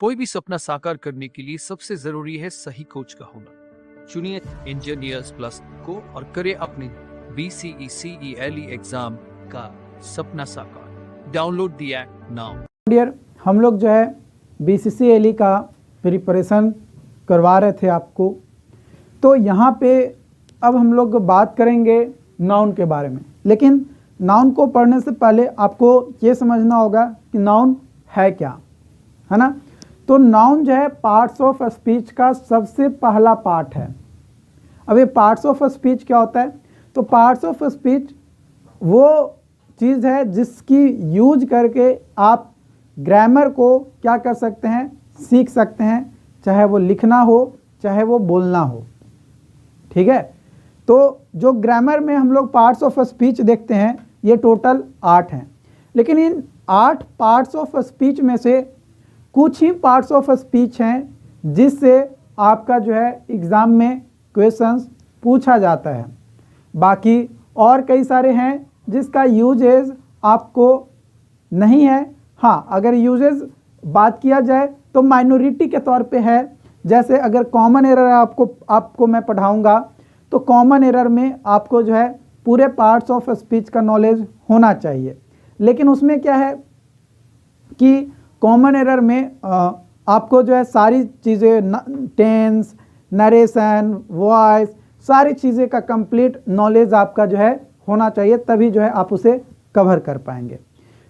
कोई भी सपना साकार करने के लिए सबसे जरूरी है सही कोच का होना। चुनिए इंजीनियर्स प्लस को और करें अपने BCECELE एग्जाम का सपना साकार। Download the app now. Dear, हम लोग जो है BCCLE का प्रिपरेशन करवा रहे थे आपको। तो यहाँ पे अब हम लोग बात करेंगे नाउन के बारे में, लेकिन नाउन को पढ़ने से पहले आपको ये समझना होगा कि नाउन है क्या, है ना। तो नाउन जो है पार्ट्स ऑफ स्पीच का सबसे पहला पार्ट है। अब ये पार्ट्स ऑफ स्पीच क्या होता है? तो पार्ट्स ऑफ स्पीच वो चीज़ है जिसकी यूज करके आप ग्रामर को क्या कर सकते हैं, सीख सकते हैं, चाहे वो लिखना हो चाहे वो बोलना हो। ठीक है, तो जो ग्रामर में हम लोग पार्ट्स ऑफ स्पीच देखते हैं ये टोटल 8 हैं, लेकिन इन 8 पार्ट्स ऑफ स्पीच में से कुछ ही पार्ट्स ऑफ स्पीच हैं जिससे आपका जो है एग्ज़ाम में क्वेश्चंस पूछा जाता है। बाकी और कई सारे हैं जिसका यूजेज आपको नहीं है। हाँ, अगर यूजेज बात किया जाए तो माइनॉरिटी के तौर पे है। जैसे अगर कॉमन एरर आपको मैं पढ़ाऊंगा तो कॉमन एरर में आपको जो है पूरे पार्ट्स ऑफ स्पीच का नॉलेज होना चाहिए, लेकिन उसमें क्या है कि कॉमन एरर में आपको जो है सारी चीज़ें, टेंस, नरेशन, वॉइस, सारी चीज़ें का कंप्लीट नॉलेज आपका जो है होना चाहिए, तभी जो है आप उसे कवर कर पाएंगे।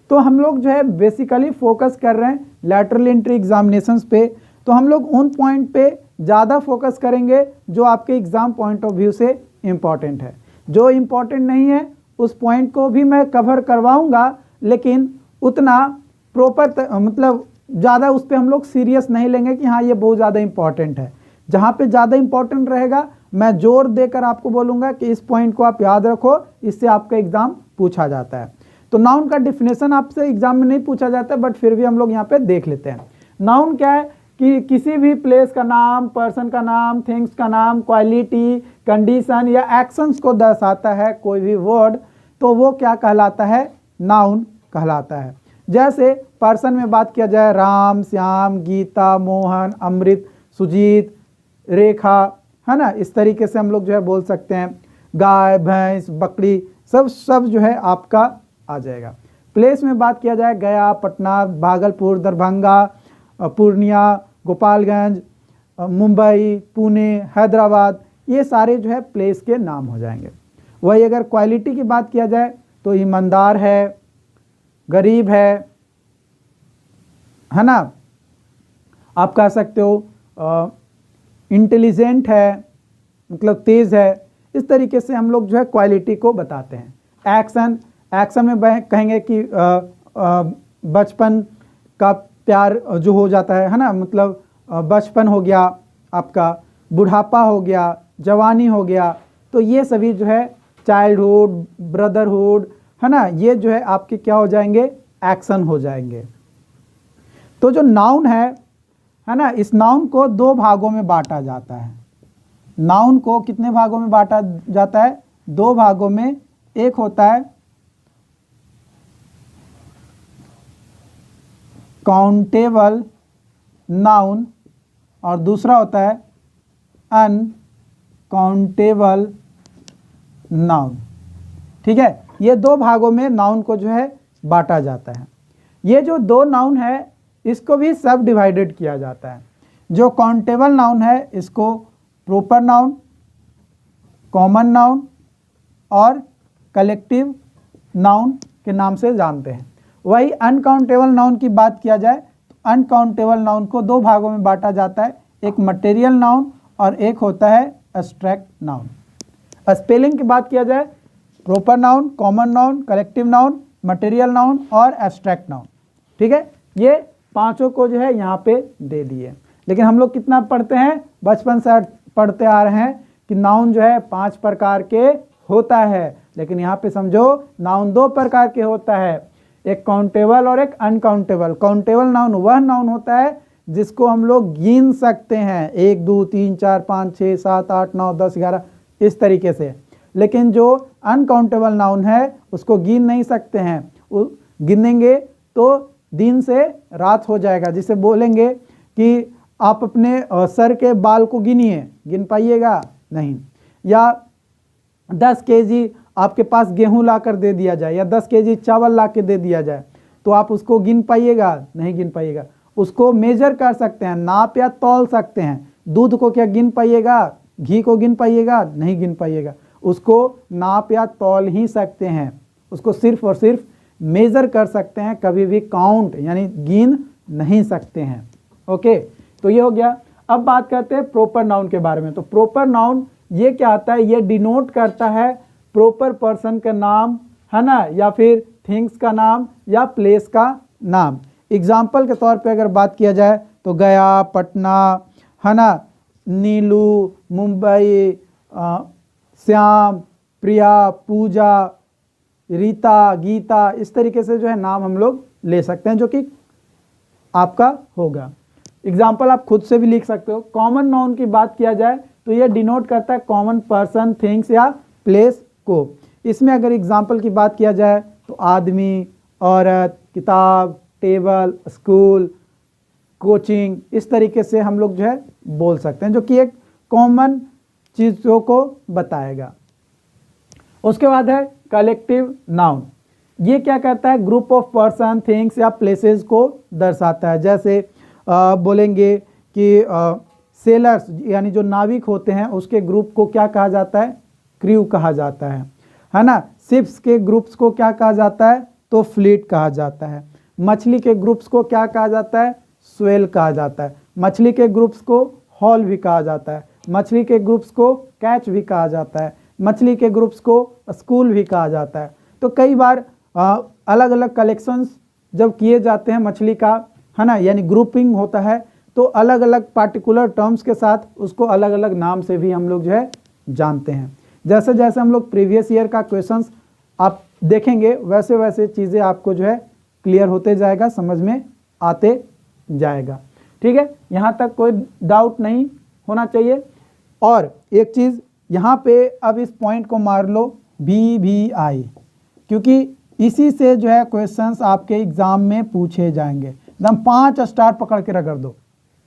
तो हम लोग जो है बेसिकली फोकस कर रहे हैं लैटरल एंट्री एग्जामिनेशंस पे। तो हम लोग उन पॉइंट पे ज़्यादा फोकस करेंगे जो आपके एग्ज़ाम पॉइंट ऑफ व्यू से इम्पॉर्टेंट है। जो इम्पॉर्टेंट नहीं है उस पॉइंट को भी मैं कवर करवाऊँगा, लेकिन उतना प्रॉपर मतलब ज़्यादा उस पर हम लोग सीरियस नहीं लेंगे कि हाँ ये बहुत ज़्यादा इम्पॉर्टेंट है। जहाँ पे ज़्यादा इम्पॉर्टेंट रहेगा मैं जोर देकर आपको बोलूँगा कि इस पॉइंट को आप याद रखो, इससे आपका एग्ज़ाम पूछा जाता है। तो नाउन का डिफिनेशन आपसे एग्ज़ाम में नहीं पूछा जाता है, बट फिर भी हम लोग यहाँ पे देख लेते हैं। नाउन क्या है कि किसी भी प्लेस का नाम, पर्सन का नाम, थिंग्स का नाम, क्वालिटी, कंडीशन या एक्शंस को दर्शाता है कोई भी वर्ड, तो वो क्या कहलाता है? नाउन कहलाता है। जैसे पर्सन में बात किया जाए, राम, श्याम, गीता, मोहन, अमृत, सुजीत, रेखा, है ना। इस तरीके से हम लोग जो है बोल सकते हैं। गाय, भैंस, बकरी, सब जो है आपका आ जाएगा। प्लेस में बात किया जाए, गया, पटना, भागलपुर, दरभंगा, पूर्णिया, गोपालगंज, मुंबई, पुणे, हैदराबाद, ये सारे जो है प्लेस के नाम हो जाएंगे। वही अगर क्वालिटी की बात किया जाए तो ईमानदार है, गरीब है ना, आप कह सकते हो इंटेलिजेंट है, मतलब तेज़ है। इस तरीके से हम लोग जो है क्वालिटी को बताते हैं। एक्शन में कहेंगे कि बचपन का प्यार जो हो जाता है ना, मतलब बचपन हो गया आपका, बुढ़ापा हो गया, जवानी हो गया, तो ये सभी जो है चाइल्डहुड, ब्रदरहुड, है ना, ये जो है आपके क्या हो जाएंगे? एक्शन हो जाएंगे। तो जो नाउन है ना, इस नाउन को 2 भागों में बांटा जाता है। नाउन को कितने भागों में बांटा जाता है? 2 भागों में। एक होता है काउंटेबल नाउन और दूसरा होता है अनकाउंटेबल नाउन। ठीक है, ये 2 भागों में नाउन को जो है बांटा जाता है। ये जो 2 नाउन है इसको भी सब डिवाइडेड किया जाता है। जो काउंटेबल नाउन है इसको प्रॉपर नाउन, कॉमन नाउन और कलेक्टिव नाउन के नाम से जानते हैं। वही अनकाउंटेबल नाउन की बात किया जाए तो अनकाउंटेबल नाउन को 2 भागों में बांटा जाता है। एक मटेरियल नाउन और एक होता है एब्स्ट्रैक्ट नाउन। स्पेलिंग की बात किया जाए, proper noun, common noun, collective noun, material noun और एब्स्ट्रैक्ट नाउन। ठीक है, ये पांचों को जो है यहाँ पे दे दिए। लेकिन हम लोग कितना पढ़ते हैं? बचपन से पढ़ते आ रहे हैं कि नाउन जो है 5 प्रकार के होता है, लेकिन यहाँ पे समझो नाउन 2 प्रकार के होता है, एक काउंटेबल और एक अनकाउंटेबल। काउंटेबल नाउन वह नाउन होता है जिसको हम लोग गिन सकते हैं, 1 2 3 4 5 6 7 8 9 10 11 इस तरीके से। लेकिन जो अनकाउंटेबल नाउन है उसको गिन नहीं सकते हैं, गिनेंगे तो दिन से रात हो जाएगा। जिसे बोलेंगे कि आप अपने सर के बाल को गिनिए, गिन पाइएगा नहीं। या 10 केजी आपके पास गेहूं ला कर दे दिया जाए या 10 केजी चावल ला के दे दिया जाए तो आप उसको गिन पाइएगा? नहीं गिन पाइएगा। उसको मेजर कर सकते हैं, नाप या तौल सकते हैं। दूध को क्या गिन पाइएगा? घी को गिन पाइएगा? नहीं गिन पाइएगा। उसको नाप या तौल ही सकते हैं, उसको सिर्फ और सिर्फ मेजर कर सकते हैं, कभी भी काउंट यानी गिन नहीं सकते हैं। ओके, तो ये हो गया। अब बात करते हैं प्रॉपर नाउन के बारे में। तो प्रॉपर नाउन ये क्या आता है? ये डिनोट करता है प्रॉपर पर्सन का नाम, है ना, या फिर थिंग्स का नाम या प्लेस का नाम। एग्जाम्पल के तौर पे अगर बात किया जाए तो गया, पटना, है ना, नीलू, मुंबई, श्याम, प्रिया, पूजा, रीता, गीता, इस तरीके से जो है नाम हम लोग ले सकते हैं जो कि आपका होगा। एग्जाम्पल आप खुद से भी लिख सकते हो। कॉमन नाउन की बात किया जाए तो ये डिनोट करता है कॉमन पर्सन, थिंग्स या प्लेस को। इसमें अगर एग्जाम्पल की बात किया जाए तो आदमी, औरत, किताब, टेबल, स्कूल, कोचिंग, इस तरीके से हम लोग जो है बोल सकते हैं जो कि एक कॉमन चीज़ों को बताएगा। उसके बाद है कलेक्टिव नाउन। ये क्या करता है? ग्रुप ऑफ पर्सन, थिंग्स या प्लेसेस को दर्शाता है। जैसे बोलेंगे कि सेलर्स यानी जो नाविक होते हैं उसके ग्रुप को क्या कहा जाता है? क्रू कहा जाता है ना। शिप्स के ग्रुप्स को क्या कहा जाता है? तो फ्लीट कहा जाता है। मछली के ग्रुप्स को क्या कहा जाता है? स्वेल कहा जाता है। मछली के ग्रुप्स को हॉल भी कहा जाता है। मछली के ग्रुप्स को कैच भी कहा जाता है। मछली के ग्रुप्स को स्कूल भी कहा जाता है। तो कई बार अलग अलग कलेक्शंस जब किए जाते हैं मछली का, है ना, यानी ग्रुपिंग होता है, तो अलग अलग पार्टिकुलर टर्म्स के साथ उसको अलग अलग नाम से भी हम लोग जो है जानते हैं। जैसे जैसे हम लोग प्रीवियस ईयर का क्वेश्चंस आप देखेंगे वैसे वैसे चीज़ें आपको जो है क्लियर होते जाएगा, समझ में आते जाएगा। ठीक है, यहाँ तक कोई डाउट नहीं होना चाहिए। और एक चीज़ यहाँ पे अब इस पॉइंट को मार लो BVI, क्योंकि इसी से जो है क्वेश्चंस आपके एग्जाम में पूछे जाएंगे। एकदम 5 स्टार पकड़ के रगड़ दो।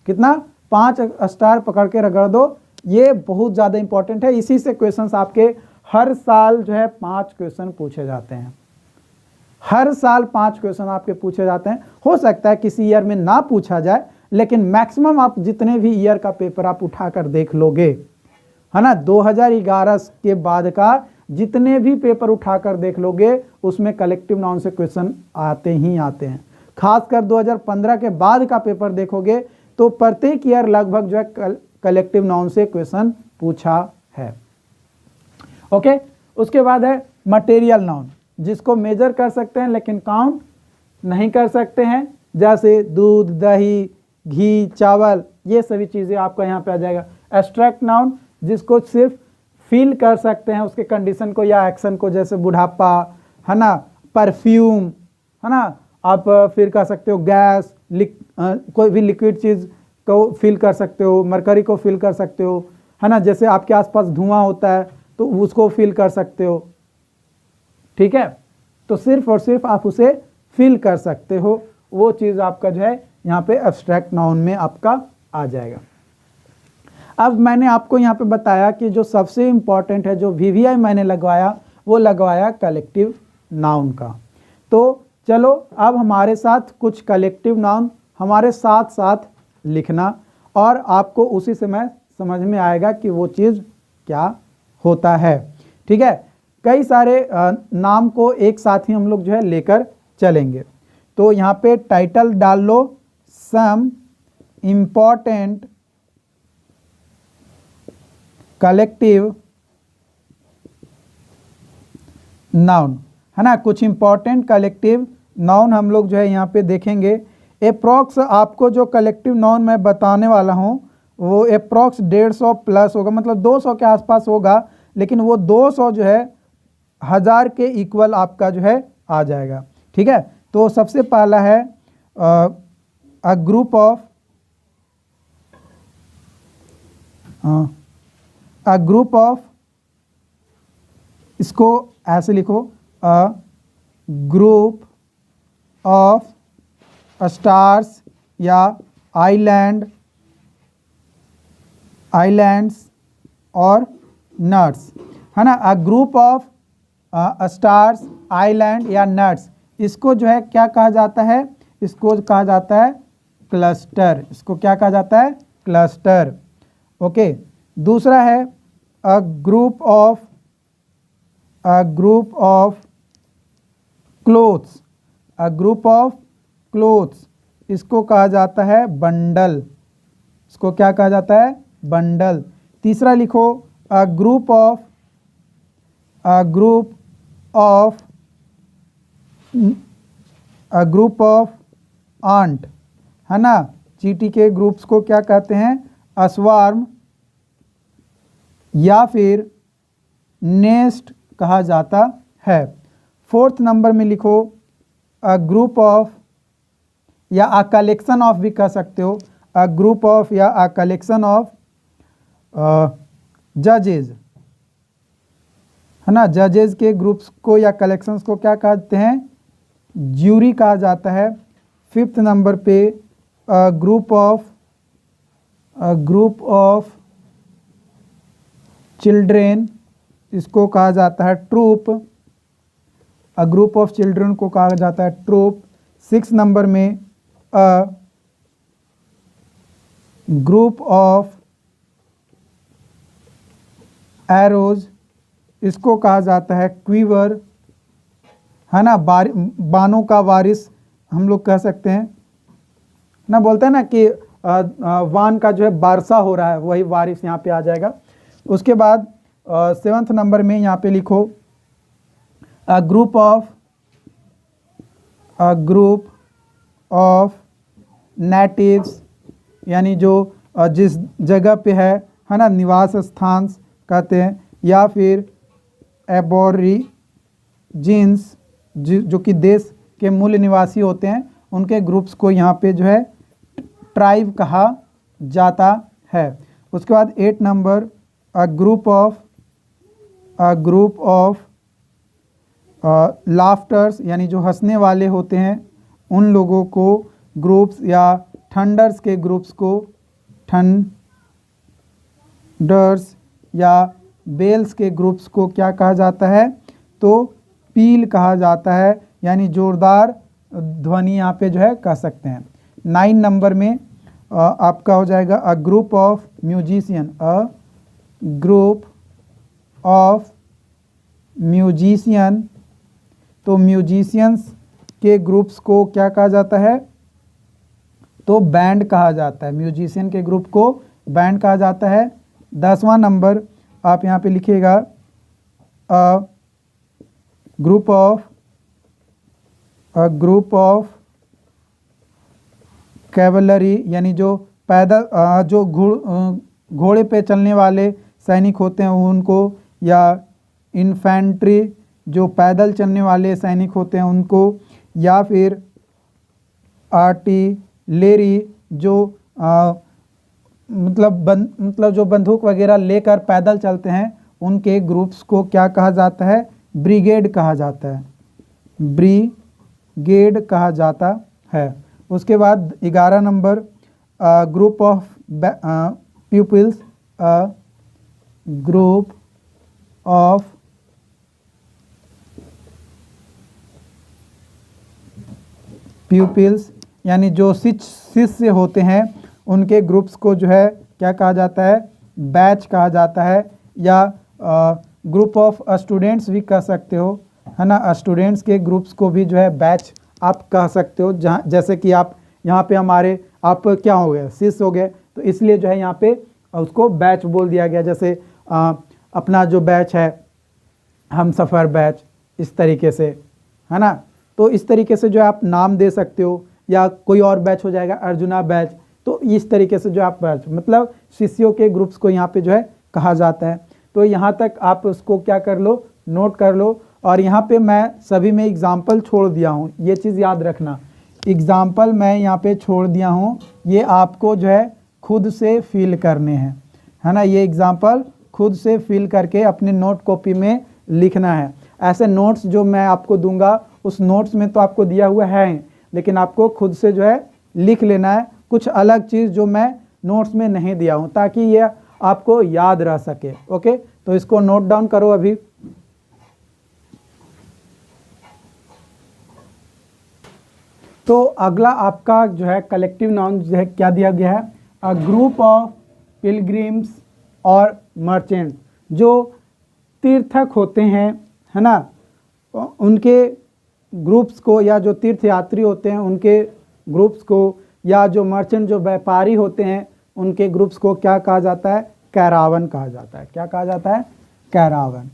कितना? 5 स्टार पकड़ के रगड़ दो। ये बहुत ज़्यादा इंपॉर्टेंट है। इसी से क्वेश्चंस आपके हर साल जो है 5 क्वेश्चन पूछे जाते हैं। हर साल 5 क्वेश्चन आपके पूछे जाते हैं। हो सकता है किसी ईयर में ना पूछा जाए, लेकिन मैक्सिमम आप जितने भी ईयर का पेपर आप उठाकर देख लोगे, है ना, 2011 के बाद का जितने भी पेपर उठाकर देख लोगे उसमें कलेक्टिव नाउन से क्वेश्चन आते ही आते हैं। खासकर 2015 के बाद का पेपर देखोगे तो प्रत्येक ईयर लगभग जो है कलेक्टिव नाउन से क्वेश्चन पूछा है। ओके, उसके बाद है मटेरियल नाउन, जिसको मेजर कर सकते हैं लेकिन काउंट नहीं कर सकते हैं। जैसे दूध, दही, घी, चावल, ये सभी चीज़ें आपका यहाँ पे आ जाएगा। एब्स्ट्रैक्ट नाउन, जिसको सिर्फ फील कर सकते हैं उसके कंडीशन को या एक्शन को, जैसे बुढ़ापा, है ना, परफ्यूम, है ना, आप फिर कह सकते हो गैस, कोई भी लिक्विड चीज़ को फील कर सकते हो, मरकरी को फील कर सकते हो, है ना, जैसे आपके आसपास धुआं होता है तो उसको फील कर सकते हो। ठीक है, तो सिर्फ और सिर्फ आप उसे फील कर सकते हो, वो चीज़ आपका जो है यहाँ पे एब्स्ट्रैक्ट नाउन में आपका आ जाएगा। अब मैंने आपको यहाँ पे बताया कि जो सबसे इम्पॉर्टेंट है, जो VVI मैंने लगवाया, वो लगवाया कलेक्टिव नाउन का। तो चलो अब हमारे साथ कुछ कलेक्टिव नाउन हमारे साथ साथ लिखना, और आपको उसी समय समझ में आएगा कि वो चीज़ क्या होता है। ठीक है, कई सारे नाम को एक साथ ही हम लोग जो है लेकर चलेंगे। तो यहाँ पे टाइटल डाल लो, सम इम्पॉर्टेंट कलेक्टिव नाउन, है ना, कुछ इंपॉर्टेंट कलेक्टिव नाउन हम लोग जो है यहाँ पे देखेंगे। अप्रॉक्स आपको जो कलेक्टिव नाउन मैं बताने वाला हूँ वो अप्रॉक्स 150 प्लस होगा, मतलब 200 के आसपास होगा, लेकिन वो 200 जो है 1000 के इक्वल आपका जो है आ जाएगा। ठीक है, तो सबसे पहला है अ ग्रुप ऑफ, इसको ऐसे लिखो, अ ग्रुप ऑफ स्टार्स या आइलैंड्स और नट्स, है ना। अ ग्रुप ऑफ स्टार्स, आइलैंड या नट्स, इसको जो है क्या कहा जाता है, इसको कहा जाता है क्लस्टर। इसको क्या कहा जाता है, क्लस्टर। ओके, दूसरा है a group of clothes, a group of clothes, इसको कहा जाता है बंडल। इसको क्या कहा जाता है, बंडल। तीसरा लिखो अ ग्रुप ऑफ आंट, है ना। चींटी के ग्रुप्स को क्या कहते हैं, अस्वार्म या फिर नेस्ट कहा जाता है। फोर्थ नंबर में लिखो अ ग्रुप ऑफ या अ कलेक्शन ऑफ भी कह सकते हो, अ ग्रुप ऑफ या अ कलेक्शन ऑफ जजेज, है ना। जजेज के ग्रुप्स को या कलेक्शंस को क्या कहते हैं, ज्यूरी कहा जाता है। फिफ्थ नंबर पे अ ग्रुप ऑफ चिल्ड्रेन, इसको कहा जाता है troop. A group of children को कहा जाता है ट्रूप। 6 नंबर में अ ग्रुप ऑफ एरोज, इसको कहा जाता है क्वीवर, है ना। बानों का वारिस हम लोग कह सकते हैं ना, बोलते हैं ना कि वान का जो है बारसा हो रहा है, वही वारिस यहाँ पे आ जाएगा। उसके बाद 7th नंबर में यहाँ पे लिखो अ ग्रुप ऑफ नेटिव्स, यानी जो जिस जगह पे है ना, निवास स्थान कहते हैं, या फिर एबोरिजिन्स जो कि देश के मूल निवासी होते हैं, उनके ग्रुप्स को यहाँ पे जो है ट्राइब कहा जाता है। उसके बाद 8 number a group of laughters, यानी जो हंसने वाले होते हैं उन लोगों को ग्रुप्स, या थंडर्स के ग्रुप्स को थंडर्स, या बेल्स के ग्रुप्स को क्या कहा जाता है, तो पील कहा जाता है, यानी जोरदार ध्वनि यहाँ पे जो है कह सकते हैं। 9 नंबर में आपका हो जाएगा अ group of musician, a group of musician, तो म्यूजिशियंस के ग्रुप्स को क्या कहा जाता है, तो बैंड कहा जाता है। म्यूजिशियन के ग्रुप को बैंड कहा जाता है। 10वां नंबर आप यहाँ पे लिखिएगा अ ग्रुप ऑफ कैवलरी, यानी जो पैदल जो घोड़े पे चलने वाले सैनिक होते हैं उनको, या इन्फेंट्री जो पैदल चलने वाले सैनिक होते हैं उनको, या फिर आर्टिलरी जो मतलब जो बंदूक वगैरह लेकर पैदल चलते हैं, उनके ग्रुप्स को क्या कहा जाता है, ब्रिगेड कहा जाता है, ब्रिगेड कहा जाता है। उसके बाद 11 number group of peoples, group of pupils, यानी जो शिष्य होते हैं उनके ग्रुप्स को जो है क्या कहा जाता है, बैच कहा जाता है, या ग्रुप ऑफ स्टूडेंट्स भी कह सकते हो, है ना। स्टूडेंट्स के ग्रुप्स को भी जो है बैच आप कह सकते हो। जहाँ जैसे कि आप यहाँ पे हमारे आप क्या हो गए, शिष्य हो गए, तो इसलिए जो है यहाँ पे उसको बैच बोल दिया गया। जैसे अपना जो बैच है हम सफ़र बैच, इस तरीके से, है ना। तो इस तरीके से जो आप नाम दे सकते हो, या कोई और बैच हो जाएगा अर्जुना बैच। तो इस तरीके से जो आप बैच मतलब शिष्यों के ग्रुप्स को यहाँ पे जो है कहा जाता है। तो यहाँ तक आप उसको क्या कर लो, नोट कर लो। और यहाँ पे मैं सभी में एग्जाम्पल छोड़ दिया हूँ, ये चीज़ याद रखना, एग्जाम्पल मैं यहाँ पे छोड़ दिया हूँ, ये आपको जो है खुद से फिल करने हैं, है ना। ये एग्जाम्पल खुद से फिल करके अपने नोट कॉपी में लिखना है। ऐसे नोट्स जो मैं आपको दूंगा उस नोट्स में तो आपको दिया हुआ है, लेकिन आपको खुद से जो है लिख लेना है कुछ अलग चीज़ जो मैं नोट्स में नहीं दिया हूँ, ताकि ये आपको याद रह सके। ओके, तो इसको नोट डाउन करो अभी। तो अगला आपका जो है कलेक्टिव नाउन जो है क्या दिया गया है, अ ग्रुप ऑफ पिलग्रिम्स और मर्चेंट, जो तीर्थक होते हैं, है ना, उनके ग्रुप्स को, या जो तीर्थयात्री होते हैं उनके ग्रुप्स को, या जो मर्चेंट जो व्यापारी होते हैं उनके ग्रुप्स को क्या कहा जाता है, कैरावन कहा जाता है। क्या कहा जाता है, कैरावन,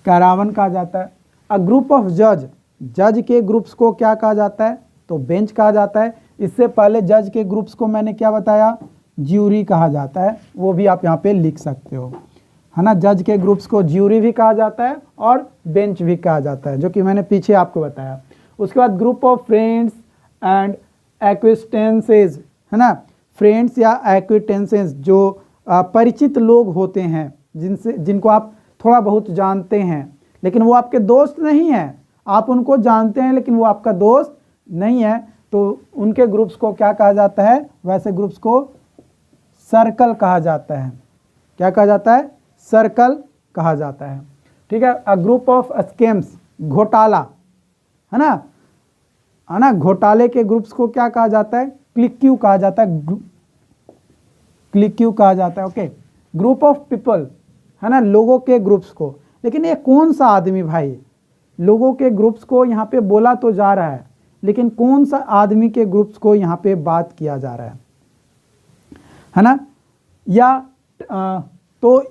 कैरावन कहा जाता है। अ ग्रुप ऑफ जज, जज के ग्रुप्स को क्या कहा जाता है, तो बेंच कहा जाता है। इससे पहले जज के ग्रुप्स को मैंने क्या बताया, ज्यूरी कहा जाता है, वो भी आप यहाँ पे लिख सकते हो, है ना। जज के ग्रुप्स को ज्यूरी भी कहा जाता है और बेंच भी कहा जाता है, जो कि मैंने पीछे आपको बताया। उसके बाद ग्रुप ऑफ फ्रेंड्स एंड एक्विस्टेंसेज, है ना, फ्रेंड्स या एक्विटेंसेस जो परिचित लोग होते हैं, जिनको आप थोड़ा बहुत जानते हैं, लेकिन वो आपके दोस्त नहीं हैं, आप उनको जानते हैं लेकिन वो आपका दोस्त नहीं है, तो उनके ग्रुप्स को क्या कहा जाता है, वैसे ग्रुप्स को सर्कल कहा जाता है। क्या कहा जाता है, सर्कल कहा जाता है। ठीक है। अ ग्रुप ऑफ स्कैम्स, घोटाला, है ना, घोटाले के ग्रुप्स को क्या कहा जाता है, क्लिक्यू कहा जाता है, क्लिक्यू कहा जाता है। ओके। ग्रुप ऑफ पीपल, है ना, लोगों के ग्रुप्स को, लेकिन ये कौन सा आदमी भाई, लोगों के ग्रुप्स को यहाँ पे बोला तो जा रहा है, लेकिन कौन सा आदमी के ग्रुप्स को यहाँ पे बात किया जा रहा है ना। या तो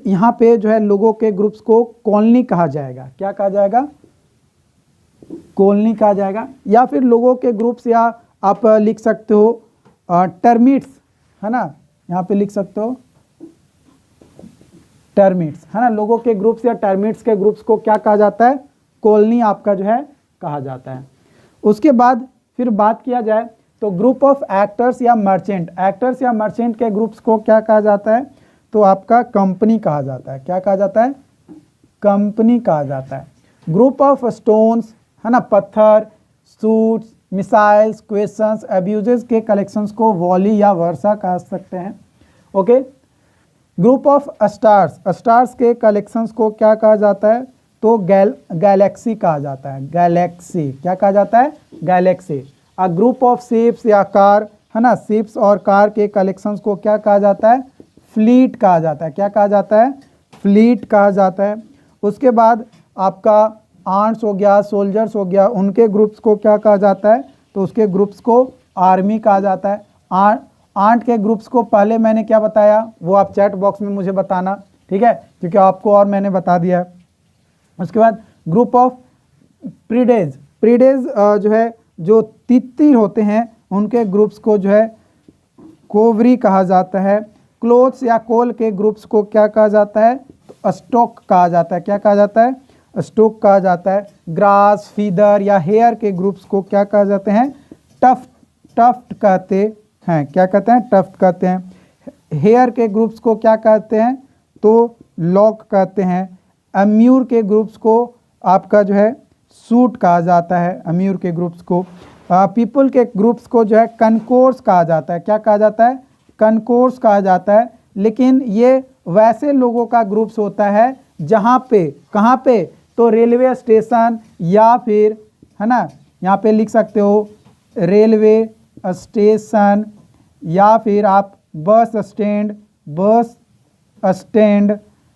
यहाँ पे जो है लोगों के ग्रुप्स को कॉलोनी कहा जाएगा। क्या कहा जाएगा, कॉलोनी कहा जाएगा। या फिर लोगों के ग्रुप्स, या आप लिख सकते हो टर्मिट्स, है ना, यहाँ पे लिख सकते हो टर्मिट्स, है ना। लोगों के ग्रुप्स या टर्मिट्स के ग्रुप्स को क्या कहा जाता है, कॉलोनी आपका जो है कहा जाता है। उसके बाद फिर बात किया जाए तो ग्रुप ऑफ एक्टर्स या मर्चेंट, एक्टर्स या मर्चेंट के ग्रुप्स को क्या कहा जाता है, तो आपका कंपनी कहा जाता है। क्या कहा जाता है, कंपनी कहा जाता है। ग्रुप ऑफ स्टोन्स, है ना, पत्थर, सूट्स, मिसाइल्स, क्वेश्चंस, अब्यूजेस के कलेक्शंस को वॉली या वर्षा कह सकते हैं। Okay. Group of stars, stars के कलेक्शंस को क्या कहा जाता है, तो गैलेक्सी कहा जाता है। गैलेक्सी, क्या कहा जाता है, Galaxy. A group of ships या कार, है ना, शिप्स और कार के कलेक्शंस को क्या कहा जाता है, फ्लीट कहा जाता है। क्या कहा जाता है, फ्लीट कहा जाता है। उसके बाद आपका आर्म्स हो गया, सोल्जर्स हो गया, उनके ग्रुप्स को क्या कहा जाता है, तो उसके ग्रुप्स को आर्मी कहा जाता है। आर्ट के ग्रुप्स को पहले मैंने क्या बताया, वो आप चैट बॉक्स में मुझे बताना, ठीक है, क्योंकि आपको और मैंने बता दिया है। उसके बाद ग्रुप ऑफ प्रीडेज, प्रीडेज जो है जो तितिर होते हैं, उनके ग्रुप्स को जो है कोवरी कहा जाता है। क्लोथ्स या कोल के ग्रुप्स को क्या कहा जाता है, तो स्टॉक कहा जाता है। क्या कहा जाता है, स्टॉक कहा जाता है। ग्रास, फीदर या हेयर के ग्रुप्स को क्या कहा जाते हैं, टफ्ट कहते हैं। क्या कहते हैं, टफ्ट कहते हैं। हेयर के ग्रुप्स को क्या कहते हैं, तो लॉक कहते हैं। अम्यूर के ग्रुप्स को आपका जो है सूट कहा जाता है, अम्यूर के ग्रुप्स को। पीपल के ग्रुप्स को जो है कनकोर्स कहा जाता है। क्या कहा जाता है, कनकोर्स कहा जाता है। लेकिन ये वैसे लोगों का ग्रुप्स होता है जहाँ पे, कहाँ पे, तो रेलवे स्टेशन, या फिर, है ना, यहाँ पे लिख सकते हो रेलवे स्टेशन, या फिर आप बस स्टैंड,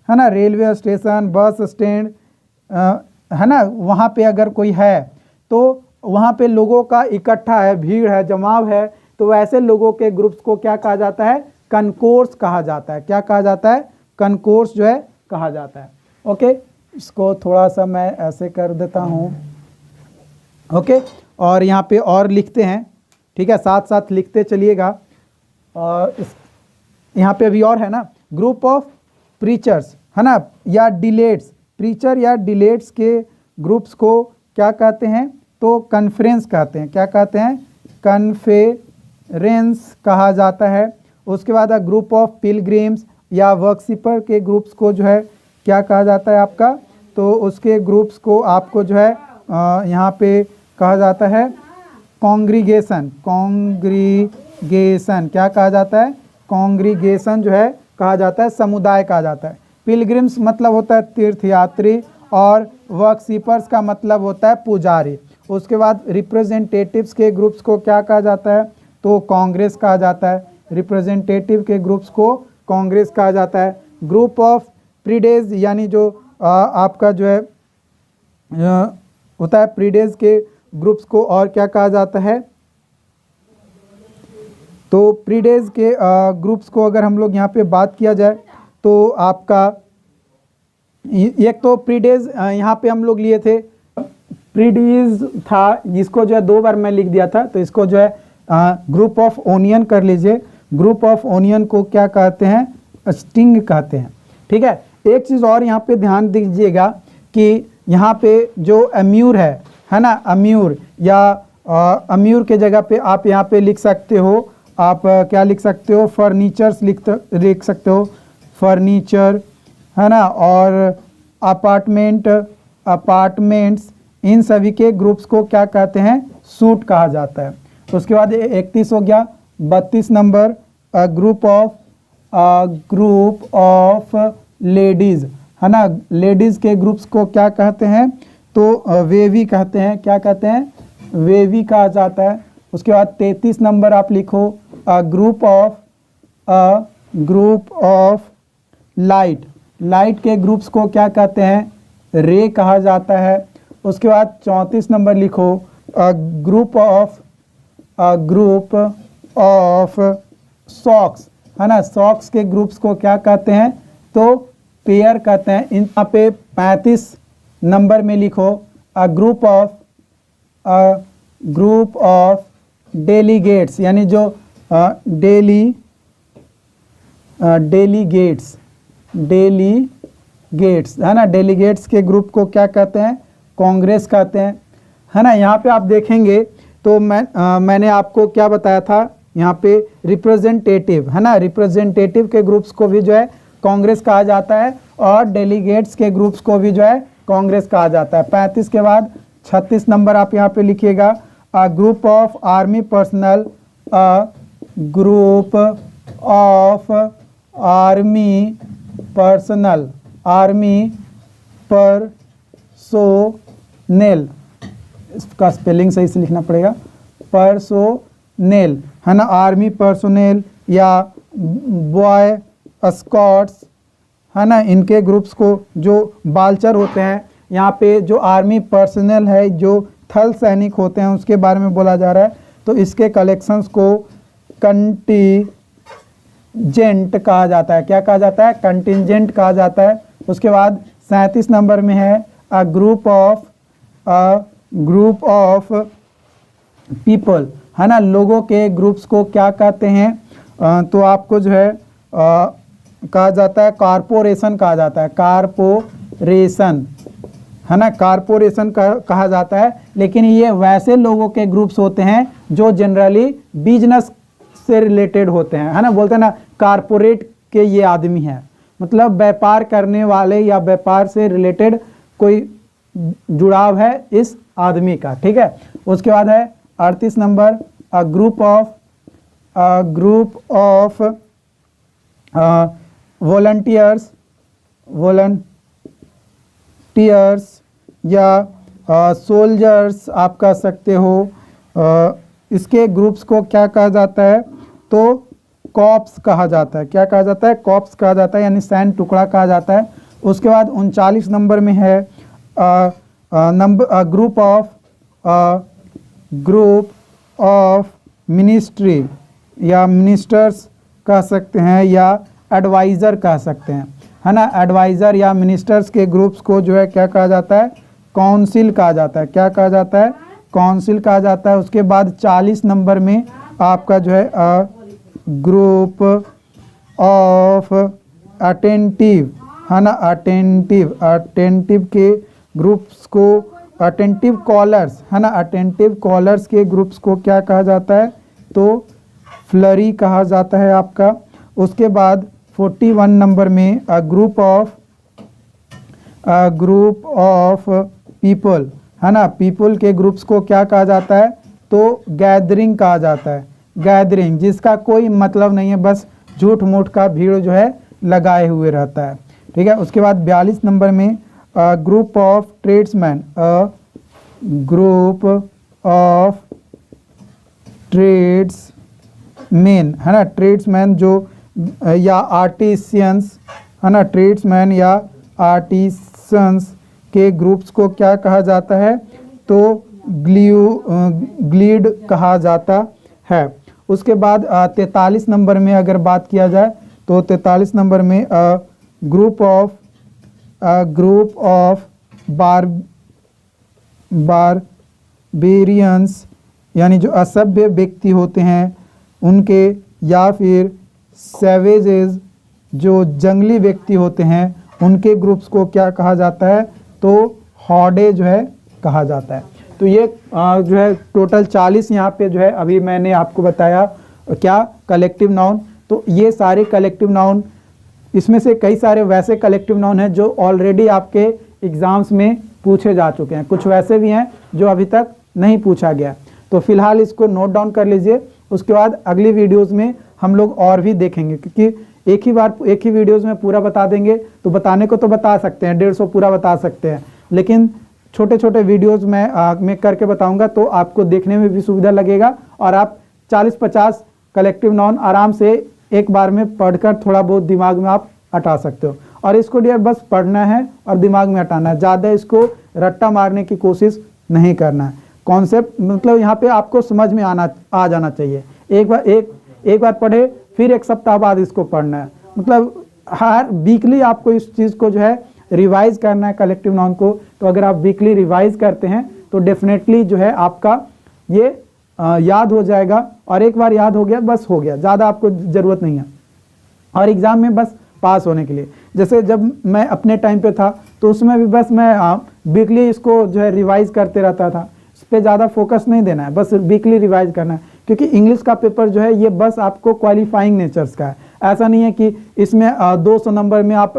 है ना, रेलवे स्टेशन, बस स्टैंड, है ना, वहाँ पे अगर कोई है तो वहाँ पे लोगों का इकट्ठा है, भीड़ है, जमाव है, तो वैसे लोगों के ग्रुप्स को क्या कहा जाता है, कनकोर्स कहा जाता है। क्या कहा जाता है, कनकोर्स जो है कहा जाता है। ओके, इसको थोड़ा सा मैं ऐसे कर देता हूँ। ओके, और यहाँ पे और लिखते हैं, ठीक है, साथ साथ लिखते चलिएगा। और यहाँ पे अभी और है ना, ग्रुप ऑफ प्रीचर्स, है ना, या डिलेट्स, प्रीचर या डिलेट्स के ग्रुप्स को क्या कहते हैं, तो कन्फ्रेंस कहते हैं। क्या कहते हैं, कन्फेरेंस कहा जाता है। उसके बाद ग्रुप ऑफ पिलग्रिम्स या वर्कशिपर के ग्रुप्स को जो है क्या कहा जाता है आपका, तो उसके ग्रुप्स को आपको जो है यहाँ पे कहा जाता है कॉन्ग्रीगेशन, कॉन्ग्रीगेशन क्या कहा जाता है? कॉन्ग्रीगेशन जो है कहा जाता है, समुदाय कहा जाता है। पिलग्रिम्स मतलब होता है तीर्थयात्री, और वर्कशीपर्स का मतलब होता है पुजारी। उसके बाद रिप्रेजेंटेटिव्स के ग्रुप्स को क्या कहा जाता है? तो कांग्रेस कहा जाता है। रिप्रेजेंटेटिव के ग्रुप्स को कांग्रेस कहा जाता है। ग्रुप ऑफ प्रीडेज यानी जो आपका जो है होता है प्रीडेज के ग्रुप्स को और क्या कहा जाता है? तो प्रीडेज के ग्रुप्स को अगर हम लोग यहाँ पे बात किया जाए तो आपका एक तो प्रीडेज यहाँ पे हम लोग लिए थे, प्रीडीज था जिसको जो है 2 बार मैं लिख दिया था, तो इसको जो है ग्रुप ऑफ ओनियन कर लीजिए। ग्रुप ऑफ ओनियन को क्या कहते हैं? स्टिंग कहते हैं। ठीक है, एक चीज़ और यहाँ पे ध्यान दीजिएगा कि यहाँ पे जो अम्यूर है ना, अम्यूर या अम्यूर के जगह पे आप यहाँ पे लिख सकते हो, आप क्या लिख सकते हो? फर्नीचर्स लिख सकते हो, फर्नीचर है ना, और अपार्टमेंट्स, इन सभी के ग्रुप्स को क्या कहते हैं? सूट कहा जाता है। उसके बाद 31 हो गया। 32 नंबर ग्रुप ऑफ लेडीज़ है ना, लेडीज़ के ग्रुप्स को क्या कहते हैं? तो वेवी कहते हैं। क्या कहते हैं? वेवी कहा जाता है। उसके बाद 33 नंबर आप लिखो, ग्रुप ऑफ लाइट के ग्रुप्स को क्या कहते हैं? रे कहा जाता है। उसके बाद 34 नंबर लिखो, ग्रुप ऑफ सॉक्स है ना, सॉक्स के ग्रुप्स को क्या कहते हैं? तो पेयर कहते हैं। यहाँ पे 35 नंबर में लिखो, ग्रुप ऑफ डेलीगेट्स यानी जो डेलीगेट्स है ना, डेलीगेट्स के ग्रुप को क्या कहते हैं? कांग्रेस कहते हैं है ना। यहाँ पे आप देखेंगे तो मैंने आपको क्या बताया था, यहाँ पे रिप्रेजेंटेटिव है ना, रिप्रेजेंटेटिव के ग्रुप्स को भी जो है कांग्रेस कहा जाता है, और डेलीगेट्स के ग्रुप्स को भी जो है कांग्रेस कहा जाता है। 35 के बाद 36 नंबर आप यहाँ पे लिखिएगा, group of army personnel, group of army personnel, इसका स्पेलिंग सही से लिखना पड़ेगा, पर्सोनेल है ना, आर्मी पर्सोनेल या बॉय स्कॉट्स है ना, इनके ग्रुप्स को, जो बालचर होते हैं, यहाँ पे जो आर्मी पर्सोनेल है, जो थल सैनिक होते हैं, उसके बारे में बोला जा रहा है। तो इसके कलेक्शंस को कंटीजेंट कहा जाता है। क्या कहा जाता है? कंटीजेंट कहा जाता है। उसके बाद 37 नंबर में है, ग्रुप ऑफ पीपल है ना, लोगों के ग्रुप्स को क्या कहते हैं? तो आपको जो है कहा जाता है कारपोरेशन कहा जाता है, कारपोरेशन है ना, कारपोरेशन कहा जाता है। लेकिन ये वैसे लोगों के ग्रुप्स होते हैं जो जनरली बिजनेस से रिलेटेड होते हैं है ना, बोलते हैं ना कारपोरेट के ये आदमी हैं, मतलब व्यापार करने वाले या व्यापार से रिलेटेड कोई जुड़ाव है इस आदमी का। ठीक है, उसके बाद है 38 नंबर, ग्रुप ऑफ वॉलंटियर्स या सोल्जर्स आप कह सकते हो। इसके ग्रुप्स को क्या कहा जाता है? तो कॉप्स कहा जाता है। क्या कहा जाता है? कॉप्स कहा जाता है, यानी सैन्य टुकड़ा कहा जाता है। उसके बाद 39 नंबर में है ग्रुप ऑफ मिनिस्ट्री या मिनिस्टर्स कह सकते हैं, या एडवाइज़र कह सकते हैं है ना। एडवाइज़र या मिनिस्टर्स के ग्रुप्स को जो है क्या कहा जाता है? काउंसिल कहा जाता है। क्या कहा जाता है? काउंसिल कहा जाता है। उसके बाद 40 नंबर में आपका जो है ग्रुप ऑफ अटेंटिव है ना, अटेंटिव के ग्रुप्स को, अटेंटिव कॉलर्स है ना, अटेंटिव कॉलर्स के ग्रुप्स को क्या कहा जाता है? तो फ्लरी कहा जाता है आपका। उसके बाद 41 नंबर में ग्रुप ऑफ पीपल है ना, पीपल के ग्रुप्स को क्या कहा जाता है? तो गैदरिंग कहा जाता है। गैदरिंग जिसका कोई मतलब नहीं है, बस झूठ मूठ का भीड़ जो है लगाए हुए रहता है। ठीक है, उसके बाद 42 नंबर में group of tradesman, group of tradesman, है ना, ट्रेड्समैन जो या आर्टिसियंस, है ना, ट्रेड्समैन या आर्टिसंस के ग्रुप्स को क्या कहा जाता है, तो ग्लीड कहा जाता है। उसके बाद 43 नंबर में अगर बात किया जाए तो 43 नंबर में ग्रुप ऑफ बारबेरियंस, यानी जो असभ्य व्यक्ति होते हैं उनके, या फिर सैवेजेस जो जंगली व्यक्ति होते हैं उनके ग्रुप्स को क्या कहा जाता है, तो हॉडे जो है कहा जाता है। तो ये जो है टोटल 40 यहाँ पे जो है अभी मैंने आपको बताया क्या, कलेक्टिव नाउन। तो ये सारे कलेक्टिव नाउन, इसमें से कई सारे वैसे कलेक्टिव नाउन हैं जो ऑलरेडी आपके एग्जाम्स में पूछे जा चुके हैं, कुछ वैसे भी हैं जो अभी तक नहीं पूछा गया। तो फिलहाल इसको नोट डाउन कर लीजिए, उसके बाद अगली वीडियोज़ में हम लोग और भी देखेंगे, क्योंकि एक ही वीडियोज़ में पूरा बता देंगे तो बताने को तो बता सकते हैं, 150 पूरा बता सकते हैं, लेकिन छोटे छोटे वीडियोज़ में करके बताऊंगा तो आपको देखने में भी सुविधा लगेगा और आप 40-50 कलेक्टिव नाउन आराम से एक बार में पढ़कर थोड़ा बहुत दिमाग में आप हटा सकते हो। और इसको डियर बस पढ़ना है और दिमाग में हटाना है, ज़्यादा इसको रट्टा मारने की कोशिश नहीं करना है। कॉन्सेप्ट मतलब यहाँ पे आपको समझ में आ जाना चाहिए। एक बार पढ़े फिर एक सप्ताह बाद इसको पढ़ना है, मतलब हर वीकली आपको इस चीज़ को जो है रिवाइज करना है कलेक्टिव नाउन को। तो अगर आप वीकली रिवाइज करते हैं तो डेफिनेटली जो है आपका ये याद हो जाएगा, और एक बार याद हो गया बस हो गया, ज़्यादा आपको ज़रूरत नहीं है और एग्ज़ाम में बस पास होने के लिए। जैसे जब मैं अपने टाइम पे था तो उसमें भी बस मैं वीकली इसको जो है रिवाइज करते रहता था, इस पर ज़्यादा फोकस नहीं देना है, बस वीकली रिवाइज करना है, क्योंकि इंग्लिश का पेपर जो है ये बस आपको क्वालिफाइंग नेचर्स का है। ऐसा नहीं है कि इसमें 200 नंबर में आप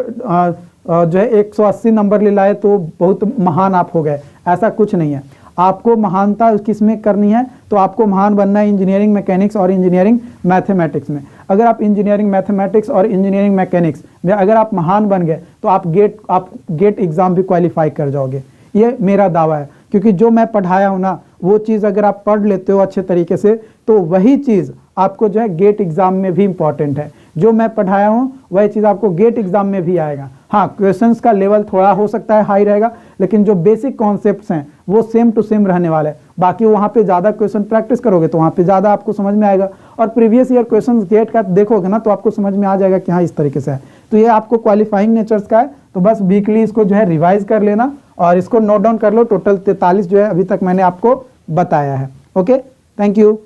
जो है 180 नंबर ले लाए तो बहुत महान आप हो गए, ऐसा कुछ नहीं है। आपको महानता किसमें करनी है, तो आपको महान बनना है इंजीनियरिंग मैकेनिक्स और इंजीनियरिंग मैथमेटिक्स में। अगर आप इंजीनियरिंग मैथमेटिक्स और इंजीनियरिंग मैकेनिक्स में अगर आप महान बन गए तो आप गेट एग्ज़ाम भी क्वालिफाई कर जाओगे, ये मेरा दावा है। क्योंकि जो मैं पढ़ाया हूँ ना वो चीज़ अगर आप पढ़ लेते हो अच्छे तरीके से तो वही चीज़ आपको जो है गेट एग्ज़ाम में भी इम्पॉर्टेंट है। जो मैं पढ़ाया हूँ वही चीज़ आपको गेट एग्ज़ाम में भी आएगा। हाँ, क्वेश्चंस का लेवल थोड़ा हो सकता है हाई रहेगा, लेकिन जो बेसिक कॉन्सेप्ट्स हैं वो सेम टू सेम रहने वाले हैं। बाकी वहाँ पे ज़्यादा क्वेश्चन प्रैक्टिस करोगे तो वहाँ पे ज़्यादा आपको समझ में आएगा, और प्रीवियस ईयर क्वेश्चन गेट का देखोगे ना तो आपको समझ में आ जाएगा कि हाँ इस तरीके से है। तो ये आपको क्वालिफाइंग नेचर्स का है, तो बस वीकली इसको जो है रिवाइज कर लेना और इसको नोट डाउन कर लो। टोटल 43 जो है अभी तक मैंने आपको बताया है। Okay, thank you.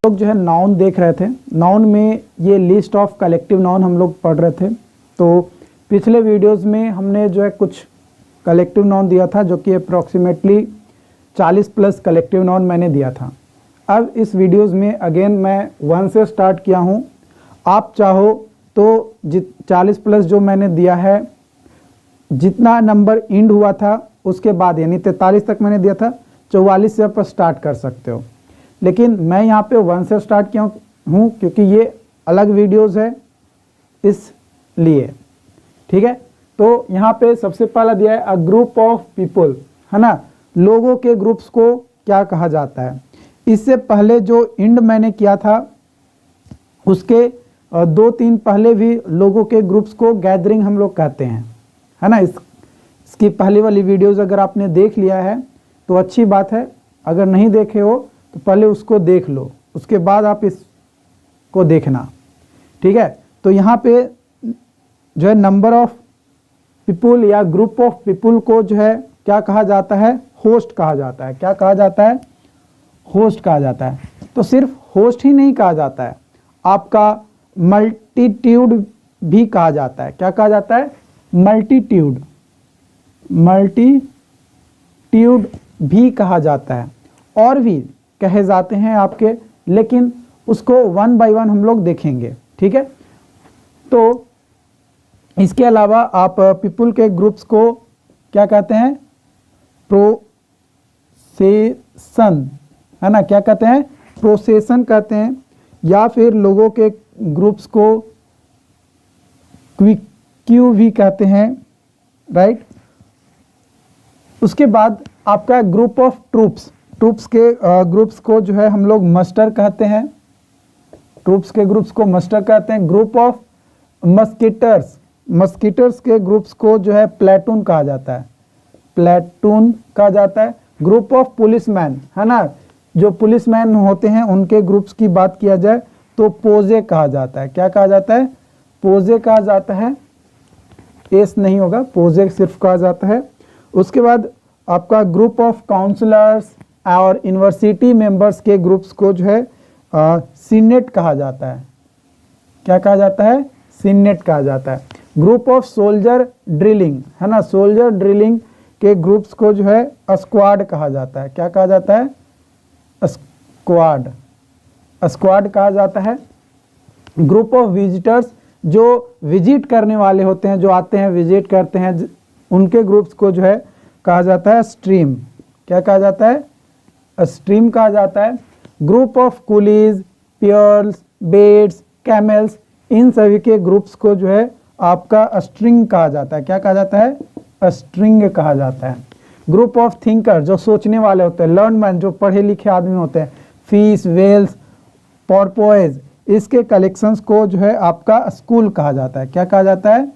लोग जो है नाउन देख रहे थे, नाउन में ये लिस्ट ऑफ कलेक्टिव नाउन हम लोग पढ़ रहे थे। तो पिछले वीडियोस में हमने जो है कुछ कलेक्टिव नाउन दिया था जो कि अप्रॉक्सीमेटली 40+ कलेक्टिव नाउन मैंने दिया था। अब इस वीडियोस में अगेन मैं 1 से स्टार्ट किया हूँ। आप चाहो तो 40+ जो मैंने दिया है, जितना नंबर इंड हुआ था उसके बाद, यानी 43 तक मैंने दिया था, 44 से आप स्टार्ट कर सकते हो। लेकिन मैं यहाँ पे 1 से स्टार्ट किया हूँ क्योंकि ये अलग वीडियोस है इसलिए, ठीक है। तो यहाँ पे सबसे पहला दिया है अ ग्रुप ऑफ पीपल, है ना, लोगों के ग्रुप्स को क्या कहा जाता है। इससे पहले जो इंड मैंने किया था उसके 2-3 पहले भी लोगों के ग्रुप्स को गैदरिंग हम लोग कहते हैं, है ना। इसकी पहले वाली वीडियोस अगर आपने देख लिया है तो अच्छी बात है, अगर नहीं देखे हो तो पहले उसको देख लो, उसके बाद आप इसको देखना, ठीक है। तो यहाँ पे जो है नंबर ऑफ पीपुल या ग्रुप ऑफ पीपुल को जो है क्या कहा जाता है, होस्ट कहा जाता है। क्या कहा जाता है, होस्ट कहा जाता है। तो सिर्फ होस्ट ही नहीं कहा जाता है, आपका मल्टीट्यूड भी कहा जाता है। क्या कहा जाता है, मल्टीट्यूड भी कहा जाता है, और भी कहे जाते हैं आपके, लेकिन उसको 1 बाय 1 हम लोग देखेंगे, ठीक है। तो इसके अलावा आप पीपुल के ग्रुप्स को क्या कहते हैं, प्रोसेशन, है ना, क्या कहते हैं, प्रोसेशन कहते हैं, या फिर लोगों के ग्रुप्स को क्यू भी कहते हैं, राइट। उसके बाद आपका ग्रुप ऑफ ट्रूप्स, ट्रूप्स के ग्रुप्स को जो है हम लोग मस्टर कहते हैं, ट्रूप्स के ग्रुप्स को मस्टर कहते हैं। ग्रुप ऑफ मस्कीटर्स, मस्कीटर्स के ग्रुप्स को जो है प्लेटून कहा जाता है, प्लेटून कहा जाता है। ग्रुप ऑफ पुलिसमैन, है ना, जो पुलिसमैन होते हैं उनके ग्रुप्स की बात किया जाए तो पोजे कहा जाता है। क्या कहा जाता है, पोजे कहा जाता है, एस नहीं होगा, पोजे सिर्फ कहा जाता है। उसके बाद आपका ग्रुप ऑफ काउंसलर्स और यूनिवर्सिटी मेंबर्स के ग्रुप्स को जो है सीनेट कहा जाता है। क्या कहा जाता है, सीनेट कहा जाता है। ग्रुप ऑफ सोल्जर ड्रिलिंग, है ना, सोल्जर ड्रिलिंग के ग्रुप्स को जो है स्क्वाड कहा जाता है। क्या कहा जाता है, स्क्वाड, स्क्वाड कहा जाता है। ग्रुप ऑफ विजिटर्स, जो विजिट करने वाले होते हैं, जो आते हैं विजिट करते हैं, उनके ग्रुप्स को जो है कहा जाता है स्ट्रीम। क्या कहा जाता है, स्ट्रीम कहा जाता है। Group of coolies, peers, beds, camels, इन सभी के ग्रुप्स को जो है आपका स्ट्रिंग कहा जाता है। क्या कहा जाता है, स्ट्रिंग कहा जाता है। ग्रुप ऑफ थिंकर, जो सोचने वाले होते हैं, लर्न मैन, जो पढ़े लिखे आदमी होते हैं, फीस, वेल्स, पॉर्पोइज, इसके कलेक्शंस को जो है आपका स्कूल कहा जाता है। क्या कहा जाता है,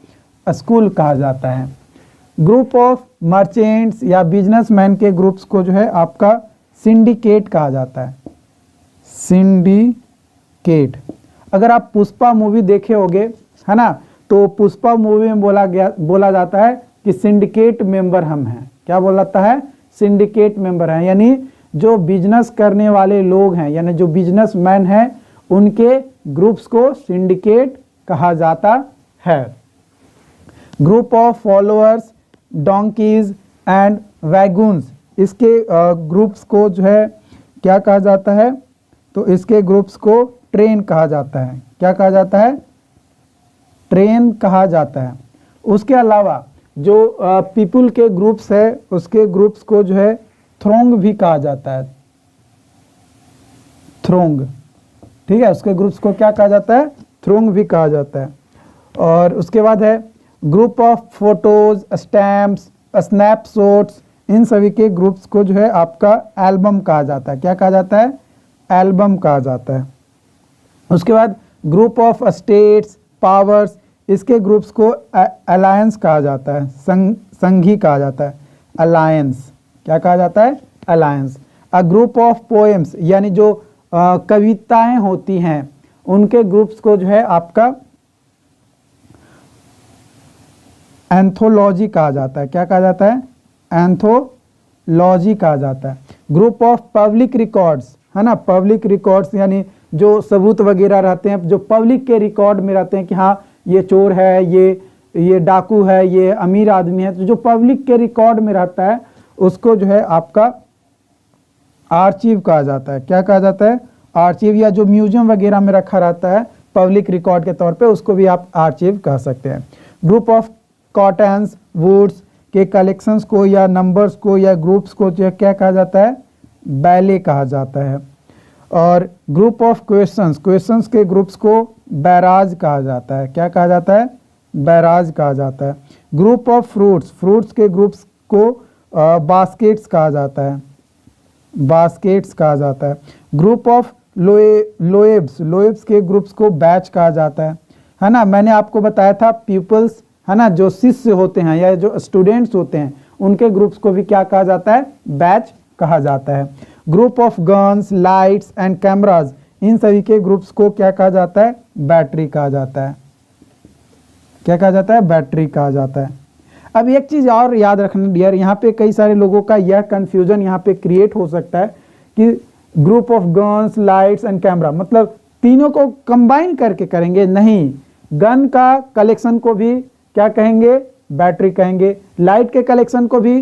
स्कूल कहा जाता है। ग्रुप ऑफ मर्चेंट्स या बिजनेसमैन के ग्रुप्स को जो है आपका सिंडिकेट कहा जाता है, सिंडिकेट। अगर आप पुष्पा मूवी देखे होंगे, है ना, तो पुष्पा मूवी में बोला जाता है कि सिंडिकेट मेंबर हम हैं। क्या बोलाता है, सिंडिकेट मेंबर हैं, यानी जो बिजनेस करने वाले लोग हैं, यानी जो बिजनेसमैन हैं, उनके ग्रुप्स को सिंडिकेट कहा जाता है। Group of followers, donkey's and wagons, इसके ग्रुप्स को जो है क्या कहा जाता है, तो इसके ग्रुप्स को ट्रेन कहा जाता है। क्या कहा जाता है, ट्रेन कहा जाता है। उसके अलावा जो पीपल के ग्रुप्स है, उसके ग्रुप्स को जो है थ्रोंग भी कहा जाता है, थ्रोंग, ठीक है, उसके ग्रुप्स को क्या कहा जाता है, थ्रोंग भी कहा जाता है। और उसके बाद है group of photos, stamps, snapshots, इन सभी के ग्रुप्स को जो है आपका एल्बम कहा जाता है। क्या कहा जाता है, एल्बम कहा जाता है। उसके बाद ग्रुप ऑफ स्टेट्स, पावर्स, इसके ग्रुप्स को अलायंस कहा जाता है, संघी कहा जाता है, अलायंस। क्या कहा जाता है, alliance. A group of poems, यानी जो कविताएं होती हैं, उनके ग्रुप्स को जो है आपका एंथोलॉजी कहा जाता है। क्या कहा जाता है, एंथोलॉजी कहा जाता है। ग्रुप ऑफ पब्लिक रिकॉर्ड्स, है ना, पब्लिक रिकॉर्ड्स यानी जो सबूत वगैरह रहते हैं, जो पब्लिक के रिकॉर्ड में रहते हैं कि हाँ ये चोर है, ये डाकू है, ये अमीर आदमी है, तो जो पब्लिक के रिकॉर्ड में रहता है उसको जो है आपका आर्चीव कहा जाता है। क्या कहा जाता है, आर्चीव, या जो म्यूजियम वगैरह में रखा रहता है पब्लिक रिकॉर्ड के तौर पे, उसको भी आप आर्चीव कह सकते हैं। ग्रुप ऑफ कॉटन्स, वुड्स के कलेक्शंस को या नंबर्स को या ग्रुप्स को जो क्या कहा जाता है, बैले कहा जाता है। और ग्रुप ऑफ क्वेश्चंस, क्वेश्चंस के ग्रुप्स को बैराज कहा जाता है। क्या कहा जाता है, बैराज कहा जाता है। ग्रुप ऑफ फ्रूट्स, फ्रूट्स के ग्रुप्स को बास्केट्स कहा जाता है, बास्केट्स कहा जाता है। ग्रुप ऑफ लोएब्स, लोएब्स के ग्रुप्स को बैच कहा जाता है ना। मैंने आपको बताया था पीपल्स, है ना, जो शिष्य होते हैं या जो स्टूडेंट्स होते हैं, उनके ग्रुप्स को भी क्या कहा जाता है, बैच कहा जाता है। Group of guns, lights and cameras, इन सभी के ग्रुप्स को क्या कहा जाता है, बैटरी कहा जाता है। क्या कहा जाता है, बैटरी कहा जाता है। अब एक चीज और याद रखना डियर, यहाँ पे कई सारे लोगों का यह कंफ्यूजन यहाँ पे क्रिएट हो सकता है कि group of guns, lights and camera मतलब तीनों को कंबाइन करके करेंगे, नहीं। गन का कलेक्शन को भी क्या कहेंगे, बैटरी कहेंगे। लाइट के कलेक्शन को भी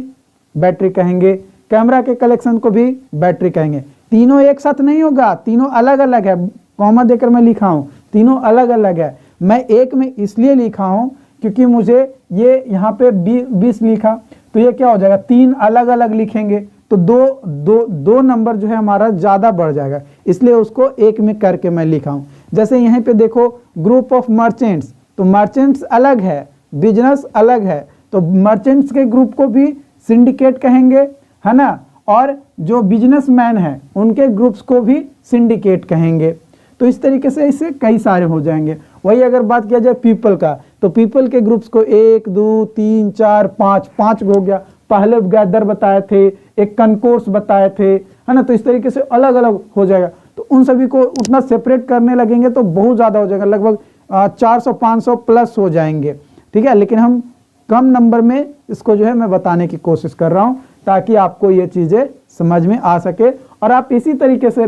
बैटरी कहेंगे। कैमरा के कलेक्शन को भी बैटरी कहेंगे। तीनों एक साथ नहीं होगा, तीनों अलग अलग है। कॉमा देकर मैं लिखा हूँ, तीनों अलग अलग है। मैं एक में इसलिए लिखा हूँ क्योंकि मुझे ये यहाँ पे 20 लिखा, तो ये क्या हो जाएगा, तीन अलग अलग लिखेंगे तो दो नंबर जो है हमारा ज़्यादा बढ़ जाएगा, इसलिए उसको एक में करके मैं लिखा हूँ। जैसे यहीं पे देखो ग्रुप ऑफ मर्चेंट्स, तो मर्चेंट्स अलग है, बिजनेस अलग है, तो मर्चेंट्स के ग्रुप को भी सिंडिकेट कहेंगे, है ना, और जो बिजनेसमैन है उनके ग्रुप्स को भी सिंडिकेट कहेंगे। तो इस तरीके से इससे कई सारे हो जाएंगे। वही अगर बात किया जाए पीपल का, तो पीपल के ग्रुप्स को 1 2 3 4 5 हो गया। पहले गैदर बताए थे, एक कनकोर्स बताए थे, है ना, तो इस तरीके से अलग अलग हो जाएगा। तो उन सभी को उतना सेपरेट करने लगेंगे तो बहुत ज़्यादा हो जाएगा, लगभग 400-500 प्लस हो जाएंगे, ठीक है। लेकिन हम कम नंबर में इसको जो है मैं बताने की कोशिश कर रहा हूँ ताकि आपको ये चीज़ें समझ में आ सके और आप इसी तरीके से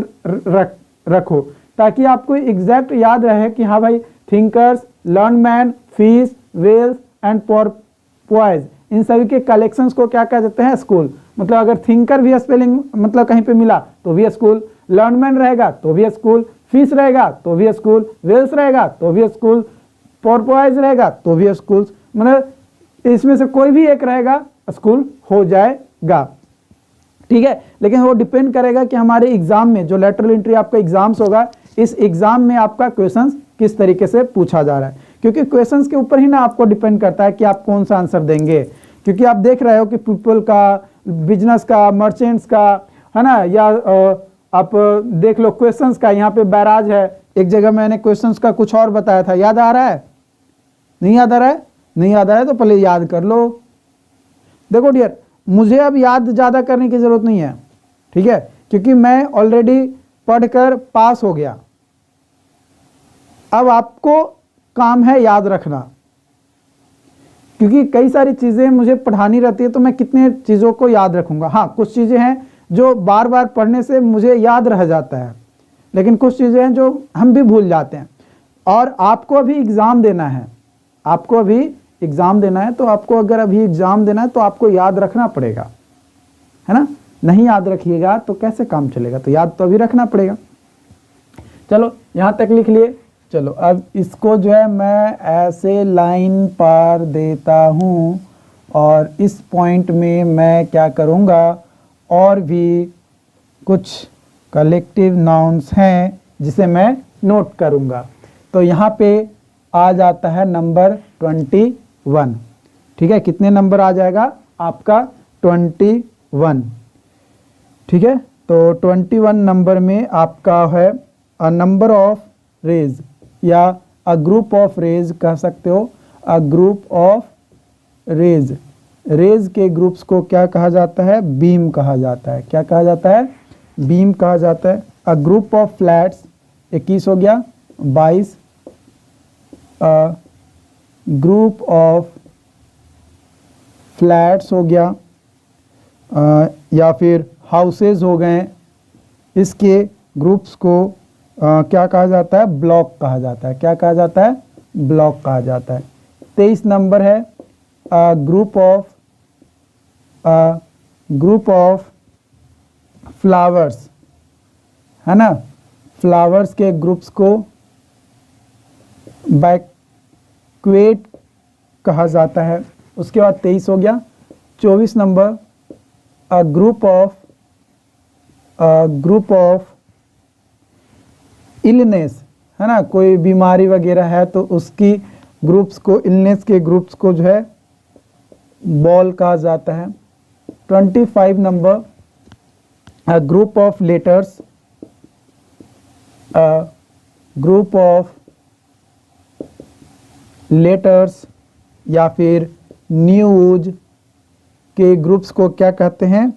रखो ताकि आपको एग्जैक्ट याद रहे कि हाँ भाई, thinkers, learned men, fish, whales and porpoise, इन सभी के कलेक्शंस को क्या कह जाते हैं? स्कूल। मतलब अगर थिंकर भी स्पेलिंग मतलब कहीं पे मिला तो भी स्कूल, लर्नमैन रहेगा तो भी स्कूल, फिश रहेगा तो भी स्कूल, वेल्स रहेगा तो भी स्कूल, पोर्पोइज रहेगा तो भी स्कूल, मतलब इसमें से कोई भी एक रहेगा स्कूल हो जाएगा, ठीक है। लेकिन वो डिपेंड करेगा कि हमारे एग्जाम में जो लेटरल एंट्री आपका एग्जाम्स होगा, इस एग्जाम में आपका क्वेश्चंस किस तरीके से पूछा जा रहा है, क्योंकि क्वेश्चंस के ऊपर ही ना आपको डिपेंड करता है कि आप कौन सा आंसर देंगे। क्योंकि आप देख रहे हो कि पीपल का, बिजनेस का, मर्चेंट्स का, है ना, या आप देख लो क्वेश्चंस का, यहाँ पे बैराज है, एक जगह मैंने क्वेश्चंस का कुछ और बताया था, याद आ रहा है? नहीं याद आ रहा है? नहीं याद आ रहा है तो पहले याद कर लो। देखो डियर, मुझे अब याद ज़्यादा करने की ज़रूरत नहीं है, ठीक है, क्योंकि मैं ऑलरेडी पढ़कर पास हो गया। अब आपको काम है याद रखना, क्योंकि कई सारी चीज़ें मुझे पढ़ानी रहती है तो मैं कितने चीज़ों को याद रखूंगा। हाँ, कुछ चीज़ें हैं जो बार बार पढ़ने से मुझे याद रह जाता है, लेकिन कुछ चीज़ें हैं जो हम भी भूल जाते हैं। और आपको अभी एग्ज़ाम देना है, आपको अभी एग्ज़ाम देना है, तो आपको अगर अभी एग्ज़ाम देना है तो आपको याद रखना पड़ेगा, है ना। नहीं याद रखिएगा तो कैसे काम चलेगा, तो याद तो अभी रखना पड़ेगा। चलो यहाँ तक लिख लिए। चलो अब इसको जो है मैं ऐसे लाइन पर देता हूँ और इस पॉइंट में मैं क्या करूँगा, और भी कुछ कलेक्टिव नाउन्स हैं जिसे मैं नोट करूँगा। तो यहाँ पे आ जाता है नंबर 21, ठीक है। कितने नंबर आ जाएगा आपका? 21, ठीक है। तो 21 नंबर में आपका है अ नंबर ऑफ रेज, या अ ग्रुप ऑफ रेज कह सकते हो। A group of rays, rays के ग्रुप्स को क्या कहा जाता है? बीम कहा जाता है। क्या कहा जाता है? बीम कहा जाता है। अ ग्रुप ऑफ फ्लैट्स 21 हो गया। 22 ग्रुप ऑफ फ्लैट्स हो गया, या फिर हाउसेज हो गए। इसके ग्रुप्स को क्या कहा जाता है? ब्लॉक कहा जाता है। क्या कहा जाता है? ब्लॉक कहा जाता है। 23 नंबर है ग्रुप ऑफ फ्लावर्स, है ना। फ्लावर्स के ग्रुप्स को बैक्वेट कहा जाता है। उसके बाद 23 हो गया। 24 नंबर ग्रुप ऑफ इलनेस, है ना, कोई बीमारी वगैरह है तो उसकी ग्रुप्स को, इलनेस के ग्रुप्स को जो है बॉल कहा जाता है। 25 number group of letters, group of letters या फिर न्यूज के ग्रुप्स को क्या कहते हैं?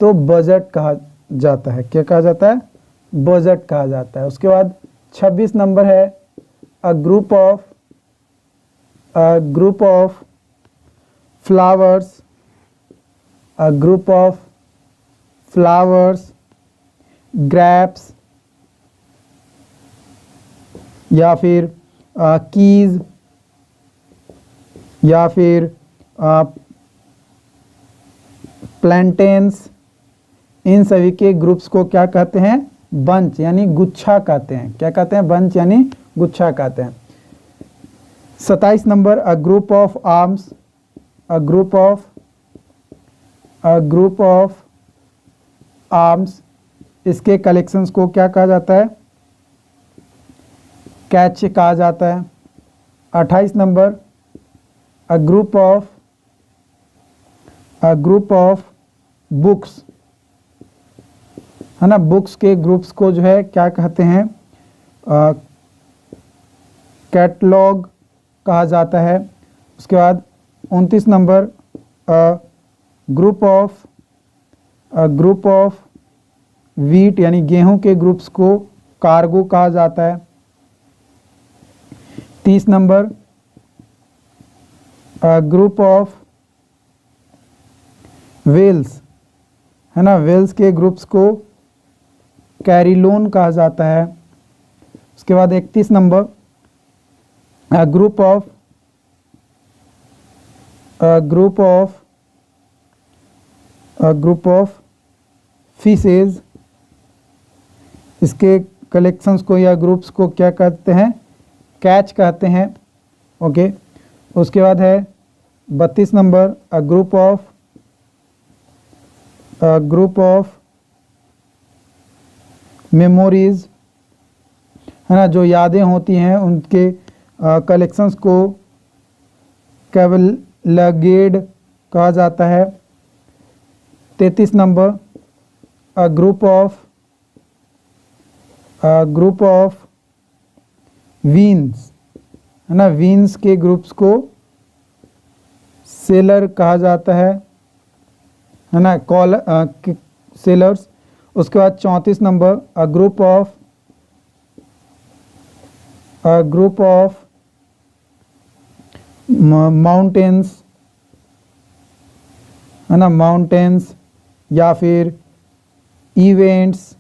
तो बजट कहा जाता है। क्या कहा जाता है? बजट कहा जाता है। उसके बाद 26 नंबर है a group of flowers, a group of flowers, grapes या फिर कीज या फिर प्लांटेन्स, इन सभी के ग्रुप्स को क्या कहते हैं? बंच यानी गुच्छा कहते हैं। क्या कहते हैं? बंच यानी गुच्छा कहते हैं। 27 number a group of arms, a group of arms, इसके कलेक्शंस को क्या कहा जाता है? कैच कहा जाता है। 28 number, a group of books, है ना, बुक्स के ग्रुप्स को जो है क्या कहते हैं? कैटलॉग कहा जाता है। उसके बाद 29 नंबर, ग्रुप ऑफ वीट यानी गेहूं के ग्रुप्स को कार्गो कहा जाता है। 30 नंबर, ग्रुप ऑफ वेल्स, है ना, वेल्स के ग्रुप्स को कैरिलोन कहा जाता है। उसके बाद 31 नंबर, ग्रुप ऑफ फिशेज, इसके कलेक्शंस को या ग्रुप्स को क्या कहते हैं? कैच कहते हैं। ओके, उसके बाद है 32 नंबर, ग्रुप ऑफ मेमोरीज, है ना, जो यादें होती हैं उनके कलेक्शंस को कैवलगेड कहा जाता है। 33 नंबर, ग्रुप ऑफ वीन्स, है ना, वीन्स के ग्रुप्स को सेलर कहा जाता है ना, सेलर्स। उसके बाद 34 नंबर, ग्रुप ऑफ माउंटेन्स, है ना, माउंटेन्स या फिर इवेंट्स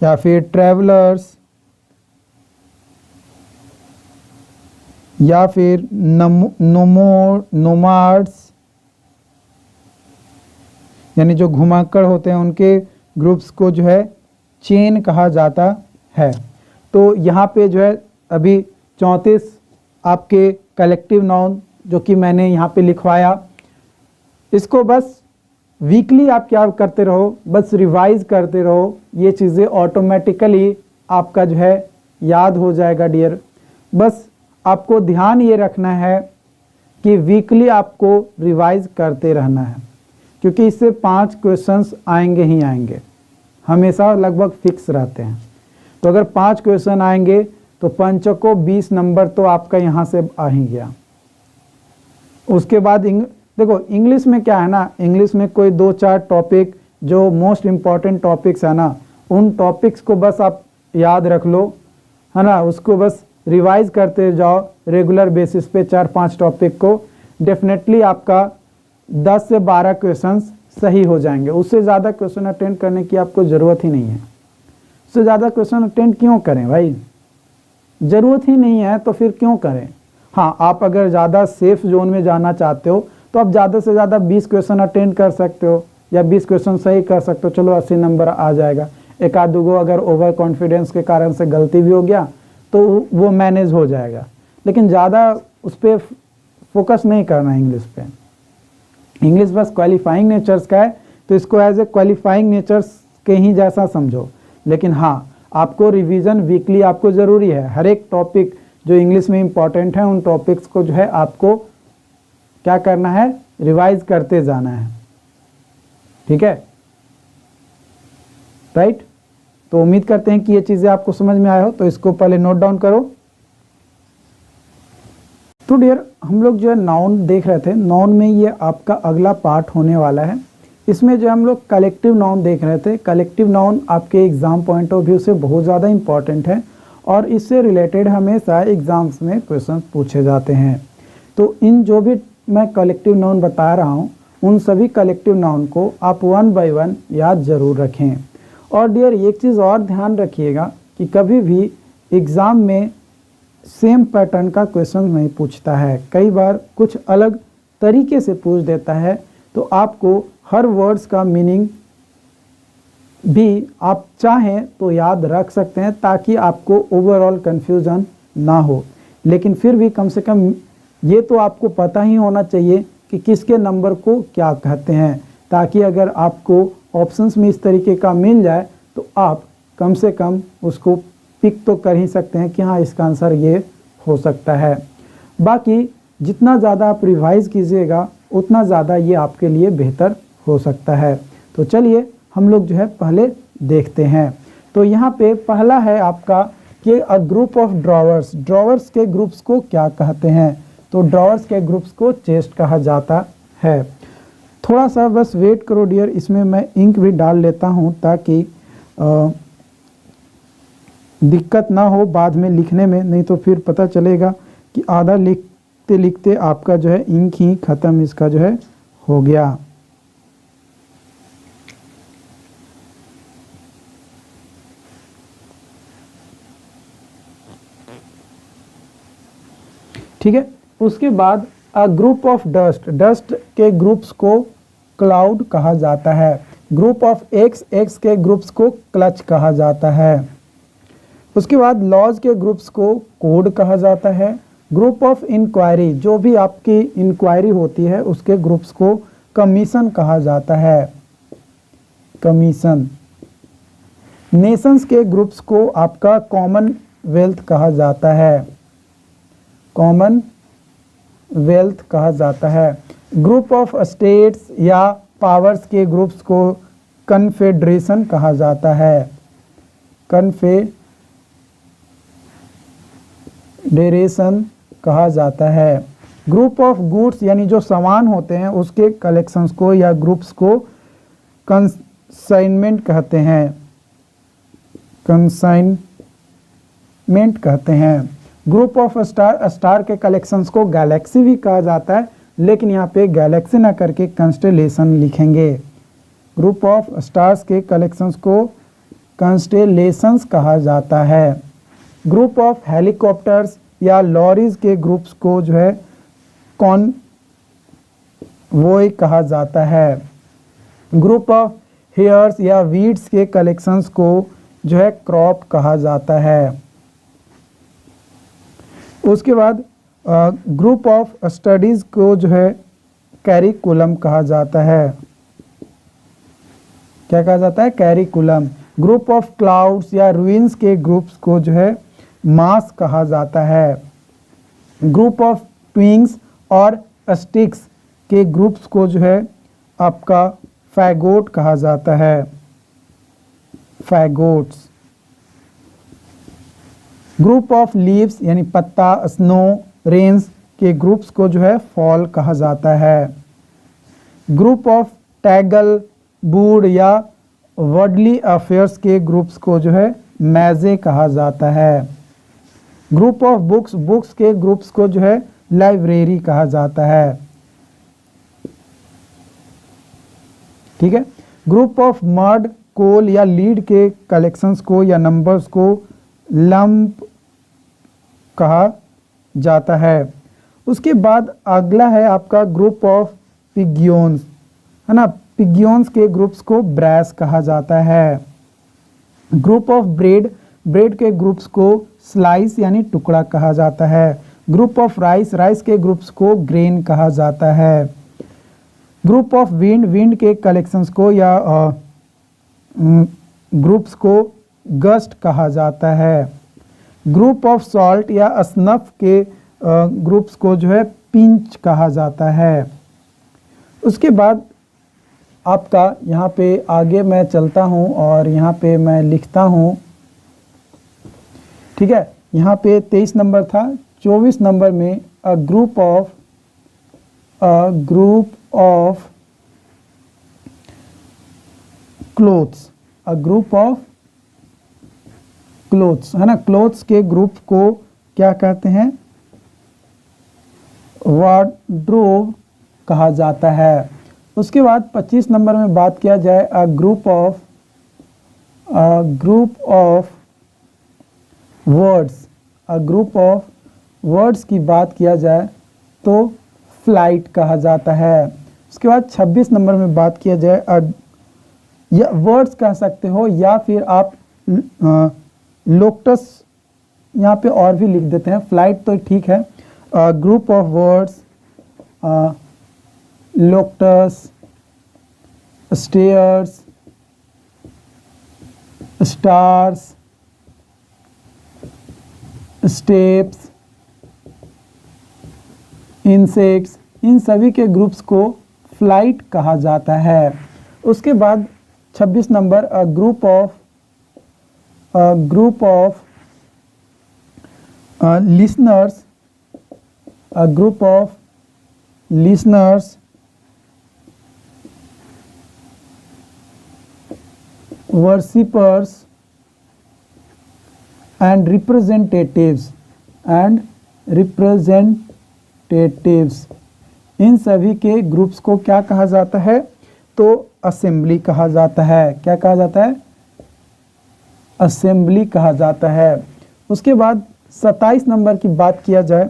या फिर ट्रैवलर्स या फिर नोमाड्स यानी जो घुमाकर होते हैं उनके ग्रुप्स को जो है चेन कहा जाता है। तो यहाँ पे जो है अभी 34 आपके कलेक्टिव नाउन जो कि मैंने यहाँ पे लिखवाया, इसको बस वीकली आप क्या करते रहो, बस रिवाइज करते रहो, ये चीज़ें ऑटोमेटिकली आपका जो है याद हो जाएगा डियर। बस आपको ध्यान ये रखना है कि वीकली आपको रिवाइज करते रहना है, क्योंकि इससे 5 क्वेश्चंस आएंगे ही आएंगे, हमेशा लगभग फिक्स रहते हैं। तो अगर 5 क्वेश्चन आएंगे तो 5 को 20 नंबर तो आपका यहाँ से आ ही गया। उसके बाद देखो इंग्लिश में क्या है ना, इंग्लिश में कोई 2-4 टॉपिक जो मोस्ट इम्पॉर्टेंट टॉपिक्स है ना, उन टॉपिक्स को बस आप याद रख लो, है ना, उसको बस रिवाइज करते जाओ रेगुलर बेसिस पे 4-5 टॉपिक को, डेफिनेटली आपका 10 से 12 क्वेश्चंस सही हो जाएंगे। उससे ज़्यादा क्वेश्चन अटेंड करने की आपको ज़रूरत ही नहीं है। उससे ज़्यादा क्वेश्चन अटेंड क्यों करें भाई, ज़रूरत ही नहीं है तो फिर क्यों करें। हाँ, आप अगर ज़्यादा सेफ जोन में जाना चाहते हो तो आप ज़्यादा से ज़्यादा 20 क्वेश्चन अटेंड कर सकते हो या 20 क्वेश्चन सही कर सकते हो, चलो 80 नंबर आ जाएगा। एक आध दो अगर ओवर कॉन्फिडेंस के कारण से गलती भी हो गया तो वो मैनेज हो जाएगा, लेकिन ज़्यादा उस पर फोकस नहीं करना है इंग्लिश पे। इंग्लिश बस क्वालिफाइंग नेचर्स का है तो इसको एज ए क्वालिफाइंग नेचर्स के ही जैसा समझो। लेकिन हाँ, आपको रिवीजन वीकली आपको ज़रूरी है। हर एक टॉपिक जो इंग्लिश में इम्पॉर्टेंट है उन टॉपिक्स को जो है आपको क्या करना है, रिवाइज करते जाना है। ठीक है, राइट। तो उम्मीद करते हैं कि ये चीज़ें आपको समझ में आए हो, तो इसको पहले नोट डाउन करो। तो डियर, हम लोग जो है नाउन देख रहे थे, नाउन में ये आपका अगला पार्ट होने वाला है। इसमें जो हम लोग कलेक्टिव नाउन देख रहे थे, कलेक्टिव नाउन आपके एग्जाम पॉइंट ऑफ व्यू से बहुत ज़्यादा इंपॉर्टेंट है और इससे रिलेटेड हमेशा एग्जाम्स में क्वेश्चन पूछे जाते हैं। तो इन जो भी मैं कलेक्टिव नाउन बता रहा हूँ उन सभी कलेक्टिव नाउन को आप 1 बाय 1 याद ज़रूर रखें। और डियर, एक चीज़ और ध्यान रखिएगा कि कभी भी एग्ज़ाम में सेम पैटर्न का क्वेश्चन नहीं पूछता है, कई बार कुछ अलग तरीके से पूछ देता है। तो आपको हर वर्ड्स का मीनिंग भी आप चाहें तो याद रख सकते हैं ताकि आपको ओवरऑल कन्फ्यूज़न ना हो। लेकिन फिर भी कम से कम ये तो आपको पता ही होना चाहिए कि किसके नंबर को क्या कहते हैं, ताकि अगर आपको ऑप्शंस में इस तरीके का मिल जाए तो आप कम से कम उसको पिक तो कर ही सकते हैं कि हाँ इसका आंसर ये हो सकता है। बाकी जितना ज़्यादा आप रिवाइज कीजिएगा उतना ज़्यादा ये आपके लिए बेहतर हो सकता है। तो चलिए हम लोग जो है पहले देखते हैं। तो यहाँ पे पहला है आपका कि अ ग्रुप ऑफ ड्रॉवर्स, ड्रॉवर्स के ग्रुप्स को क्या कहते हैं? तो ड्रॉवर्स के ग्रुप्स को चेस्ट कहा जाता है। थोड़ा सा बस वेट करो डियर, इसमें मैं इंक भी डाल लेता हूँ ताकि दिक्कत ना हो बाद में लिखने में, नहीं तो फिर पता चलेगा कि आधा लिखते लिखते आपका जो है इंक ही ख़त्म इसका जो है हो गया। ठीक है, उसके बाद अ ग्रुप ऑफ डस्ट, डस्ट के ग्रुप्स को क्लाउड कहा जाता है। ग्रुप ऑफ एक्स, एक्स के ग्रुप्स को क्लच कहा जाता है। उसके बाद लॉज के ग्रुप्स को कोड कहा जाता है। ग्रुप ऑफ इंक्वायरी, जो भी आपकी इंक्वायरी होती है उसके ग्रुप्स को कमीशन कहा जाता है, कमीशन। नेशंस के ग्रुप्स को आपका कॉमनवेल्थ कहा जाता है, कॉमन वेल्थ कहा जाता है। ग्रुप ऑफ स्टेट्स या पावर्स के ग्रुप्स को कन्फेडरेशन कहा जाता है, कन्फेडरेशन कहा जाता है। ग्रुप ऑफ गुड्स यानी जो सामान होते हैं उसके कलेक्शंस को या ग्रुप्स को कंसाइनमेंट कहते हैं, कंसाइनमेंट कहते हैं। ग्रुप ऑफ स्टार, स्टार के कलेक्शंस को गैलेक्सी भी कहा जाता है, लेकिन यहाँ पे गैलेक्सी ना करके कंस्टेलेशन लिखेंगे। ग्रुप ऑफ स्टार्स के कलेक्शंस को कंस्टेलेशंस कहा जाता है। ग्रुप ऑफ हेलीकॉप्टर्स या लॉरीज के ग्रुप्स को जो है कॉनवॉय कहा जाता है। ग्रुप ऑफ हेयर्स या वीड्स के कलेक्शंस को जो है क्रॉप कहा जाता है। उसके बाद ग्रुप ऑफ स्टडीज़ को जो है कैरिकुलम कहा जाता है, क्या कहा जाता है? कैरिकुलम। ग्रुप ऑफ क्लाउड्स या रुइंस के ग्रुप्स को जो है मास कहा जाता है। ग्रुप ऑफ ट्विंग्स और स्टिक्स के ग्रुप्स को जो है आपका फैगोट कहा जाता है, फैगोट्स। ग्रुप ऑफ लीव्स यानी पत्ता, स्नो, रेन्स के ग्रुप्स को जो है फॉल कहा जाता है। ग्रुप ऑफ टैगल, बूड या वर्डली अफेयर्स के ग्रुप्स को जो है मैजे कहा जाता है। ग्रुप ऑफ बुक्स, बुक्स के ग्रुप्स को जो है लाइब्रेरी कहा जाता है। ठीक है। ग्रुप ऑफ मड, कोल या लीड के कलेक्शंस को या नंबर्स को लंप कहा जाता है। उसके बाद अगला है आपका ग्रुप ऑफ पिग्योन्स, है ना। पिग्योन्स के ग्रुप्स को ब्रैस कहा जाता है। ग्रुप ऑफ ब्रेड, ब्रेड के ग्रुप्स को स्लाइस यानी टुकड़ा कहा जाता है। ग्रुप ऑफ राइस, राइस के ग्रुप्स को ग्रेन कहा जाता है। ग्रुप ऑफ विंड, विंड के कलेक्शंस को या ग्रुप्स को गस्ट कहा जाता है। ग्रुप ऑफ सॉल्ट या स्नफ के ग्रुप्स को जो है पिंच कहा जाता है। उसके बाद आपका यहाँ पे आगे मैं चलता हूँ और यहाँ पे मैं लिखता हूँ, ठीक है। यहाँ पे 23 नंबर था, 24 नंबर में अ group of clothes, a group of clothes, है ना। क्लोथ्स के ग्रुप को क्या कहते हैं? वार्डरोब कहा जाता है। उसके बाद 25 नंबर में बात किया जाए a group of words, a group of words की बात किया जाए तो फ्लाइट कहा जाता है। उसके बाद 26 नंबर में बात किया जाए या वर्ड्स कह सकते हो या फिर आप लोकटस यहाँ पे और भी लिख देते हैं, फ्लाइट तो ठीक है। Group of birds, locusts, stairs, stars, steps, insects, इन सभी के ग्रुप्स को फ्लाइट कहा जाता है। उसके बाद 26 number a group of listeners, a group of listeners worshippers and representatives इन सभी के ग्रुप्स को क्या कहा जाता है? तो असेंबली कहा जाता है। क्या कहा जाता है? असेंबली कहा जाता है। उसके बाद 27 नंबर की बात किया जाए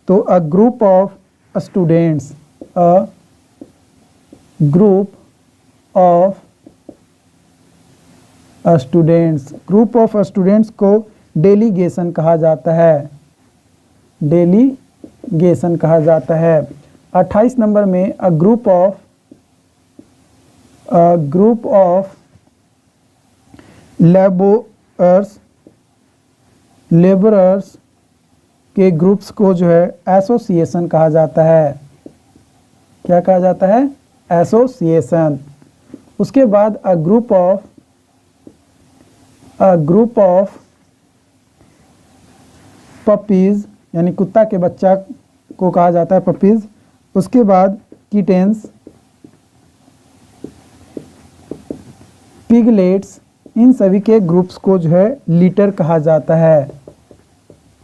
तो अ group of students, a group of students, group of students को डेलीगेशन कहा जाता है। डेलीगेशन कहा जाता है। 28 नंबर में अ ग्रुप ऑफ लेबरर्स के ग्रुप्स को जो है एसोसिएशन कहा जाता है। क्या कहा जाता है? एसोसिएशन। उसके बाद अ ग्रुप ऑफ पपीज, यानी कुत्ता के बच्चा को कहा जाता है पपीज। उसके बाद किटेंस, पिगलेट्स, इन सभी के ग्रुप्स को जो है लीटर कहा जाता है।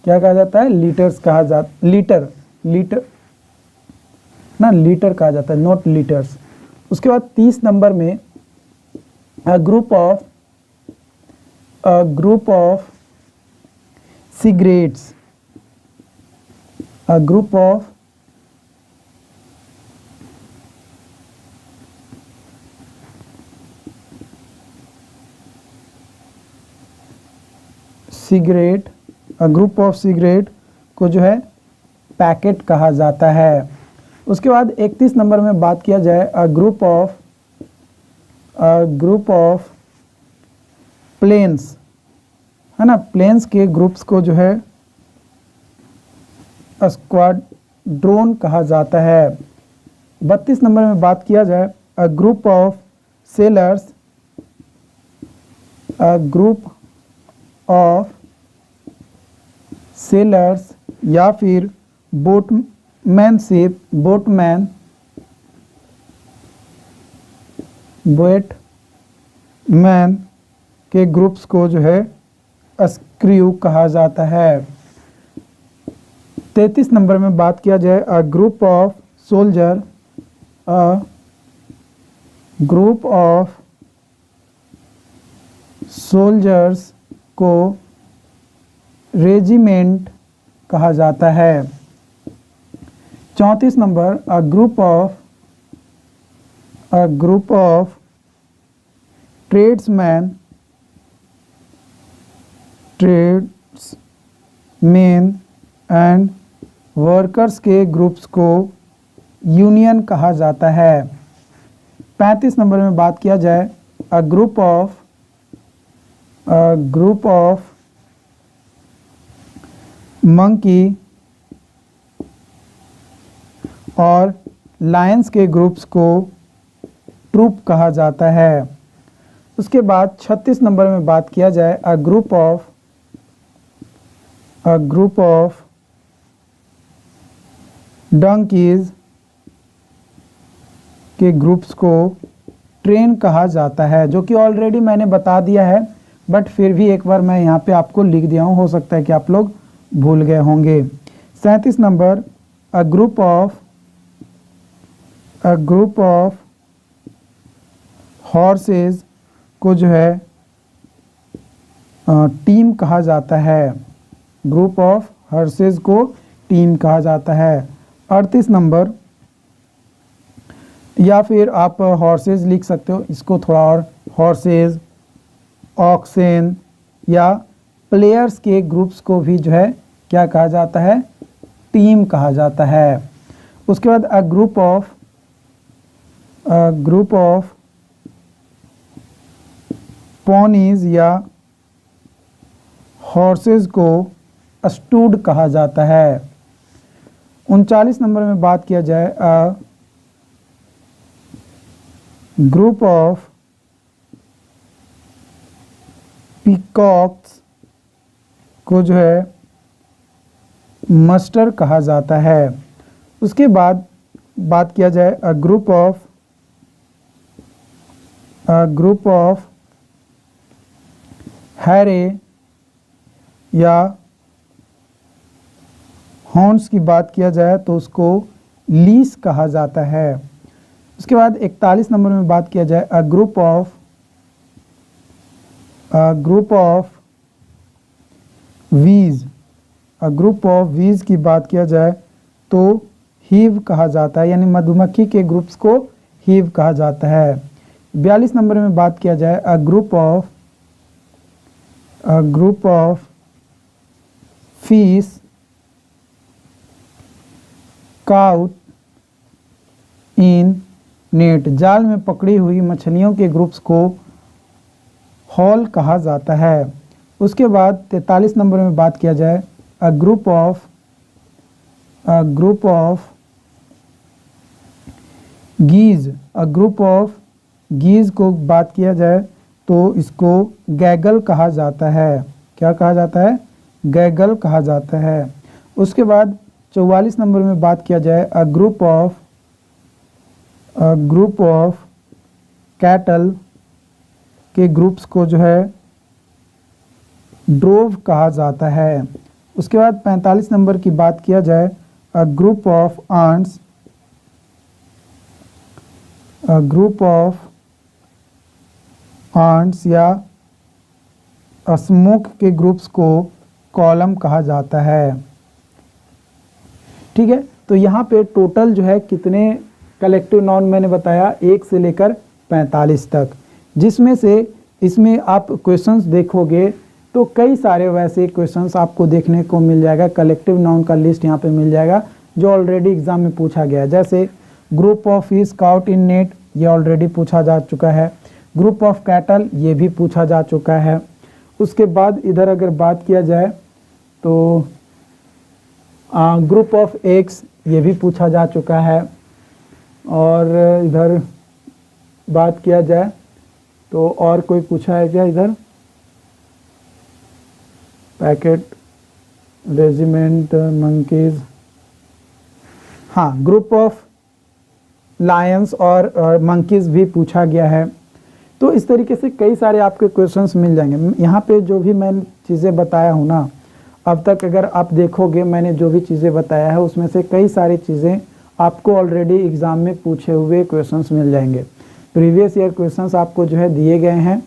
क्या कहा जाता है? लीटर्स कहा जाता, लीटर कहा जाता है, नॉट लीटर्स। उसके बाद 30 नंबर में अ group of cigarettes, a group of cigarette, a group of cigarette को जो है पैकेट कहा जाता है। उसके बाद 31 नंबर में बात किया जाए अ ग्रुप ऑफ प्लेन्स, है ना, प्लेन्स के ग्रुप्स को जो है स्क्वाड्रोन कहा जाता है। 32 नंबर में बात किया जाए a group of sellers, a group of sellers या फिर बोटमैन के ग्रुप्स को जो है स्क्रू कहा जाता है। 33 नंबर में बात किया जाए अ ग्रुप ऑफ सोल्जर्स को रेजिमेंट कहा जाता है। 34 number a group of tradesman and workers के ग्रुप्स को यूनियन कहा जाता है। 35 नंबर में बात किया जाए अ ग्रुप ऑफ मंकी और लायंस के ग्रुप्स को ट्रूप कहा जाता है। उसके बाद 36 नंबर में बात किया जाए अ ग्रुप ऑफ डंकीज के ग्रुप्स को ट्रेन कहा जाता है, जो कि ऑलरेडी मैंने बता दिया है, बट फिर भी एक बार मैं यहाँ पे आपको लिख दिया हूँ, हो सकता है कि आप लोग भूल गए होंगे। 37 number a group of horses को जो है टीम कहा जाता है। ग्रुप ऑफ हॉर्सेस को टीम कहा जाता है। 38 नंबर, या फिर आप हॉर्सेस लिख सकते हो, इसको थोड़ा और, हॉर्सेस, ऑक्सेन या प्लेयर्स के ग्रुप्स को भी जो है क्या कहा जाता है? टीम कहा जाता है। उसके बाद अ ग्रुप ऑफ पॉनीज या हॉर्सेस को स्टूड कहा जाता है। 39 नंबर में बात किया जाए, अ ग्रुप ऑफ पीकॉक्स को जो है मस्टर कहा जाता है। उसके बाद बात किया जाए, अ ग्रुप ऑफ हैरे या हॉर्न्स की बात किया जाए तो उसको लीस कहा जाता है। उसके बाद 41 नंबर में बात किया जाए, अ ग्रुप ऑफ वीज, अ ग्रुप ऑफ वीज की बात किया जाए तो हीव कहा जाता है, यानी मधुमक्खी के ग्रुप्स को हीव कहा जाता है। 42 नंबर में बात किया जाए, a group of fish cout in net, जाल में पकड़ी हुई मछलियों के ग्रुप्स को हॉल कहा जाता है। उसके बाद 43 नंबर में बात किया जाए, a group of geese, a group of geese को बात किया जाए तो इसको गैगल कहा जाता है। क्या कहा जाता है? गैगल कहा जाता है। उसके बाद 44 नंबर में बात किया जाए, अ ग्रुप ऑफ कैटल के ग्रुप्स को जो है ड्रोव कहा जाता है। उसके बाद 45 नंबर की बात किया जाए, अ ग्रुप ऑफ आंट्स या स्मोक के ग्रुप्स को कॉलम कहा जाता है। ठीक है, तो यहाँ पे टोटल जो है कितने कलेक्टिव नाउन मैंने बताया, 1 से लेकर 45 तक, जिसमें से इसमें आप क्वेश्चंस देखोगे तो कई सारे वैसे क्वेश्चंस आपको देखने को मिल जाएगा। कलेक्टिव नाउन का लिस्ट यहाँ पे मिल जाएगा जो ऑलरेडी एग्जाम में पूछा गया है। जैसे group of fish cout in net, ये ऑलरेडी पूछा जा चुका है। ग्रुप ऑफ कैटल, ये भी पूछा जा चुका है। उसके बाद इधर अगर बात किया जाए तो ग्रुप ऑफ एग्स, ये भी पूछा जा चुका है। और इधर बात किया जाए तो और कोई पूछा है क्या इधर? पैकेट, रेजिमेंट, मंकीज, हाँ, ग्रुप ऑफ लायंस और मंकीज भी पूछा गया है। तो इस तरीके से कई सारे आपके क्वेश्चंस मिल जाएंगे। यहाँ पे जो भी मैं चीज़ें बताया हूँ ना, अब तक अगर आप देखोगे मैंने जो भी चीज़ें बताया है उसमें से कई सारी चीज़ें आपको ऑलरेडी एग्ज़ाम में पूछे हुए क्वेश्चंस मिल जाएंगे। प्रीवियस ईयर क्वेश्चंस आपको जो है दिए गए हैं,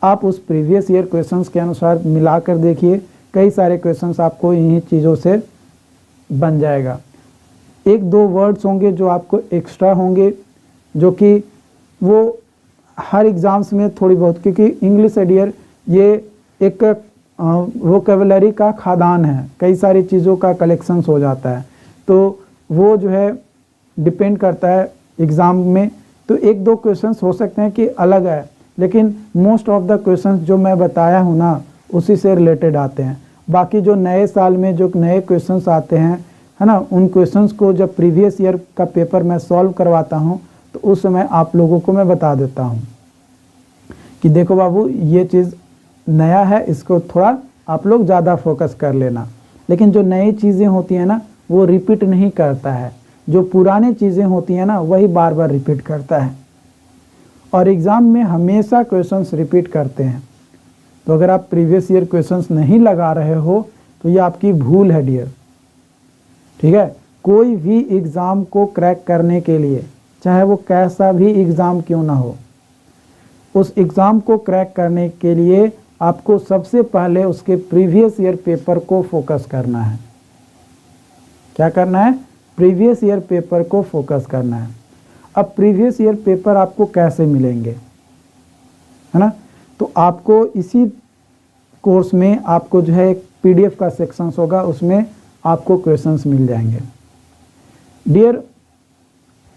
आप उस प्रीवियस ईयर क्वेश्चंस के अनुसार मिला कर देखिए, कई सारे क्वेश्चंस आपको इन्हीं चीज़ों से बन जाएगा। 1-2 वर्ड्स होंगे जो आपको एक्स्ट्रा होंगे, जो कि वो हर एग्ज़ाम्स में थोड़ी बहुत, क्योंकि इंग्लिश एडियर ये एक वोकेबलरी का खादान है, कई सारी चीज़ों का कलेक्शंस हो जाता है, तो वो जो है डिपेंड करता है एग्ज़ाम में। तो 1-2 क्वेश्चंस हो सकते हैं कि अलग है, लेकिन मोस्ट ऑफ द क्वेश्चंस जो मैं बताया हूँ ना उसी से रिलेटेड आते हैं। बाकी जो नए साल में जो नए क्वेश्चंस आते हैं, है ना, उन क्वेश्चंस को जब प्रीवियस ईयर का पेपर मैं सॉल्व करवाता हूँ तो उस समय आप लोगों को मैं बता देता हूँ कि देखो बाबू ये चीज़ नया है, इसको थोड़ा आप लोग ज़्यादा फोकस कर लेना। लेकिन जो नई चीज़ें होती हैं ना वो रिपीट नहीं करता है, जो पुरानी चीज़ें होती हैं ना वही बार बार रिपीट करता है, और एग्ज़ाम में हमेशा क्वेश्चंस रिपीट करते हैं। तो अगर आप प्रीवियस ईयर क्वेश्चंस नहीं लगा रहे हो तो ये आपकी भूल है डियर। ठीक है, कोई भी एग्ज़ाम को क्रैक करने के लिए, चाहे वो कैसा भी एग्ज़ाम क्यों ना हो, उस एग्ज़ाम को क्रैक करने के लिए आपको सबसे पहले उसके प्रीवियस ईयर पेपर को फोकस करना है। क्या करना है? प्रीवियस ईयर पेपर को फोकस करना है। अब प्रीवियस ईयर पेपर आपको कैसे मिलेंगे, है ना? तो आपको इसी कोर्स में आपको जो है एक PDF का सेक्शंस होगा, उसमें आपको क्वेश्चंस मिल जाएंगे। डियर,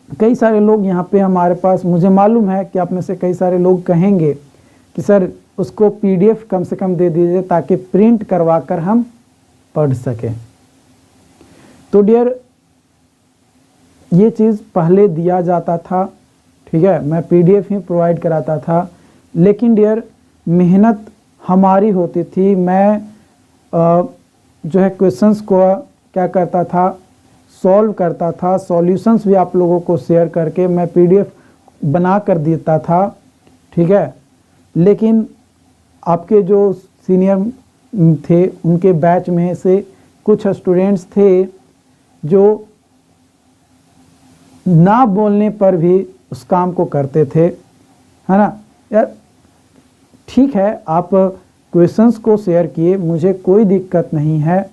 कई सारे लोग यहाँ पे हमारे पास, मुझे मालूम है कि आप में से कई सारे लोग कहेंगे कि सर उसको PDF कम से कम दे दीजिए ताकि प्रिंट करवा कर हम पढ़ सकें। तो डियर ये चीज़ पहले दिया जाता था, ठीक है, मैं PDF ही प्रोवाइड कराता था, लेकिन डियर मेहनत हमारी होती थी। मैं जो है क्वेश्चंस को क्या करता था, सॉल्व करता था, सॉल्यूशंस भी आप लोगों को शेयर करके मैं PDF बना कर देता था, ठीक है। लेकिन आपके जो सीनियर थे उनके बैच में से कुछ स्टूडेंट्स थे जो ना बोलने पर भी उस काम को करते थे, है ना। यार ठीक है, आप क्वेश्चंस को शेयर किए, मुझे कोई दिक्कत नहीं है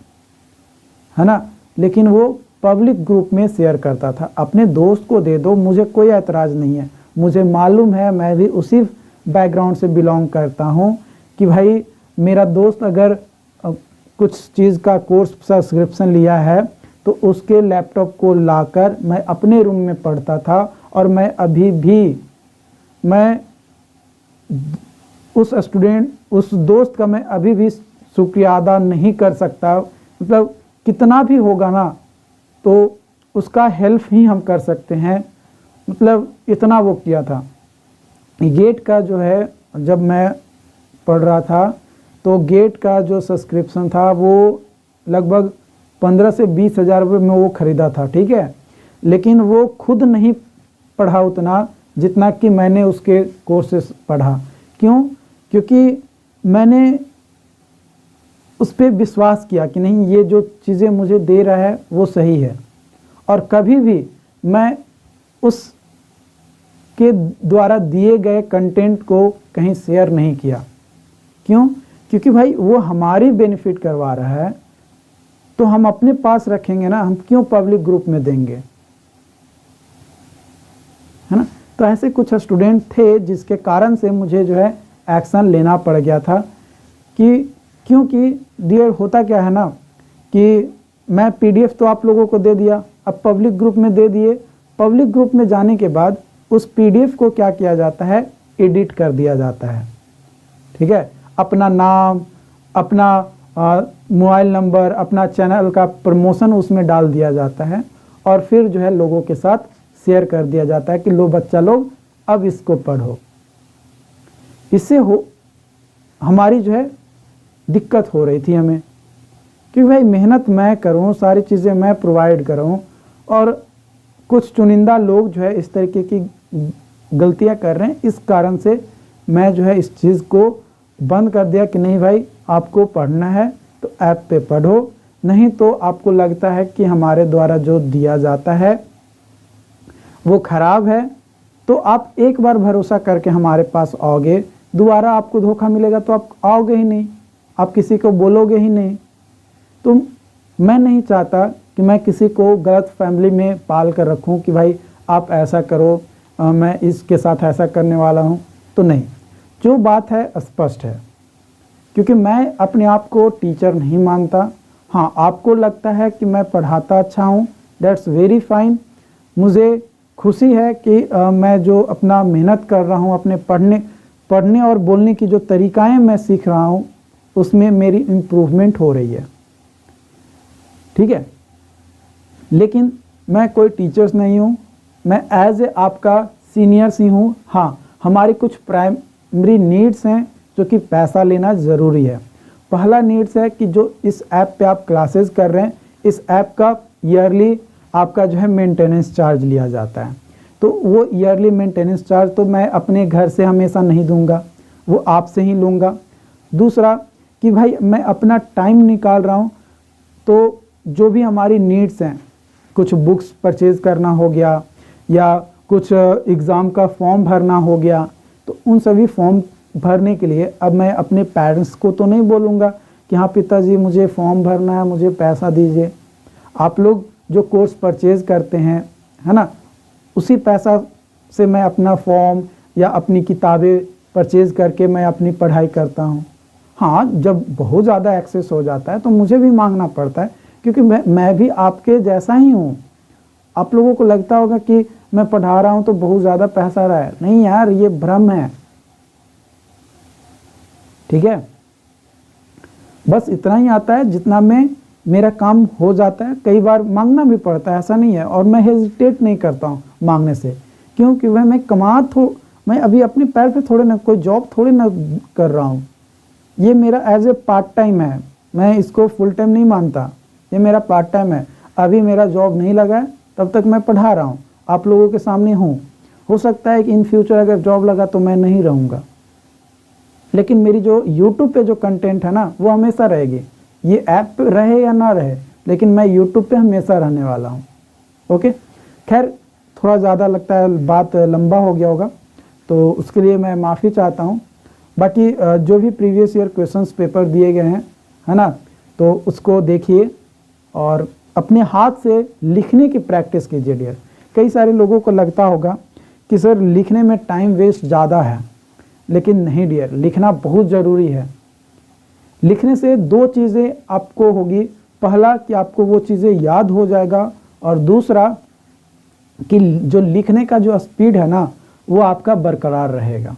ना, लेकिन वो पब्लिक ग्रुप में शेयर करता था। अपने दोस्त को दे दो, मुझे कोई ऐतराज़ नहीं है। मुझे मालूम है, मैं भी उसी बैकग्राउंड से बिलोंग करता हूँ कि भाई मेरा दोस्त अगर कुछ चीज़ का कोर्स सब्सक्रिप्शन लिया है तो उसके लैपटॉप को लाकर मैं अपने रूम में पढ़ता था, और मैं अभी भी मैं उस दोस्त का मैं अभी भी शुक्रिया अदा नहीं कर सकता। मतलब कितना भी होगा ना तो उसका हेल्प ही हम कर सकते हैं, मतलब इतना वो किया था। गेट का जो है, जब मैं पढ़ रहा था तो गेट का जो सब्सक्रिप्शन था वो लगभग 15 से 20 हज़ार रुपये में वो ख़रीदा था, ठीक है। लेकिन वो खुद नहीं पढ़ा उतना जितना कि मैंने उसके कोर्सेस पढ़ा। क्यों? क्योंकि मैंने उस पर विश्वास किया कि नहीं, ये जो चीज़ें मुझे दे रहा है वो सही है, और कभी भी मैं उस के द्वारा दिए गए कंटेंट को कहीं शेयर नहीं किया। क्यों? क्योंकि भाई वो हमारी बेनिफिट करवा रहा है तो हम अपने पास रखेंगे ना, हम क्यों पब्लिक ग्रुप में देंगे, है ना। तो ऐसे कुछ स्टूडेंट थे जिसके कारण से मुझे जो है एक्शन लेना पड़ गया था कि क्योंकि डियर होता क्या है ना कि मैं PDF तो आप लोगों को दे दिया, अब पब्लिक ग्रुप में दे दिए। पब्लिक ग्रुप में जाने के बाद उस PDF को क्या किया जाता है, एडिट कर दिया जाता है, ठीक है। अपना नाम, अपना मोबाइल नंबर, अपना चैनल का प्रमोशन उसमें डाल दिया जाता है, और फिर जो है लोगों के साथ शेयर कर दिया जाता है कि लो बच्चा लोग अब इसको पढ़ो। इससे हमारी जो है दिक्कत हो रही थी हमें, क्योंकि भाई मेहनत मैं करूं, सारी चीज़ें मैं प्रोवाइड करूं, और कुछ चुनिंदा लोग जो है इस तरीके की गलतियां कर रहे हैं। इस कारण से मैं जो है इस चीज़ को बंद कर दिया कि नहीं भाई, आपको पढ़ना है तो ऐप पे पढ़ो, नहीं तो आपको लगता है कि हमारे द्वारा जो दिया जाता है वो ख़राब है तो आप एक बार भरोसा करके हमारे पास आओगे, दोबारा आपको धोखा मिलेगा तो आप आओगे ही नहीं, आप किसी को बोलोगे ही नहीं। तो मैं नहीं चाहता कि मैं किसी को गलत फैमिली में पाल कर रखूं कि भाई आप ऐसा करो, मैं इसके साथ ऐसा करने वाला हूं। तो नहीं, जो बात है स्पष्ट है, क्योंकि मैं अपने आप को टीचर नहीं मानता। हाँ, आपको लगता है कि मैं पढ़ाता अच्छा हूँ, दैट्स वेरी फाइन। मुझे खुशी है कि मैं जो अपना मेहनत कर रहा हूँ, अपने पढ़ने और बोलने की जो तरीक़ाएँ मैं सीख रहा हूँ उसमें मेरी इम्प्रूवमेंट हो रही है, ठीक है। लेकिन मैं कोई टीचर्स नहीं हूँ, मैं एज ए आपका सीनियर्स ही हूँ। हाँ, हमारी कुछ प्राइमरी नीड्स हैं जो कि पैसा लेना ज़रूरी है। पहला नीड्स है कि जो इस ऐप पे आप क्लासेस कर रहे हैं, इस ऐप का ईयरली आपका जो है मेंटेनेंस चार्ज लिया जाता है। तो वो ईयरली मेंटेनेंस चार्ज तो मैं अपने घर से हमेशा नहीं दूंगा, वो आपसे ही लूँगा। दूसरा कि भाई मैं अपना टाइम निकाल रहा हूँ, तो जो भी हमारी नीड्स हैं, कुछ बुक्स परचेज़ करना हो गया या कुछ एग्ज़ाम का फॉर्म भरना हो गया, तो उन सभी फॉर्म भरने के लिए अब मैं अपने पेरेंट्स को तो नहीं बोलूँगा कि हाँ पिताजी मुझे फॉर्म भरना है, मुझे पैसा दीजिए। आप लोग जो कोर्स परचेज़ करते हैं, है ना, उसी पैसा से मैं अपना फॉर्म या अपनी किताबें परचेज़ करके मैं अपनी पढ़ाई करता हूँ। हाँ, जब बहुत ज़्यादा एक्सेस हो जाता है तो मुझे भी मांगना पड़ता है, क्योंकि मैं भी आपके जैसा ही हूँ। आप लोगों को लगता होगा कि मैं पढ़ा रहा हूँ तो बहुत ज़्यादा पैसा आ रहा है। नहीं यार, ये भ्रम है। ठीक है, बस इतना ही आता है जितना में मेरा काम हो जाता है। कई बार मांगना भी पड़ता है, ऐसा नहीं है, और मैं हेजिटेट नहीं करता हूँ मांगने से, क्योंकि वह मैं अभी अपने पैर पे थोड़े ना, कोई जॉब थोड़े ना कर रहा हूँ। ये मेरा एज ए पार्ट टाइम है, मैं इसको फुल टाइम नहीं मानता, ये मेरा पार्ट टाइम है। अभी मेरा जॉब नहीं लगा है, तब तक मैं पढ़ा रहा हूँ, आप लोगों के सामने हूँ। हो सकता है कि इन फ्यूचर अगर जॉब लगा तो मैं नहीं रहूँगा, लेकिन मेरी जो यूट्यूब पे जो कंटेंट है ना वो हमेशा रहेगी। ये ऐप पे रहे या ना रहे, लेकिन मैं यूट्यूब पे हमेशा रहने वाला हूँ। ओके, खैर थोड़ा ज़्यादा लगता है, बात लंबा हो गया होगा, तो उसके लिए मैं माफ़ी चाहता हूँ। बाकी जो भी प्रीवियस ईयर क्वेश्चंस पेपर दिए गए हैं, है ना, तो उसको देखिए और अपने हाथ से लिखने की प्रैक्टिस कीजिए डियर। कई सारे लोगों को लगता होगा कि सर लिखने में टाइम वेस्ट ज़्यादा है, लेकिन नहीं डियर, लिखना बहुत ज़रूरी है। लिखने से दो चीज़ें आपको होगी, पहला कि आपको वो चीज़ें याद हो जाएगा, और दूसरा कि जो लिखने का जो स्पीड है ना वो आपका बरकरार रहेगा।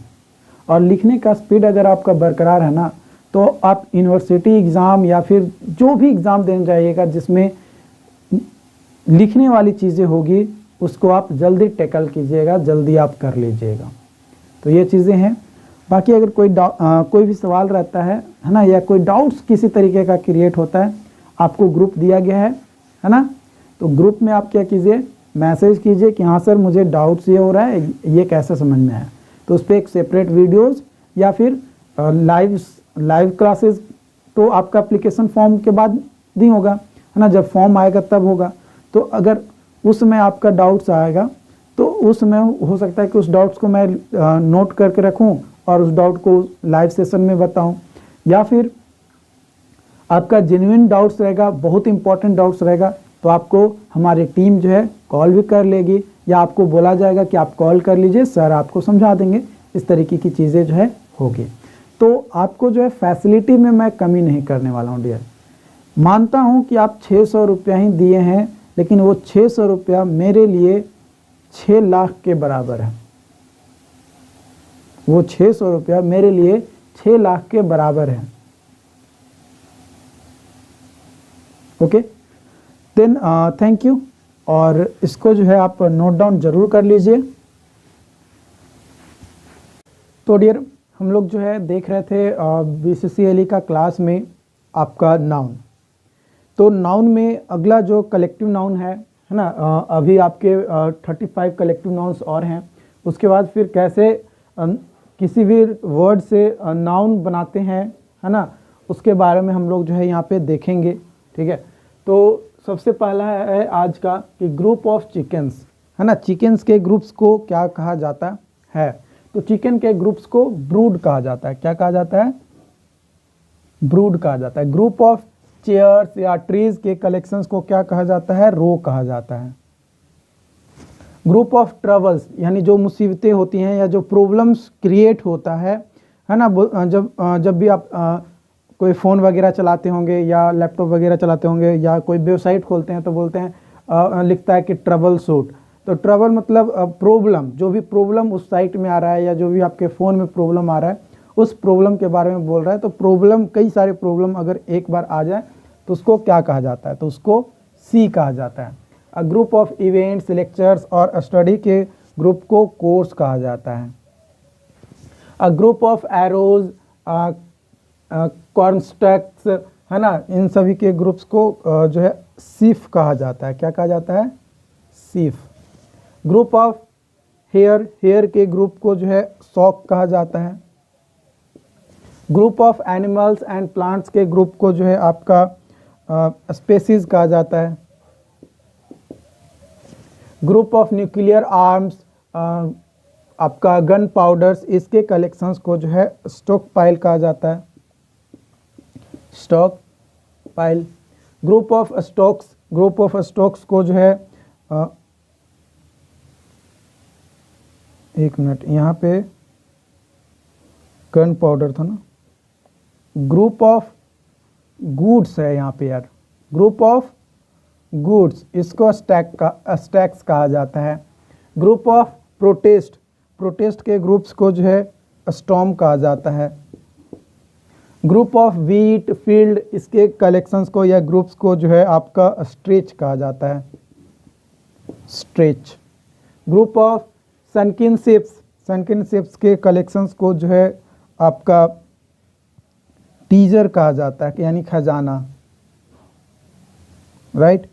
और लिखने का स्पीड अगर आपका बरकरार है ना, तो आप यूनिवर्सिटी एग्ज़ाम या फिर जो भी एग्ज़ाम देने जाइएगा जिसमें लिखने वाली चीज़ें होगी, उसको आप जल्दी टैकल कीजिएगा, जल्दी आप कर लीजिएगा। तो ये चीज़ें हैं। बाकी अगर कोई भी सवाल रहता है ना, या कोई डाउट्स किसी तरीके का क्रिएट होता है, आपको ग्रुप दिया गया है ना, तो ग्रुप में आप क्या कीजिए, मैसेज कीजिए कि हाँ सर मुझे डाउट्स ये हो रहा है, ये कैसे समझ में है। तो उस पर एक सेपरेट वीडियोस या फिर लाइव क्लासेस तो आपका एप्लीकेशन फॉर्म के बाद नहीं होगा, है ना, जब फॉर्म आएगा तब होगा। तो अगर उसमें आपका डाउट्स आएगा तो उसमें हो सकता है कि उस डाउट्स को मैं नोट करके रखूं और उस डाउट को लाइव सेशन में बताऊं, या फिर आपका जेन्युइन डाउट्स रहेगा, बहुत इंपॉर्टेंट डाउट्स रहेगा, तो आपको हमारी टीम जो है कॉल भी कर लेगी, या आपको बोला जाएगा कि आप कॉल कर लीजिए, सर आपको समझा देंगे। इस तरीके की चीज़ें जो है होगी। तो आपको जो है फैसिलिटी में मैं कमी नहीं करने वाला हूँ डियर। मानता हूँ कि आप 600 रुपया ही दिए हैं, लेकिन वो 600 रुपया मेरे लिए 6 लाख के बराबर है। वो 600 रुपया मेरे लिए 6 लाख के बराबर है। Okay, then thank you. और इसको जो है आप नोट डाउन जरूर कर लीजिए। तो डियर, हम लोग जो है देख रहे थे BCCLE का क्लास में आपका नाउन। तो नाउन में अगला जो कलेक्टिव नाउन है ना, अभी आपके 35 कलेक्टिव नाउन्स और हैं। उसके बाद फिर कैसे किसी भी वर्ड से नाउन बनाते हैं, है ना, उसके बारे में हम लोग जो है यहाँ पे देखेंगे। ठीक है, तो सबसे पहला है आज का कि ग्रुप ऑफ चिकन्स, है ना, चिकन्स के ग्रुप्स को क्या कहा जाता है। तो चिकन के ग्रुप्स को ब्रूड कहा जाता है। क्या कहा जाता है? ब्रूड कहा जाता है। ग्रुप ऑफ चेयर्स या ट्रीज के कलेक्शंस को क्या कहा जाता है? रो कहा जाता है। ग्रुप ऑफ ट्रबल्स यानी जो मुसीबतें होती हैं या जो प्रॉब्लम्स क्रिएट होता है ना, जब भी आप कोई फ़ोन वगैरह चलाते होंगे या लैपटॉप वगैरह चलाते होंगे या कोई वेबसाइट खोलते हैं तो बोलते हैं लिखता है कि ट्रबल शूट। तो ट्रबल मतलब प्रॉब्लम, जो भी प्रॉब्लम उस साइट में आ रहा है या जो भी आपके फ़ोन में प्रॉब्लम आ रहा है उस प्रॉब्लम के बारे में बोल रहा है। तो प्रॉब्लम, कई सारे प्रॉब्लम अगर एक बार आ जाए तो उसको क्या कहा जाता है? तो उसको सी कहा जाता है। A group of events, lectures और स्टडी के ग्रुप को कोर्स कहा जाता है। A group of arrows, constructs, है ना, इन सभी के ग्रुप्स को जो है सीफ कहा जाता है। क्या कहा जाता है? सीफ। ग्रुप ऑफ हेयर, हेयर के ग्रुप को जो है सॉक कहा जाता है। Group of animals and plants के ग्रुप को जो है आपका स्पेसीज कहा जाता है। ग्रुप ऑफ न्यूक्लियर आर्म्स, आपका गन पाउडर्स, इसके कलेक्शंस को जो है स्टॉक पाइल कहा जाता है। Stock pile. Group of stocks, group of stocks को जो है एक मिनट, यहाँ पे गन पाउडर था ना। ग्रुप ऑफ गुड्स है यहाँ पे यार, ग्रुप ऑफ गुड्स, इसको स्टैक्स कहा जाता है। ग्रुप ऑफ प्रोटेस्ट, प्रोटेस्ट के ग्रुप्स को जो है स्टॉर्म कहा जाता है। ग्रुप ऑफ व्हीट फील्ड, इसके कलेक्शंस को या ग्रुप्स को जो है आपका स्ट्रेच कहा जाता है, स्ट्रेच। ग्रुप ऑफ सनकिन शिप्स के कलेक्शंस को जो है आपका टीजर कहा जाता है, यानी खजाना, राइट।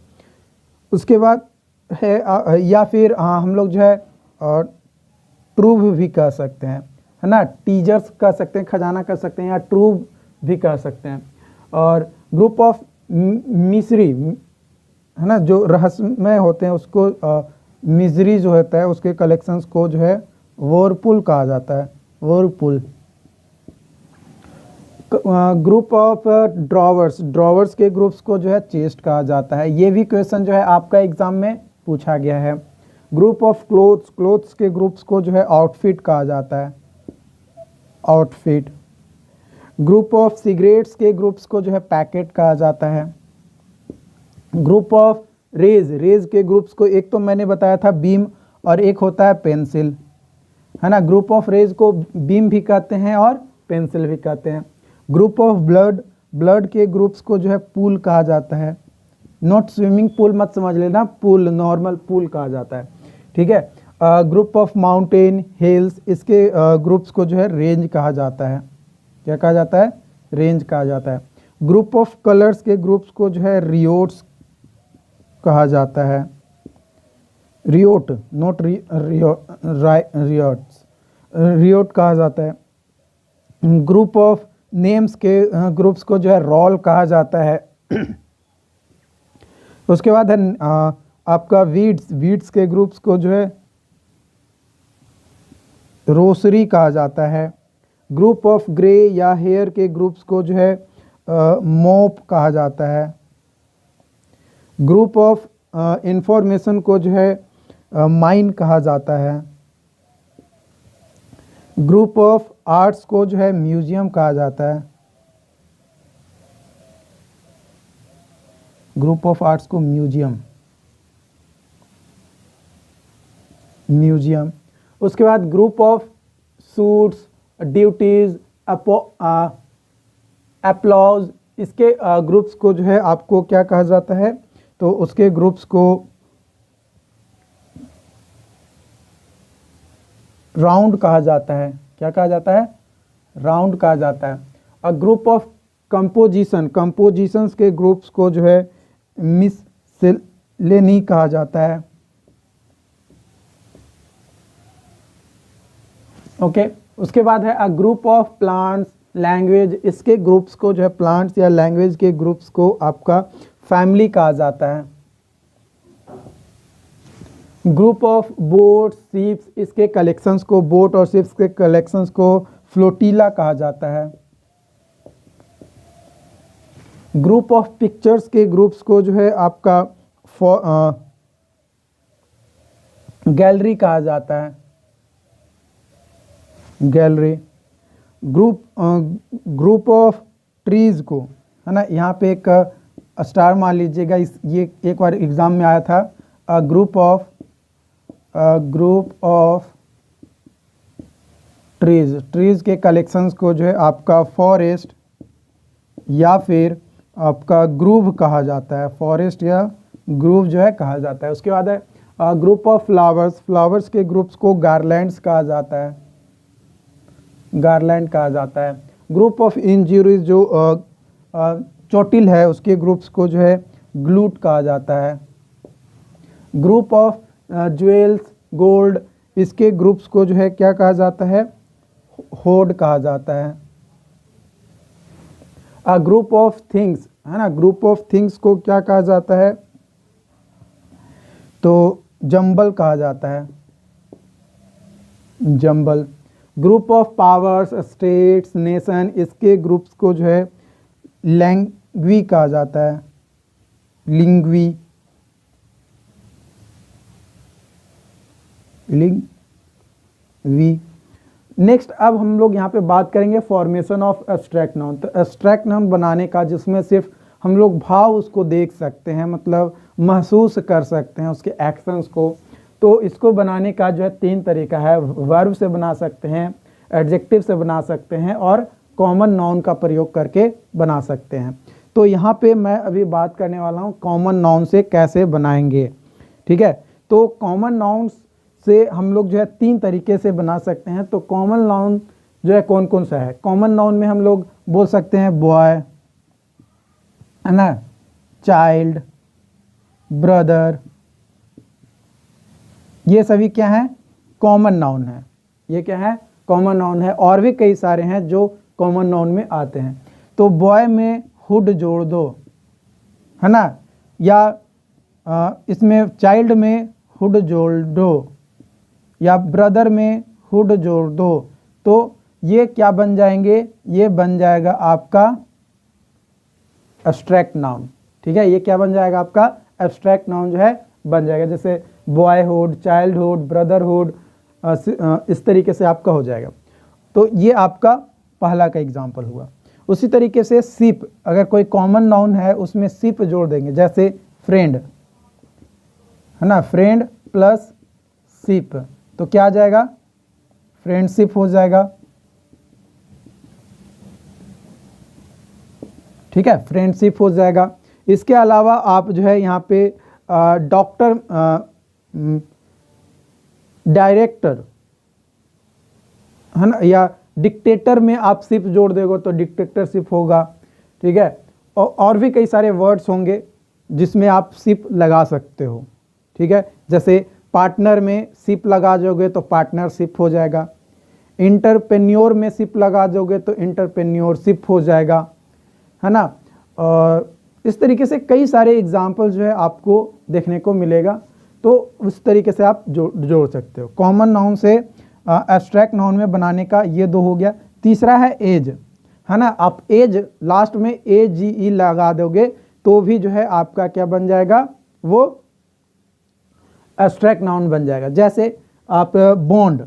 उसके बाद है या फिर हम लोग जो है और ट्रूव भी कह सकते हैं, है ना, टीजर्स कह सकते हैं, खजाना कह सकते हैं, या ट्रूव भी कह सकते हैं। और ग्रुप ऑफ मिस्री, है ना, जो रहस्यमय होते हैं उसको मिजरी जो होता है उसके कलेक्शंस को जो है वर्लपुल कहा जाता है, वर्लपुल। ग्रुप ऑफ ड्रॉवर्स के ग्रुप्स को जो है चेस्ट कहा जाता है। ये भी क्वेश्चन जो है आपका एग्जाम में पूछा गया है। ग्रुप ऑफ क्लोथ्स के ग्रुप्स को जो है आउटफिट कहा जाता है, आउटफिट। ग्रुप ऑफ सिगरेट्स के ग्रुप्स को जो है पैकेट कहा जाता है। ग्रुप ऑफ रेज के ग्रुप्स को, एक तो मैंने बताया था बीम और एक होता है पेंसिल, है ना। ग्रुप ऑफ रेज को बीम भी कहते हैं और पेंसिल भी कहते हैं। ग्रुप ऑफ ब्लड के ग्रुप्स को जो है पूल कहा जाता है, नॉट स्विमिंग पूल मत समझ लेना, पूल नॉर्मल पूल कहा जाता है, ठीक है। ग्रुप ऑफ माउंटेन हिल्स, इसके ग्रुप्स को जो है रेंज कहा जाता है, क्या कहा जाता है, रेंज कहा जाता है। ग्रुप ऑफ कलर्स के ग्रुप्स को जो है रियोट्स कहा जाता है, रियोट नॉट रियोट्स, रियोट कहा जाता है। ग्रुप ऑफ नेम्स के ग्रुप्स को जो है रोल कहा जाता है। उसके बाद है आपका वीड्स के ग्रुप्स को जो है रोसरी कहा जाता है। ग्रुप ऑफ ग्रे या हेयर के ग्रुप्स को जो है मोप कहा जाता है। ग्रुप ऑफ इंफॉर्मेशन को जो है माइन कहा जाता है। ग्रुप ऑफ आर्ट्स को जो है म्यूजियम कहा जाता है, ग्रुप ऑफ आर्ट्स को म्यूजियम। उसके बाद group of suits, duties, applause, इसके ग्रुप्स को जो है आपको क्या कहा जाता है, तो उसके ग्रुप्स को राउंड कहा जाता है, क्या कहा जाता है, राउंड कहा जाता है। अ ग्रुप ऑफ कंपोजिशंस के ग्रुप्स को जो है मिसलेनी कहा जाता है, ओके। उसके बाद है a group of plants language, इसके ग्रुप्स को जो है प्लांट्स या लैंग्वेज के ग्रुप्स को आपका फैमिली कहा जाता है। ग्रुप ऑफ बोट शिप्स, इसके कलेक्शंस को, बोट और शिप्स के कलेक्शंस को फ्लोटीला कहा जाता है। ग्रुप ऑफ पिक्चर्स के ग्रुप्स को जो है आपका गैलरी कहा जाता है, गैलरी। ग्रुप ऑफ ट्रीज को, है ना, यहाँ पे एक स्टार मान लीजिएगा, ये एक बार एग्जाम में आया था। ग्रुप ऑफ ट्रीज के कलेक्शंस को जो है आपका फॉरेस्ट या फिर आपका ग्रूव कहा जाता है, फॉरेस्ट या ग्रूव जो है कहा जाता है। उसके बाद है ग्रुप ऑफ फ्लावर्स के ग्रुप्स को गार्लैंड्स कहा जाता है, गार्लैंड कहा जाता है। ग्रुप ऑफ इंजरीज, जो चोटिल है, उसके ग्रुप्स को जो है ग्लूट कहा जाता है। ग्रुप ऑफ ज्वेल्स गोल्ड, इसके ग्रुप्स को जो है क्या कहा जाता है, होड कहा जाता है। अ ग्रुप ऑफ थिंग्स, है ना, ग्रुप ऑफ थिंग्स को क्या कहा जाता है, तो जंबल कहा जाता है, jumble. Group of powers states nation, इसके ग्रुप्स को जो है लैंग्वी कहा जाता है, लिंग्वी, लिंग्वी। नेक्स्ट अब हम लोग यहाँ पे बात करेंगे फॉर्मेशन ऑफ एब्स्ट्रैक्ट नाउन। तो एब्स्ट्रैक्ट नाउन बनाने का, जिसमें सिर्फ हम लोग भाव उसको देख सकते हैं, मतलब महसूस कर सकते हैं उसके एक्शंस को, तो इसको बनाने का जो है 3 तरीका है। वर्ब से बना सकते हैं, एडजेक्टिव से बना सकते हैं और कॉमन नाउन का प्रयोग करके बना सकते हैं। तो यहाँ पे मैं अभी बात करने वाला हूँ कॉमन नाउन से कैसे बनाएंगे। ठीक है, तो कॉमन नाउन से हम लोग जो है 3 तरीके से बना सकते हैं। तो कॉमन नाउन जो है कौन कौन सा है? कॉमन नाउन में हम लोग बोल सकते हैं बॉय, है ना, चाइल्ड, ब्रदर, ये सभी क्या है? कॉमन नाउन है। ये क्या है? कॉमन नाउन है। और भी कई सारे हैं जो कॉमन नाउन में आते हैं। तो बॉय में हुड जोड़ दो, है ना, या इसमें चाइल्ड में हुड जोड़ दो, या ब्रदर में हुड जोड़ दो। तो ये क्या बन जाएंगे? ये बन जाएगा आपका एब्स्ट्रैक्ट नाउन। ठीक है, ये क्या बन जाएगा? आपका एब्स्ट्रैक्ट नाउन जो है बन जाएगा। जैसे बॉयहुड, चाइल्डहुड, ब्रदरहुड, इस तरीके से आपका हो जाएगा। तो ये आपका पहला का एग्जाम्पल हुआ। उसी तरीके से सिप, अगर कोई कॉमन नाउन है उसमें सिप जोड़ देंगे, जैसे फ्रेंड, है ना, फ्रेंड प्लस सिप, तो क्या आ जाएगा? फ्रेंडशिप हो जाएगा। ठीक है, फ्रेंडशिप हो जाएगा। इसके अलावा आप जो है यहाँ पे डॉक्टर, डायरेक्टर, है ना, या डिक्टेटर में आप सिप जोड़ देगो तो डिक्टेटरशिप होगा। ठीक है, और भी कई सारे वर्ड्स होंगे जिसमें आप सिप लगा सकते हो। ठीक है, जैसे पार्टनर में सिप लगा दोगे तो पार्टनरशिप हो जाएगा। इंटरप्रेन्योर में सिप लगा दोगे तो इंटरप्रेन्योरशिप हो जाएगा, है ना। और इस तरीके से कई सारे एग्जाम्पल जो है आपको देखने को मिलेगा। तो उस तरीके से आप जोड़ सकते हो। कॉमन नाउन से एब्स्ट्रैक्ट नाउन में बनाने का ये 2 हो गया। तीसरा है एज, है ना। आप एज लास्ट में AGE लगा दोगे तो भी जो है आपका क्या बन जाएगा? वो एब्स्ट्रैक्ट नाउन बन जाएगा। जैसे आप बॉन्ड,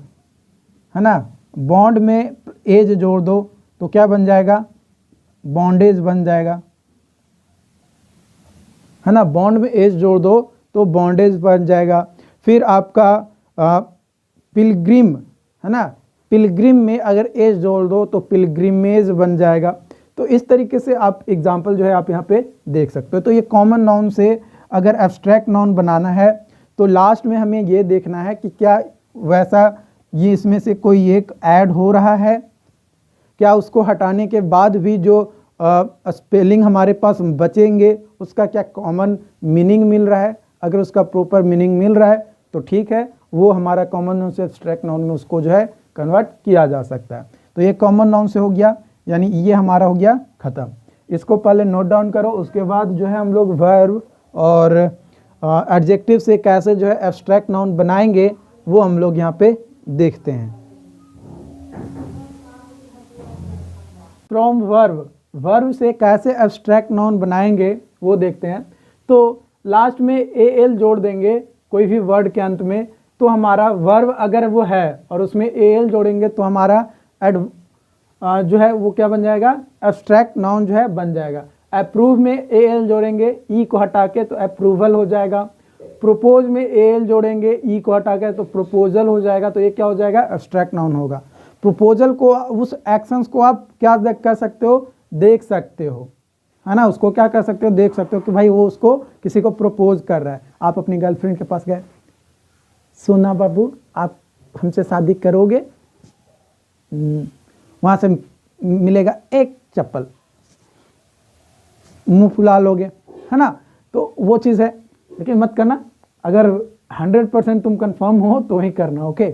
है ना, बॉन्ड में एज जोड़ दो तो क्या बन जाएगा? बॉन्डेज बन जाएगा, है ना। बॉन्ड में एज जोड़ दो तो बॉन्डेज बन जाएगा। फिर आपका पिलग्रिम, है ना, पिलग्रिम में अगर एज जोड़ दो तो पिलग्रिमेज बन जाएगा। तो इस तरीके से आप एग्जाम्पल जो है आप यहाँ पे देख सकते हो। तो ये कॉमन नाउन से अगर एब्स्ट्रैक्ट नाउन बनाना है तो लास्ट में हमें ये देखना है कि क्या वैसा ये इसमें से कोई एक ऐड हो रहा है, क्या उसको हटाने के बाद भी जो स्पेलिंग हमारे पास बचेंगे उसका क्या कॉमन मीनिंग मिल रहा है। अगर उसका प्रॉपर मीनिंग मिल रहा है तो ठीक है, वो हमारा कॉमन नाउन से एब्स्ट्रैक्ट नाउन में उसको जो है कन्वर्ट किया जा सकता है। तो ये कॉमन नाउन से हो गया, यानी ये हमारा हो गया ख़त्म। इसको पहले नोट डाउन करो, उसके बाद जो है हम लोग वर्ब और एडजेक्टिव से कैसे जो है एब्स्ट्रैक्ट नाउन बनाएंगे वो हम लोग यहाँ पे देखते हैं। फ्रॉम वर्ब, वर्ब से कैसे एब्स्ट्रैक्ट नाउन बनाएंगे वो देखते हैं। तो लास्ट में AL जोड़ देंगे कोई भी वर्ड के अंत में, तो हमारा वर्ब अगर वो है और उसमें AL जोड़ेंगे तो हमारा जो है वो क्या बन जाएगा? एब्स्ट्रैक्ट नाउन जो है बन जाएगा। अप्रूव में AL जोड़ेंगे, E को हटा के तो अप्रूवल हो जाएगा। प्रोपोज में AL जोड़ेंगे, E को हटा के तो प्रोपोजल हो जाएगा। तो ये क्या हो जाएगा? एब्स्ट्रैक्ट नाउन होगा। प्रोपोजल को, उस एक्शंस को आप क्या कर सकते हो? देख सकते हो, है ना। उसको क्या कर सकते हो? देख सकते हो कि भाई वो उसको किसी को प्रपोज कर रहा है। आप अपनी गर्लफ्रेंड के पास गए, सोना बाबू आप हमसे शादी करोगे? वहाँ से मिलेगा एक चप्पल, मुंह फुला लोगे, है ना। तो वो चीज़ है, लेकिन मत करना। अगर 100% तुम कंफर्म हो तो ही करना, ओके।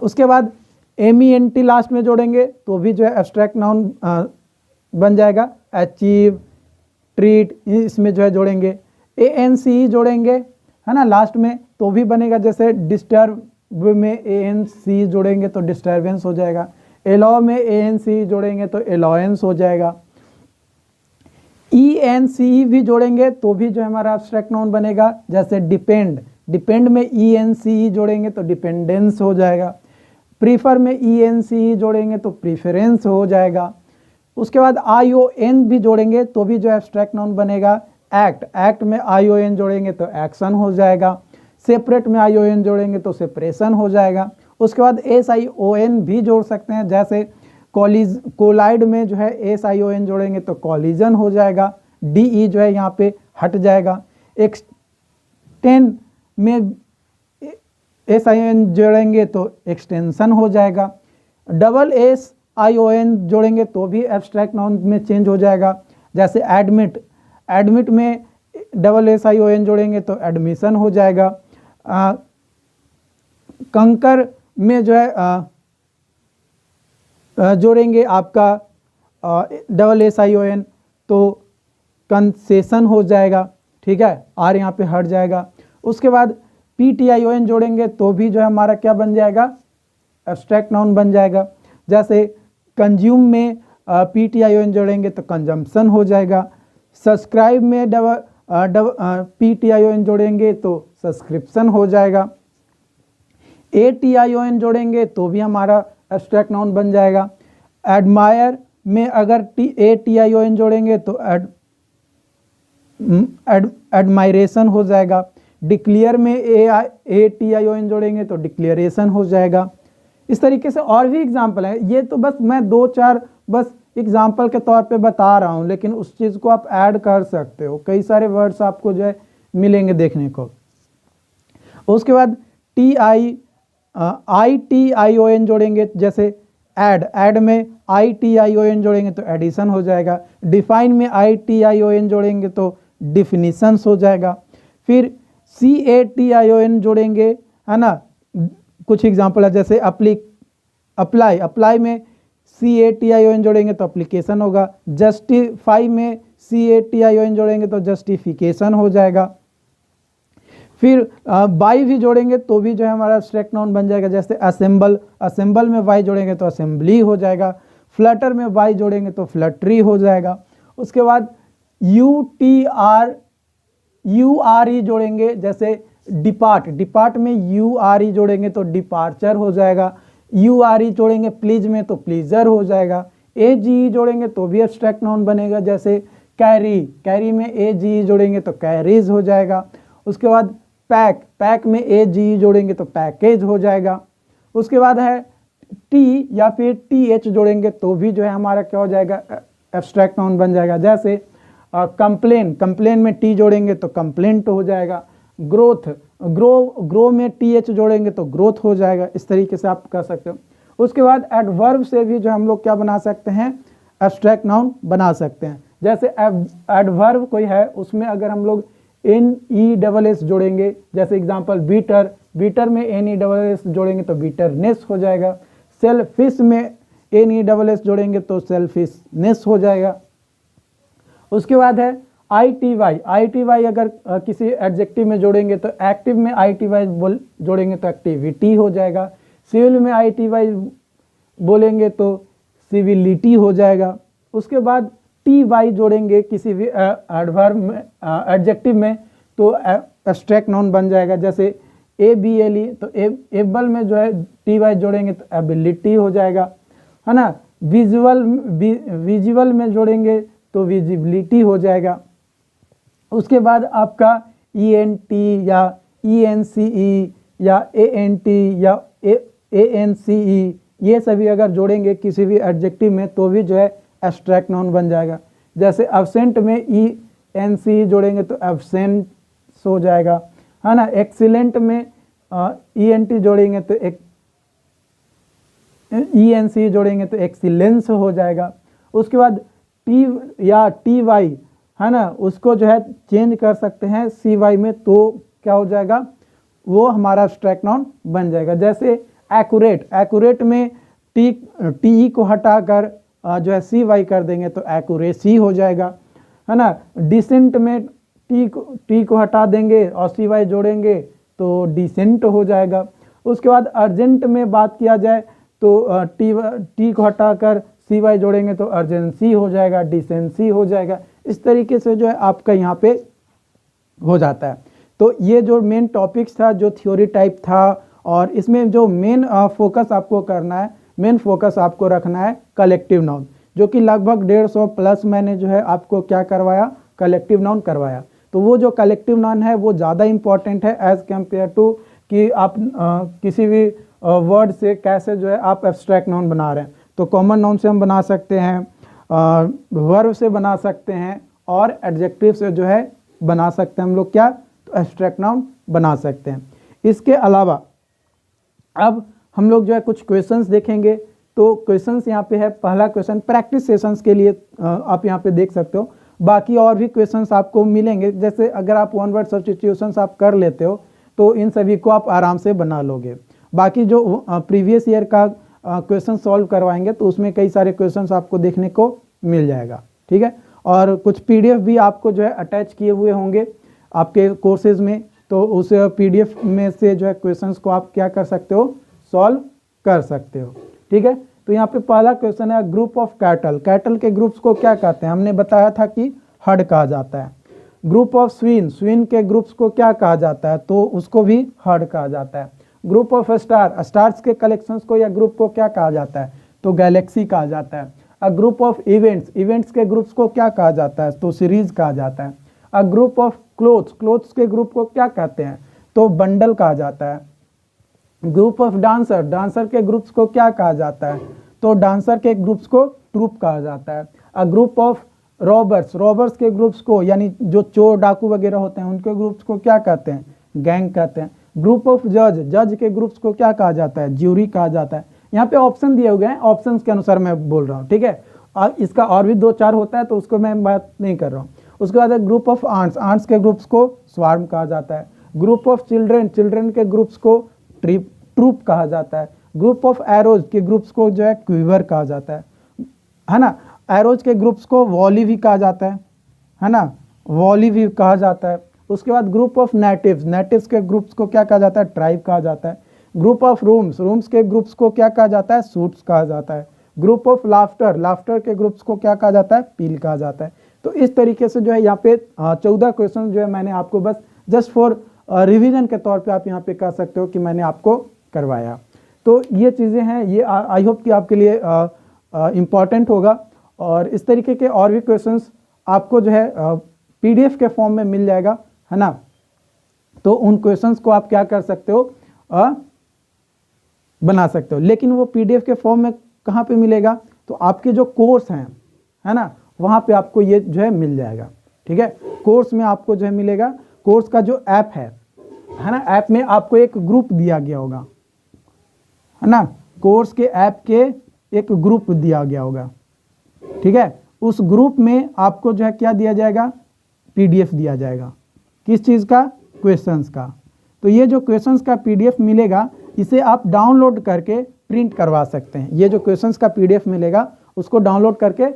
उसके बाद MENT लास्ट में जोड़ेंगे तो भी जो है एब्स्ट्रैक्ट नाउन बन जाएगा। अचीव, ट्रीट, इसमें जो है जोड़ेंगे। ANCE जोड़ेंगे, है ना, लास्ट में तो भी बनेगा। जैसे डिस्टर्ब में ANC जोड़ेंगे तो डिस्टर्बेंस हो जाएगा। अलाउ में ANC जोड़ेंगे तो अलाउंस हो जाएगा। ENCE भी जोड़ेंगे तो भी जो हमारा एब्स्ट्रैक्ट नाउन बनेगा। जैसे डिपेंड, डिपेंड में ENCE जोड़ेंगे तो डिपेंडेंस हो जाएगा। प्रीफर में ENCE जोड़ेंगे तो प्रीफरेंस हो जाएगा। उसके बाद ION भी जोड़ेंगे तो भी जो एब्स्ट्रैक्ट नाउन बनेगा। एक्ट, एक्ट में ION जोड़ेंगे तो एक्शन हो जाएगा। सेपरेट में ION जोड़ेंगे तो सेपरेशन हो जाएगा। उसके बाद SION भी जोड़ सकते हैं, जैसे कोलाइड में जो है SION जोड़ेंगे तो कॉलिजन हो जाएगा, DE जो है यहाँ पे हट जाएगा। एक्सटेंड में SION जोड़ेंगे तो एक्सटेंशन हो जाएगा। डबल SION जोड़ेंगे तो भी एब्स्ट्रैक्ट नाउन में चेंज हो जाएगा। जैसे एडमिट में डबल SION जोड़ेंगे तो एडमिशन हो जाएगा। कंकर में जो है जोड़ेंगे आपका डबल SION तो कंसेशन हो जाएगा, ठीक है, R यहाँ पे हट जाएगा। उसके बाद PTION जोड़ेंगे तो भी जो है हमारा क्या बन जाएगा, एब्स्ट्रैक्ट नाउन बन जाएगा। जैसे कंज्यूम में PTION जोड़ेंगे तो कंजम्पशन हो जाएगा। सब्सक्राइब में PTION जोड़ेंगे तो सब्सक्रिप्शन हो जाएगा। ATION जोड़ेंगे तो भी हमारा एब्स्ट्रैक्ट नाउन बन जाएगा। एडमायर में अगर ATION जोड़ेंगे तो एडमायरेशन हो जाएगा। डिक्लेयर में ATION जोड़ेंगे तो डिक्लेरेशन हो जाएगा। इस तरीके से और भी एग्जाम्पल है। ये तो बस मैं 2-4 बस एग्जाम्पल के तौर पे बता रहा हूँ, लेकिन उस चीज़ को आप ऐड कर सकते हो। कई सारे वर्ड्स आपको जो है मिलेंगे देखने को। उसके बाद ITION जोड़ेंगे, जैसे ऐड में ITION जोड़ेंगे तो एडिशन हो जाएगा। डिफाइन में ITION जोड़ेंगे तो डिफिनीशंस हो जाएगा। फिर CATION जोड़ेंगे, है ना, कुछ एग्जाम्पल है जैसे अप्लाई में CATION जोड़ेंगे तो एप्लीकेशन होगा। जस्टिफाई में CATION जोड़ेंगे तो जस्टिफिकेशन हो जाएगा। फिर बाई भी जोड़ेंगे तो भी जो है हमारा एब्स्ट्रैक्ट नाउन बन जाएगा। जैसे असेंबल में वाई जोड़ेंगे तो असेंबली हो जाएगा। फ्लटर में वाई जोड़ेंगे तो फ्लटरी हो जाएगा। उसके बाद URE जोड़ेंगे, जैसे डिपार्ट में URE जोड़ेंगे तो डिपार्चर हो जाएगा। URE जोड़ेंगे प्लीज में तो प्लीजर हो जाएगा। AGE जोड़ेंगे तो भी एब्स्ट्रैक्ट नाउन बनेगा। जैसे कैरी में AGE जोड़ेंगे तो कैरीज हो जाएगा। उसके बाद पैक में AGE जोड़ेंगे तो पैकेज हो जाएगा। उसके बाद है T या फिर TH जोड़ेंगे तो भी जो है हमारा क्या हो जाएगा, एब्स्ट्रैक्ट नाउन बन जाएगा। जैसे कंप्लेन में T जोड़ेंगे तो कंप्लेंट हो जाएगा। ग्रो में TH जोड़ेंगे तो ग्रोथ हो जाएगा। इस तरीके से आप कर सकते हो। उसके बाद एडवर्ब से भी जो हम लोग क्या बना सकते हैं, एब्स्ट्रैक्ट नाउन बना सकते हैं। जैसे एडवर्ब कोई है, उसमें अगर हम लोग NESS जोड़ेंगे, जैसे एग्जांपल बीटर में NESS जोड़ेंगे तो बीटरनेस हो जाएगा। सेल्फिश में NESS जोड़ेंगे तो सेल्फिशनेस हो जाएगा। उसके बाद है ITY अगर किसी एडजेक्टिव में जोड़ेंगे तो एक्टिव में ITY जोड़ेंगे तो एक्टिविटी हो जाएगा। सिविल में ITY बोलेंगे तो सिविलिटी हो जाएगा। उसके बाद TY जोड़ेंगे किसी भी एडवर्ब में एडजेक्टिव में तो एब्स्ट्रैक्ट नाउन बन जाएगा। जैसे ABLE तो एबल में जो है TY जोड़ेंगे तो एबिलिटी हो जाएगा, है ना। विजुअल में जोड़ेंगे तो विजिबिलिटी हो जाएगा। उसके बाद आपका ENT या ENCE या ANT या ANCE ये सभी अगर जोड़ेंगे किसी भी एडजेक्टिव में तो भी जो है एब्स्ट्रैक्ट नाउन बन जाएगा। जैसे एब्सेंट में ENCE जोड़ेंगे तो एब्सेंस हो जाएगा, है ना। एक्सीलेंट में ENT जोड़ेंगे तो ENCE जोड़ेंगे तो एक्सीलेंस हो जाएगा। उसके बाद T या TY, है ना, उसको जो है चेंज कर सकते हैं CY में तो क्या हो जाएगा, वो हमारा एब्स्ट्रैक्ट नाउन बन जाएगा। जैसे एक्यूरेट में TE को हटाकर जो है CY कर देंगे तो एक्यूरेसी हो जाएगा, है ना। डिसेंट में T को हटा देंगे और CY जोड़ेंगे तो डिसेंट हो जाएगा। उसके बाद अर्जेंट में बात किया जाए तो T को हटाकर CY जोड़ेंगे तो अर्जेंसी हो जाएगा, डिसेंसी हो जाएगा। इस तरीके से जो है आपका यहाँ पे हो जाता है। तो ये जो मेन टॉपिक्स था, जो थ्योरी टाइप था, और इसमें जो मेन फोकस आपको करना है, मेन फोकस आपको रखना है कलेक्टिव नाउन, जो कि लगभग 150 प्लस मैंने जो है आपको क्या करवाया, कलेक्टिव नाउन करवाया। तो वो जो कलेक्टिव नाउन है वो ज़्यादा इंपॉर्टेंट है एज़ कम्पेयर टू कि आप किसी भी वर्ड से कैसे जो है आप एब्स्ट्रैक्ट नाउन बना रहे हैं। तो कॉमन नाउन से हम बना सकते हैं, वर्ब से बना सकते हैं, और एडजेक्टिव से जो है बना सकते हैं हम लोग क्या, तो एब्स्ट्रैक्ट नाउन बना सकते हैं। इसके अलावा अब हम लोग जो है कुछ क्वेश्चंस देखेंगे। तो क्वेश्चंस यहाँ पे है, पहला क्वेश्चन प्रैक्टिस सेशंस के लिए आप यहाँ पे देख सकते हो। बाकी और भी क्वेश्चंस आपको मिलेंगे, जैसे अगर आप वन वर्ड सब्स्टिट्यूशंस आप कर लेते हो तो इन सभी को आप आराम से बना लोगे। बाकी जो प्रीवियस ईयर का क्वेश्चन सॉल्व करवाएंगे तो उसमें कई सारे क्वेश्चंस आपको देखने को मिल जाएगा, ठीक है। और कुछ पीडीएफ भी आपको जो है अटैच किए हुए होंगे आपके कोर्सेज में, तो उस पीडीएफ में से जो है क्वेश्चंस को आप क्या कर सकते हो, सॉल्व कर सकते हो, ठीक है। तो यहाँ पे पहला क्वेश्चन है ग्रुप ऑफ कैटल। कैटल के ग्रुप्स को क्या कहते हैं, हमने बताया था कि हर्ड कहा जाता है। ग्रुप ऑफ स्विन, स्विन के ग्रुप्स को क्या कहा जाता है, तो उसको भी हर्ड कहा जाता है। ग्रुप ऑफ स्टार, स्टार्स के कलेक्शंस को या ग्रुप को क्या कहा जाता है, तो गैलेक्सी कहा जाता है। A group of events, events के ग्रुप्स को क्या कहा जाता है, तो सीरीज कहा जाता है। A group of clothes, clothes के ग्रुप को क्या कहते हैं, तो बंडल कहा जाता है। ग्रुप ऑफ डांसर, डांसर के ग्रुप्स को क्या कहा जाता है, तो डांसर के ग्रुप्स को ट्रूप कहा जाता है। A group of robbers, robbers के ग्रुप्स को यानी जो चोर डाकू वगैरह होते हैं उनके ग्रुप्स को क्या कहते हैं, गैंग कहते हैं। ग्रुप ऑफ जज, जज के ग्रुप्स को क्या कहा जाता है, ज्यूरी कहा जाता है। यहाँ पे ऑप्शन दिए हुए हैं, ऑप्शंस के अनुसार मैं बोल रहा हूँ, ठीक है। इसका और भी 2-4 होता है तो उसको मैं बात नहीं कर रहा हूँ। उसके बाद ग्रुप ऑफ आंट्स, आंट्स के ग्रुप्स को स्वार्म कहा जाता है। ग्रुप ऑफ चिल्ड्रेन, चिल्ड्रेन के ग्रुप्स को ट्रूप कहा जाता है। ग्रुप ऑफ एरोज के ग्रुप्स को जो है क्वीवर कहा जाता है ना। एरोज के ग्रुप्स को वॉली भी कहा जाता है ना, वॉली भी कहा जाता है। उसके बाद ग्रुप ऑफ नेटिव्स, नेटिव्स के ग्रुप्स को क्या कहा जाता है, ट्राइब कहा जाता है। ग्रुप ऑफ रूम्स, रूम्स के ग्रुप्स को क्या कहा जाता है, सूट्स कहा जाता है। ग्रुप ऑफ लाफ्टर, लाफ्टर के ग्रुप्स को क्या कहा जाता है, पील कहा जाता है। तो इस तरीके से जो है यहाँ पे 14 क्वेश्चन जो है मैंने आपको बस जस्ट फॉर रिवीजन के तौर पे आप यहाँ पे कह सकते हो कि मैंने आपको करवाया। तो ये चीज़ें हैं, ये आई होप कि आपके लिए इम्पॉर्टेंट होगा। और इस तरीके के और भी क्वेश्चंस आपको जो है पीडीएफ के फॉर्म में मिल जाएगा, है ना। तो उन क्वेश्चंस को आप क्या कर सकते हो, बना सकते हो। लेकिन वो पीडीएफ के फॉर्म में कहाँ पे मिलेगा, तो आपके जो कोर्स हैं, है ना, वहाँ पे आपको ये जो है मिल जाएगा, ठीक है। कोर्स में आपको जो है मिलेगा, कोर्स का जो ऐप है ना, ऐप में आपको एक ग्रुप दिया गया होगा, है ना। कोर्स के ऐप के एक ग्रुप दिया गया होगा, ठीक है। उस ग्रुप में आपको जो है क्या दिया जाएगा, पीडीएफ दिया जाएगा। किस चीज़ का, क्वेश्चंस का। तो ये जो क्वेश्चंस का पीडीएफ मिलेगा, इसे आप डाउनलोड करके प्रिंट करवा सकते हैं। ये जो क्वेश्चंस का पीडीएफ मिलेगा उसको डाउनलोड करके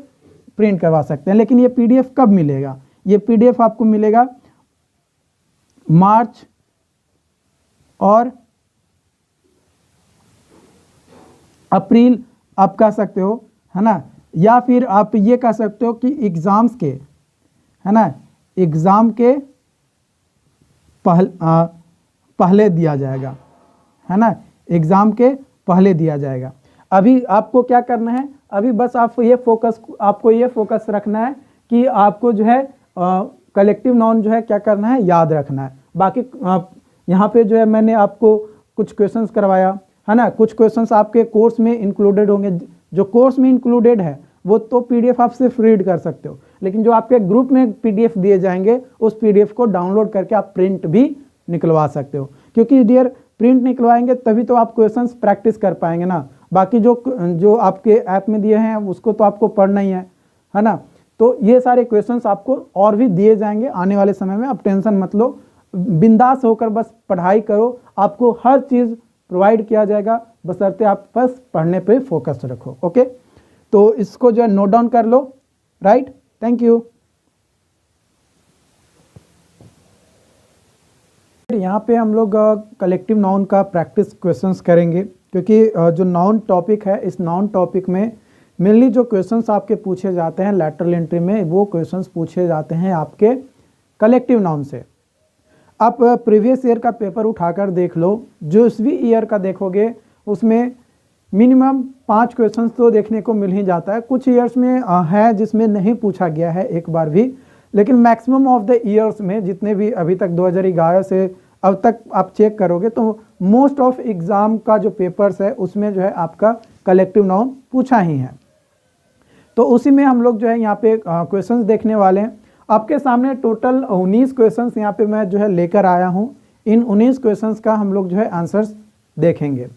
प्रिंट करवा सकते हैं। लेकिन ये पीडीएफ कब मिलेगा, ये पीडीएफ आपको मिलेगा मार्च और अप्रैल आप कह सकते हो, है ना। या फिर आप ये कह सकते हो कि एग्ज़ाम्स के, है ना, एग्ज़ाम के पहले दिया जाएगा, है ना, एग्ज़ाम के पहले दिया जाएगा। अभी आपको क्या करना है, अभी बस आपको ये फोकस रखना है कि आपको जो है कलेक्टिव नाउन जो है क्या करना है, याद रखना है। बाकी यहाँ पे जो है मैंने आपको कुछ क्वेश्चंस करवाया, है ना। कुछ क्वेश्चंस आपके कोर्स में इंक्लूडेड होंगे। जो कोर्स में इंक्लूडेड है वो तो पीडीएफ आप सिर्फ रीड कर सकते हो, लेकिन जो आपके ग्रुप में पीडीएफ दिए जाएंगे उस पीडीएफ को डाउनलोड करके आप प्रिंट भी निकलवा सकते हो। क्योंकि डियर प्रिंट निकलवाएंगे तभी तो आप क्वेश्चंस प्रैक्टिस कर पाएंगे ना। बाकी जो आपके ऐप में दिए हैं उसको तो आपको पढ़ना ही है ना। तो ये सारे क्वेश्चंस आपको और भी दिए जाएंगे आने वाले समय में, आप टेंशन मत लो, बिंदास होकर बस पढ़ाई करो। आपको हर चीज़ प्रोवाइड किया जाएगा, बशर्ते आप बस पढ़ने पे फोकस रखो। ओके, तो इसको जो है नोट डाउन कर लो, राइट। Thank you. यहाँ पे हम लोग कलेक्टिव नाउन का प्रैक्टिस क्वेश्चंस करेंगे, क्योंकि जो नाउन टॉपिक है, इस नाउन टॉपिक में मेनली जो क्वेश्चंस आपके पूछे जाते हैं लैटरल एंट्री में, वो क्वेश्चंस पूछे जाते हैं आपके कलेक्टिव नाउन से। आप प्रीवियस ईयर का पेपर उठाकर देख लो, जो इस भी ईयर का देखोगे उसमें मिनिमम 5 क्वेश्चंस तो देखने को मिल ही जाता है। कुछ ईयर्स में है जिसमें नहीं पूछा गया है एक बार भी, लेकिन मैक्सिमम ऑफ द ईयर्स में जितने भी अभी तक 2011 से अब तक आप चेक करोगे तो मोस्ट ऑफ एग्ज़ाम का जो पेपर्स है उसमें जो है आपका कलेक्टिव नाउन पूछा ही है। तो उसी में हम लोग जो है यहाँ पे क्वेश्चंस देखने वाले हैं। आपके सामने टोटल 19 क्वेश्चंस यहाँ पे मैं जो है लेकर आया हूँ। इन 19 क्वेश्चंस का हम लोग जो है आंसर्स देखेंगे।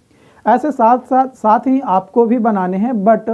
ऐसे साथ ही आपको भी बनाने हैं, बट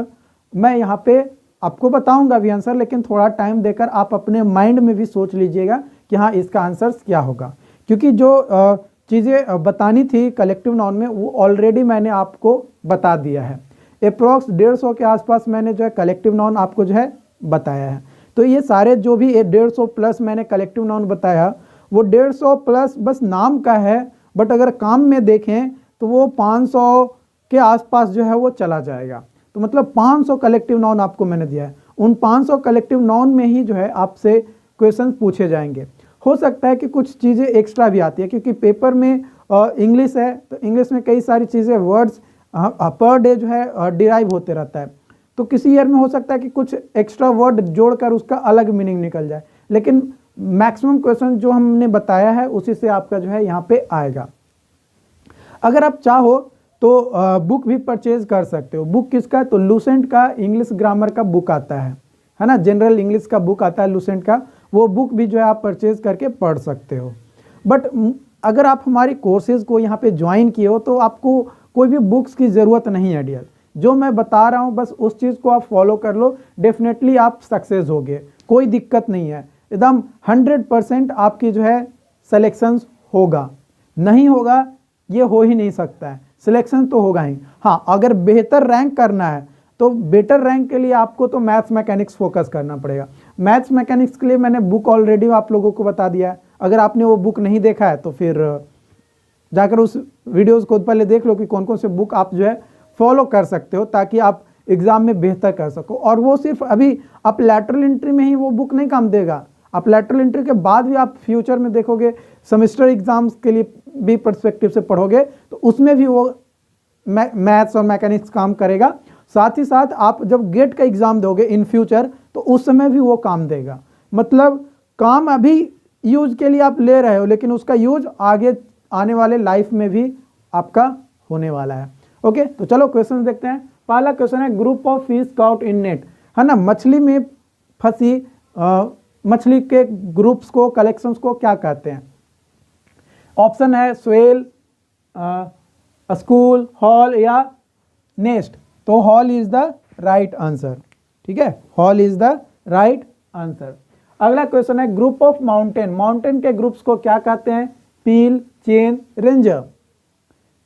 मैं यहाँ पे आपको बताऊंगा भी आंसर, लेकिन थोड़ा टाइम देकर आप अपने माइंड में भी सोच लीजिएगा कि हाँ इसका आंसर्स क्या होगा, क्योंकि जो चीज़ें बतानी थी कलेक्टिव नाउन में वो ऑलरेडी मैंने आपको बता दिया है। अप्रॉक्स 150 के आसपास मैंने जो है कलेक्टिव नाउन आपको जो है बताया है। तो ये सारे जो भी 150 प्लस मैंने कलेक्टिव नाउन बताया वो 150 प्लस बस नाम का है, बट अगर काम में देखें तो वो 500 के आसपास जो है वो चला जाएगा। तो मतलब 500 कलेक्टिव नाउन आपको मैंने दिया है। उन 500 कलेक्टिव नाउन में ही जो है आपसे क्वेश्चन पूछे जाएंगे। हो सकता है कि कुछ चीज़ें एक्स्ट्रा भी आती है, क्योंकि पेपर में इंग्लिश है, तो इंग्लिश में कई सारी चीज़ें वर्ड्स पर डे जो है डिराइव होते रहता है। तो किसी ईयर में हो सकता है कि कुछ एक्स्ट्रा वर्ड जोड़कर उसका अलग मीनिंग निकल जाए, लेकिन मैक्सिमम क्वेश्चन जो हमने बताया है उसी से आपका जो है यहाँ पे आएगा। अगर आप चाहो तो बुक भी परचेज कर सकते हो। बुक किसका? तो लूसेंट का इंग्लिश ग्रामर का बुक आता है ना, जनरल इंग्लिश का बुक आता है लूसेंट का, वो बुक भी जो है आप परचेज करके पढ़ सकते हो। बट अगर आप हमारी कोर्सेज को यहाँ पे ज्वाइन किए हो तो आपको कोई भी बुक्स की ज़रूरत नहीं है डियर। जो मैं बता रहा हूँ बस उस चीज़ को आप फॉलो कर लो, डेफिनेटली आप सक्सेस होगे, कोई दिक्कत नहीं है। एकदम 100% आपकी जो है सिलेक्शंस होगा, नहीं होगा ये हो ही नहीं सकता है, सिलेक्शन तो होगा ही। हाँ, अगर बेहतर रैंक करना है तो बेटर रैंक के लिए आपको तो मैथ्स मैकेनिक्स फोकस करना पड़ेगा। मैथ्स मैकेनिक्स के लिए मैंने बुक ऑलरेडी आप लोगों को बता दिया है। अगर आपने वो बुक नहीं देखा है तो फिर जाकर उस वीडियोज़ को पहले देख लो कि कौन कौन से बुक आप जो है फॉलो कर सकते हो, ताकि आप एग्ज़ाम में बेहतर कर सको। और वो सिर्फ अभी आप लैटरल एंट्री में ही वो बुक नहीं काम देगा, आप लैटरल एंट्री के बाद भी आप फ्यूचर में देखोगे, सेमेस्टर एग्जाम्स के लिए भी पर्सपेक्टिव से पढ़ोगे तो उसमें भी वो मैथ्स और मैकेनिक्स काम करेगा। साथ ही साथ आप जब गेट का एग्ज़ाम दोगे इन फ्यूचर तो उस समय भी वो काम देगा। मतलब काम अभी यूज के लिए आप ले रहे हो, लेकिन उसका यूज आगे आने वाले लाइफ में भी आपका होने वाला है। ओके, तो चलो क्वेश्चन देखते हैं। पहला क्वेश्चन है group of fish cout in net, है ना, मछली में फंसी मछली के ग्रुप्स को, कलेक्शंस को क्या कहते हैं? ऑप्शन है स्वेल, स्कूल, हॉल या नेस्ट। तो hall is the right answer. ठीक है, hall is the right answer. अगला क्वेश्चन है ग्रुप ऑफ माउंटेन, माउंटेन के ग्रुप्स को क्या कहते हैं? Peel, chain, ranger.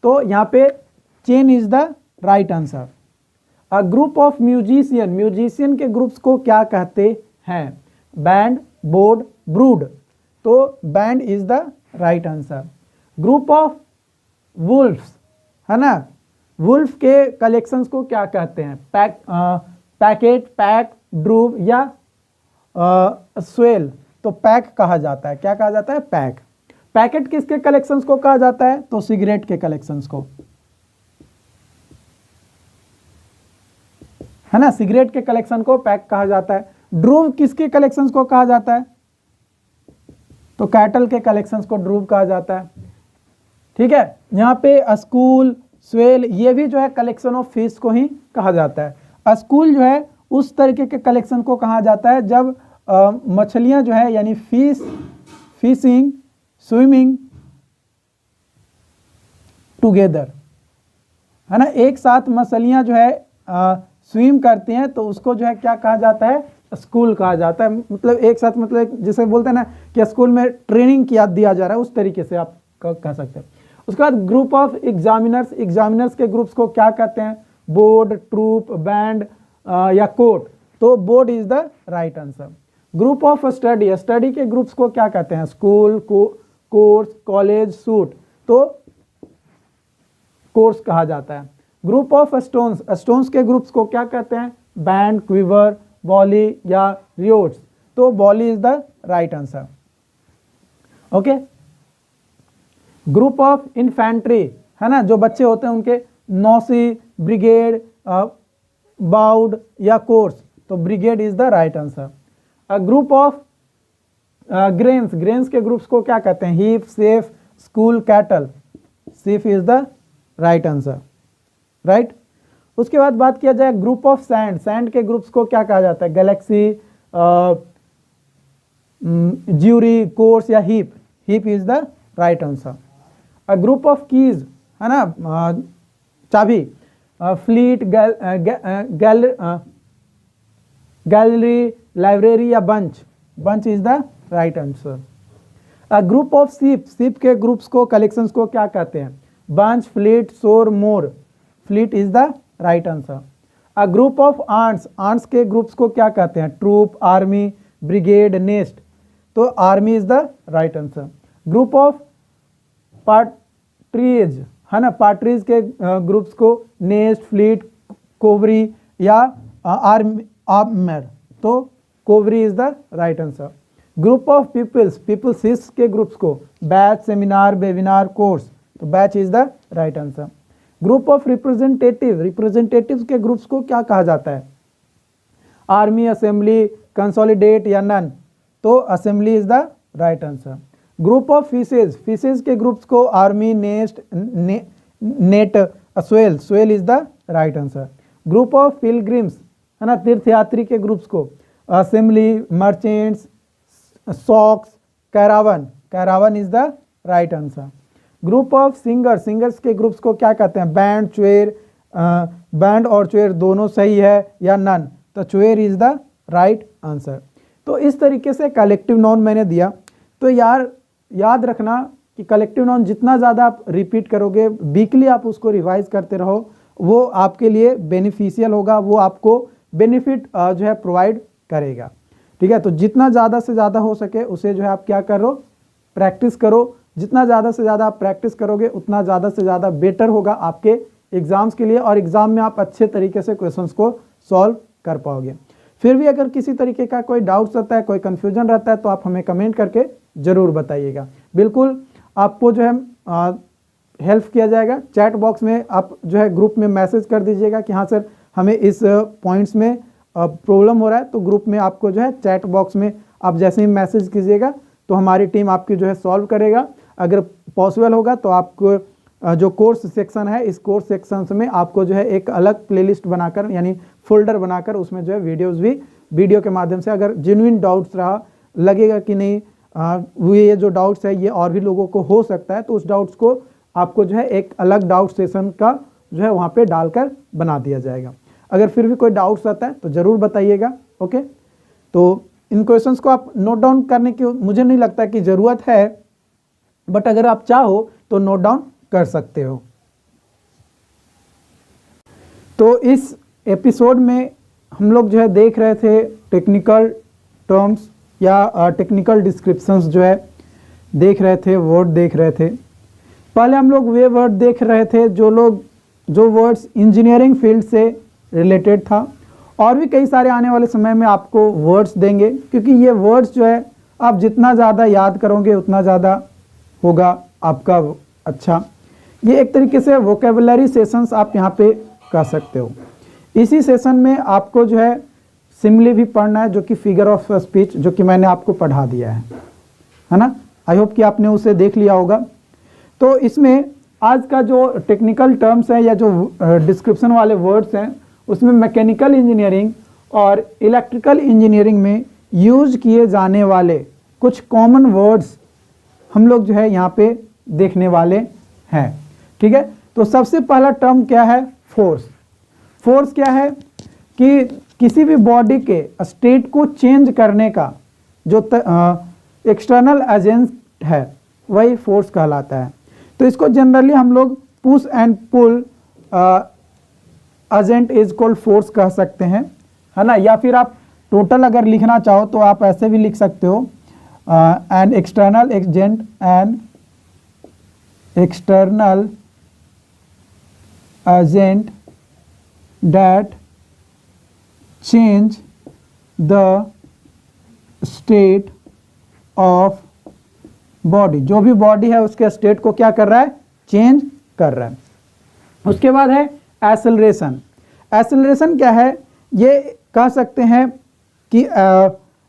तो यहाँ पे chain is the right answer. A group of musician, musician के ग्रुप्स को क्या कहते हैं? Band, board, brood. तो band is the right answer. Group of wolfs, है ना, वुल्फ के कलेक्शंस को क्या कहते हैं? पैकेट, पैक, ड्रूव या स्वेल। तो पैक कहा जाता है। क्या कहा जाता है? पैक। पैकेट किसके कलेक्शंस को कहा जाता है? तो सिगरेट के कलेक्शंस को, है ना, सिगरेट के कलेक्शन को पैक कहा जाता है। ड्रूव किसके कलेक्शंस को कहा जाता है? तो कैटल के कलेक्शंस को ड्रूव कहा जाता है। ठीक है, यहाँ पे स्कूल, स्वेल ये भी जो है कलेक्शन ऑफ फिश को ही कहा जाता है। स्कूल जो है उस तरीके के कलेक्शन को कहा जाता है जब मछलियाँ जो है यानी फिश, फिशिंग, स्विमिंग टुगेदर, है ना, एक साथ मछलियाँ जो है स्विम करती हैं तो उसको जो है क्या कहा जाता है? स्कूल कहा जाता है। मतलब एक साथ, मतलब जैसे बोलते हैं ना कि स्कूल में ट्रेनिंग किया दिया जा रहा है, उस तरीके से आप कह सकते हैं। उसके बाद ग्रुप ऑफ एग्जामिनर्स, एग्जामिनर्स के ग्रुप्स को क्या कहते हैं? बोर्ड, ट्रूप, बैंड या कोर्ट। तो board is the right answer. Group of study, study के ग्रुप्स को क्या कहते हैं? School, course, college, suit. तो कोर्स कहा जाता है। ग्रुप ऑफ स्टोन्स, स्टोन्स के ग्रुप्स को क्या कहते हैं? बैंड, क्विवर, बॉली या रियोट्स। तो volley is the right answer. Okay, group of infantry, है ना, जो बच्चे होते हैं उनके नौसी, ब्रिगेड, बाउड या कोर्स। तो brigade is the right answer. A group of grains, grains के ग्रुप्स को क्या कहते हैं? Heap, sheaf, school, cattle. Sheaf is the right answer. Right. उसके बाद बात किया जाए ग्रुप ऑफ सैंड, सैंड के ग्रुप्स को क्या कहा जाता है? गैलेक्सी, ज्यूरी, कोर्स या heap. Heap is the right answer. A group of keys है ना, चाबी, फ्लीट, गैलरी, लाइब्रेरी या bunch. Bunch is the right answer. A group of सीप, सीप के ग्रुप्स को, कलेक्शंस को क्या कहते हैं? Bunch, fleet, sore, more. Fleet is the right answer. A group of ants, ants के ग्रुप्स को क्या कहते हैं? Troop, army, brigade, nest. तो army is the right answer. Group of partridge है ना, पार्ट्रीज के ग्रुप्स को नेस्ट, फ्लीट, कोवरी या आर्मर। तो covey is the right answer. Group of peoples, peoples के ग्रुप्स को बैच, सेमिनार, वेबिनार, कोर्स। तो batch is the right answer. Group of representative, representatives के ग्रुप्स को क्या कहा जाता है? आर्मी, असेंबली, कंसोलिडेट या नन। तो assembly is the right answer. Group of fishes, fishes के ग्रुप्स को army, nest, net, swell. Swell is the right answer. Group of pilgrims है ना, तीर्थयात्री के ग्रुप्स को assembly, merchants, socks, caravan. Caravan is the right answer. Group of singers, singers के groups को क्या कहते हैं? बैंड, चुएर। बैंड और चुएर दोनों सही है या नन? तो चुएर इज द राइट आंसर। तो इस तरीके से कलेक्टिव नाउन मैंने दिया। तो यार याद रखना कि कलेक्टिव नाउन जितना ज़्यादा आप रिपीट करोगे, वीकली आप उसको रिवाइज करते रहो, वो आपके लिए बेनिफिशियल होगा, वो आपको बेनिफिट जो है प्रोवाइड करेगा। ठीक है, तो जितना ज़्यादा से ज़्यादा हो सके उसे जो है आप क्या करो? प्रैक्टिस करो। जितना ज़्यादा से ज़्यादा आप प्रैक्टिस करोगे उतना ज़्यादा से ज़्यादा बेटर होगा आपके एग्ज़ाम्स के लिए, और एग्ज़ाम में आप अच्छे तरीके से क्वेश्चंस को सॉल्व कर पाओगे। फिर भी अगर किसी तरीके का कोई डाउट्स रहता है, कोई कन्फ्यूजन रहता है, तो आप हमें कमेंट करके ज़रूर बताइएगा। बिल्कुल आपको जो है हेल्प किया जाएगा। चैट बॉक्स में आप जो है ग्रुप में मैसेज कर दीजिएगा कि हाँ सर हमें इस पॉइंट्स में प्रॉब्लम हो रहा है, तो ग्रुप में आपको जो है चैट बॉक्स में आप जैसे ही मैसेज कीजिएगा तो हमारी टीम आपकी जो है सॉल्व करेगा। अगर पॉसिबल होगा तो आपको जो कोर्स सेक्शन है, इस कोर्स सेक्शन में आपको जो है एक अलग प्लेलिस्ट बनाकर, यानी फोल्डर बनाकर उसमें जो है वीडियोस भी वीडियो के माध्यम से, अगर जेन्युइन डाउट्स रहा, लगेगा कि नहीं ये जो डाउट्स है ये और भी लोगों को हो सकता है, तो उस डाउट्स को आपको जो है एक अलग डाउट सेशन का जो है वहाँ पे डालकर बना दिया जाएगा। अगर फिर भी कोई डाउट्स आता है तो ज़रूर बताइएगा। ओके, तो इन क्वेश्चंस को आप नोट डाउन करने की मुझे नहीं लगता कि ज़रूरत है, बट अगर आप चाहो तो नोट डाउन कर सकते हो। तो इस एपिसोड में हम लोग जो है देख रहे थे टेक्निकल टर्म्स या टेक्निकल डिस्क्रिप्शंस जो है देख रहे थे, वर्ड देख रहे थे। पहले हम लोग वे वर्ड देख रहे थे जो वर्ड्स इंजीनियरिंग फील्ड से रिलेटेड था, और भी कई सारे आने वाले समय में आपको वर्ड्स देंगे, क्योंकि ये वर्ड्स जो है आप जितना ज़्यादा याद करोगे उतना ज़्यादा होगा आपका अच्छा। ये एक तरीके से वोकेबुलरी सेशंस आप यहाँ पे कर सकते हो। इसी सेशन में आपको जो है सिमिली भी पढ़ना है, जो कि फिगर ऑफ स्पीच, जो कि मैंने आपको पढ़ा दिया है ना। आई होप कि आपने उसे देख लिया होगा। तो इसमें आज का जो टेक्निकल टर्म्स है या जो डिस्क्रिप्शन वाले वर्ड्स हैं, उसमें मैकेनिकल इंजीनियरिंग और इलेक्ट्रिकल इंजीनियरिंग में यूज किए जाने वाले कुछ कॉमन वर्ड्स हम लोग जो है यहाँ पे देखने वाले हैं। ठीक है, तो सबसे पहला टर्म क्या है? फोर्स। फोर्स क्या है कि किसी भी बॉडी के स्टेट को चेंज करने का जो एक्सटर्नल एजेंट है वही फोर्स कहलाता है। तो इसको जनरली हम लोग push and pull agent is called force कह सकते हैं, है ना। या फिर आप टोटल अगर लिखना चाहो तो आप ऐसे भी लिख सकते हो, an external agent, an external agent that change the state of body. जो भी बॉडी है उसके स्टेट को क्या कर रहा है? चेंज कर रहा है। उसके बाद है एक्सेलरेशन। एक्सेलरेशन क्या है? ये कह सकते हैं कि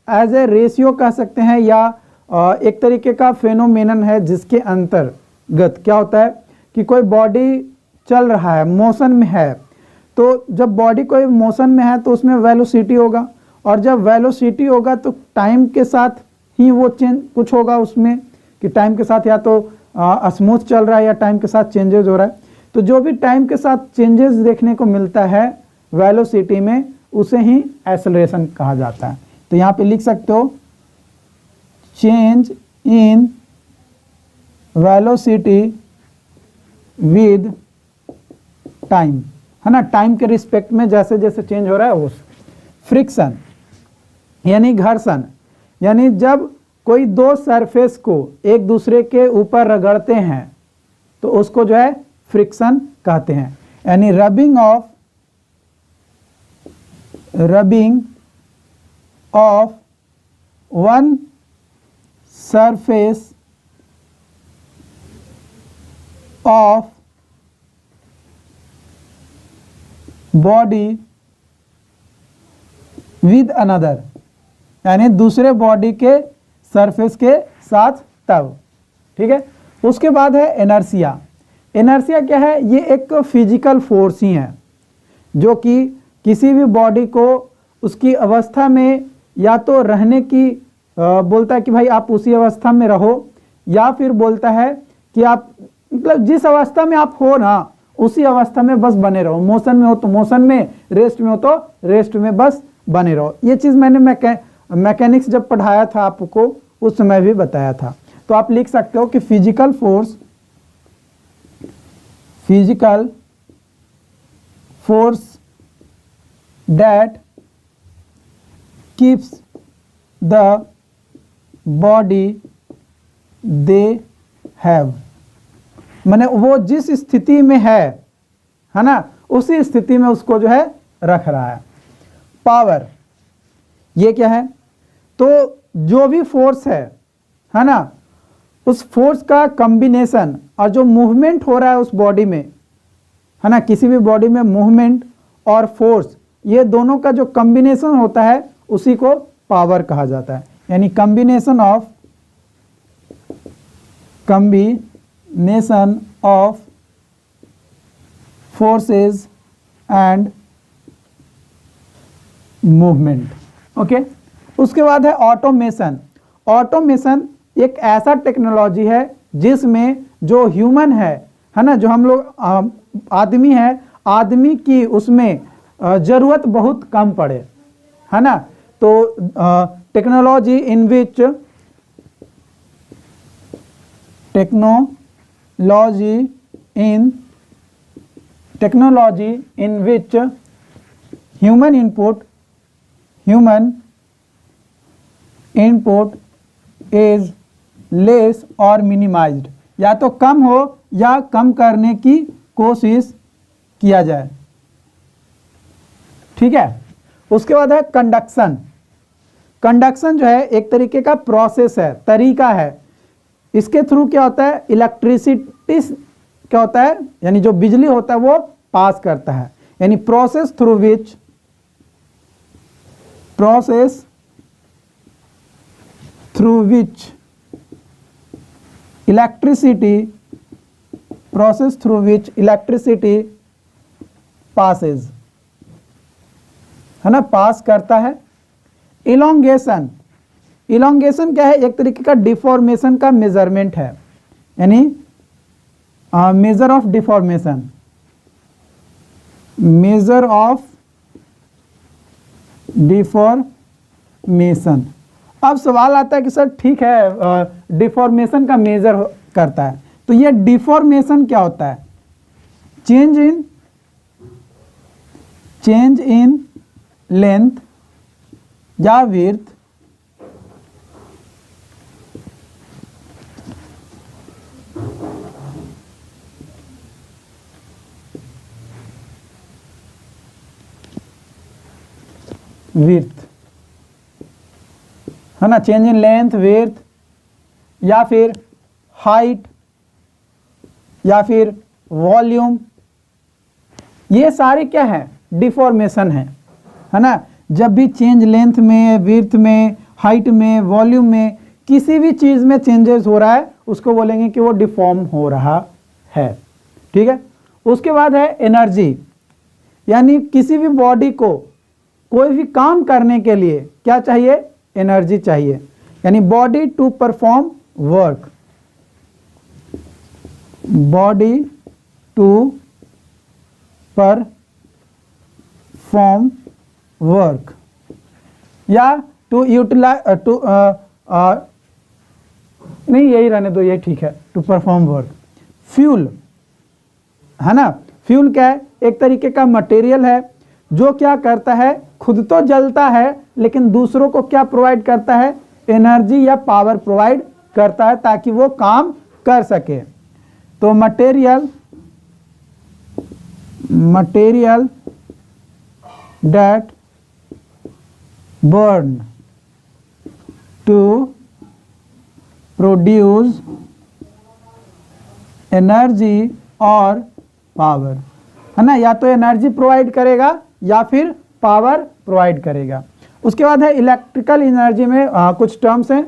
एज ए रेशियो कह सकते हैं, या एक तरीके का फेनोमेनन है जिसके अंतर्गत क्या होता है कि कोई बॉडी चल रहा है, मोशन में है, तो जब बॉडी कोई मोशन में है तो उसमें वेलोसिटी होगा, और जब वेलोसिटी होगा तो टाइम के साथ ही वो चेंज कुछ होगा उसमें, कि टाइम के साथ या तो स्मूथ चल रहा है या टाइम के साथ चेंजेस हो रहा है। तो जो भी टाइम के साथ चेंजेस देखने को मिलता है वेलोसिटी में, उसे ही एक्सेलरेशन कहा जाता है। तो यहाँ पे लिख सकते हो change in velocity with time, है ना, टाइम के रिस्पेक्ट में जैसे जैसे चेंज हो रहा है उस। फ्रिक्शन यानी घर्षण, यानी जब कोई दो सरफेस को एक दूसरे के ऊपर रगड़ते हैं तो उसको जो है फ्रिक्शन कहते हैं। यानी rubbing of one surface of body with another, यानी दूसरे बॉडी के सरफेस के साथ तब। ठीक है, उसके बाद है इनर्शिया। इनर्शिया क्या है? ये एक फिजिकल फोर्स ही है जो कि किसी भी बॉडी को उसकी अवस्था में या तो रहने की बोलता है कि भाई आप उसी अवस्था में रहो, या फिर बोलता है कि आप मतलब जिस अवस्था में आप हो ना उसी अवस्था में बस बने रहो। मोशन में हो तो मोशन में, रेस्ट में हो तो रेस्ट में बस बने रहो। ये चीज़ मैंने मैकेनिक्स जब पढ़ाया था आपको उस समय भी बताया था। तो आप लिख सकते हो कि physical force that keeps the body they have, माने वो जिस स्थिति में है ना, उसी स्थिति में उसको जो है रख रहा है। पावर ये क्या है? तो जो भी फोर्स है ना, उस फोर्स का कॉम्बिनेशन और जो मूवमेंट हो रहा है उस बॉडी में, है ना, किसी भी बॉडी में मूवमेंट और फोर्स, ये दोनों का जो कॉम्बिनेशन होता है उसी को पावर कहा जाता है। यानी combination of forces and movement. Okay, उसके बाद है ऑटोमेशन। ऑटोमेशन एक ऐसा टेक्नोलॉजी है जिसमें जो ह्यूमन है ना, जो हम लोग आदमी है, आदमी की उसमें ज़रूरत बहुत कम पड़े, है ना। तो technology in which human input is less और मिनिमाइज्ड, या तो कम हो या कम करने की कोशिश किया जाए। ठीक है, उसके बाद है कंडक्शन। कंडक्शन जो है एक तरीके का प्रोसेस है, तरीका है। इसके थ्रू क्या होता है? इलेक्ट्रिसिटी क्या होता है, यानी जो बिजली होता है वो पास करता है। यानी process through which electricity passes, है ना, पास करता है। इलोंगेशन क्या है? एक तरीके का डिफॉर्मेशन का मेजरमेंट है, यानी मेजर ऑफ डिफॉर्मेशन। अब सवाल आता है कि सर ठीक है डिफॉर्मेशन का मेजर करता है, तो ये डिफॉर्मेशन क्या होता है? चेंज इन लेंथ या विड्थ है ना, चेंज इन लेंथ, विड्थ या फिर हाइट या फिर वॉल्यूम, ये सारे क्या है? डिफॉर्मेशन है ना। जब भी चेंज लेंथ में, विड्थ में, हाइट में, वॉल्यूम में, किसी भी चीज़ में चेंजेस हो रहा है उसको बोलेंगे कि वो डिफॉर्म हो रहा है। ठीक है, उसके बाद है एनर्जी। यानी किसी भी बॉडी को कोई भी काम करने के लिए क्या चाहिए, एनर्जी चाहिए। यानी body to perform work, body to perform work या टू यूटिलाइज टू नहीं यही रहने दो, ये ठीक है, टू परफॉर्म वर्क। फ्यूल है ना, फ्यूल क्या है, एक तरीके का मटेरियल है जो क्या करता है, खुद तो जलता है लेकिन दूसरों को क्या प्रोवाइड करता है, एनर्जी या पावर प्रोवाइड करता है ताकि वो काम कर सके। तो material that burn to produce energy और पावर, है ना, या तो एनर्जी प्रोवाइड करेगा या फिर पावर प्रोवाइड करेगा। उसके बाद है इलेक्ट्रिकल एनर्जी में कुछ टर्म्स हैं।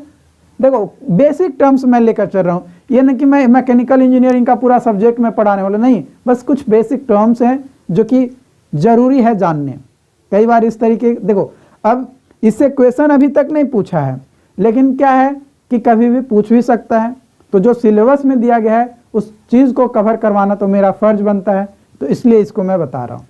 देखो बेसिक टर्म्स मैं लेकर चल रहा हूँ, ये नहीं कि मैं मैकेनिकल इंजीनियरिंग का पूरा सब्जेक्ट में पढ़ाने वाला, नहीं, बस कुछ बेसिक टर्म्स हैं जो कि ज़रूरी है जानने। कई बार इस तरीके, देखो अब इससे क्वेश्चन अभी तक नहीं पूछा है लेकिन क्या है कि कभी भी पूछ भी सकता है, तो जो सिलेबस में दिया गया है उस चीज़ को कवर करवाना तो मेरा फर्ज बनता है, तो इसलिए इसको मैं बता रहा हूँ,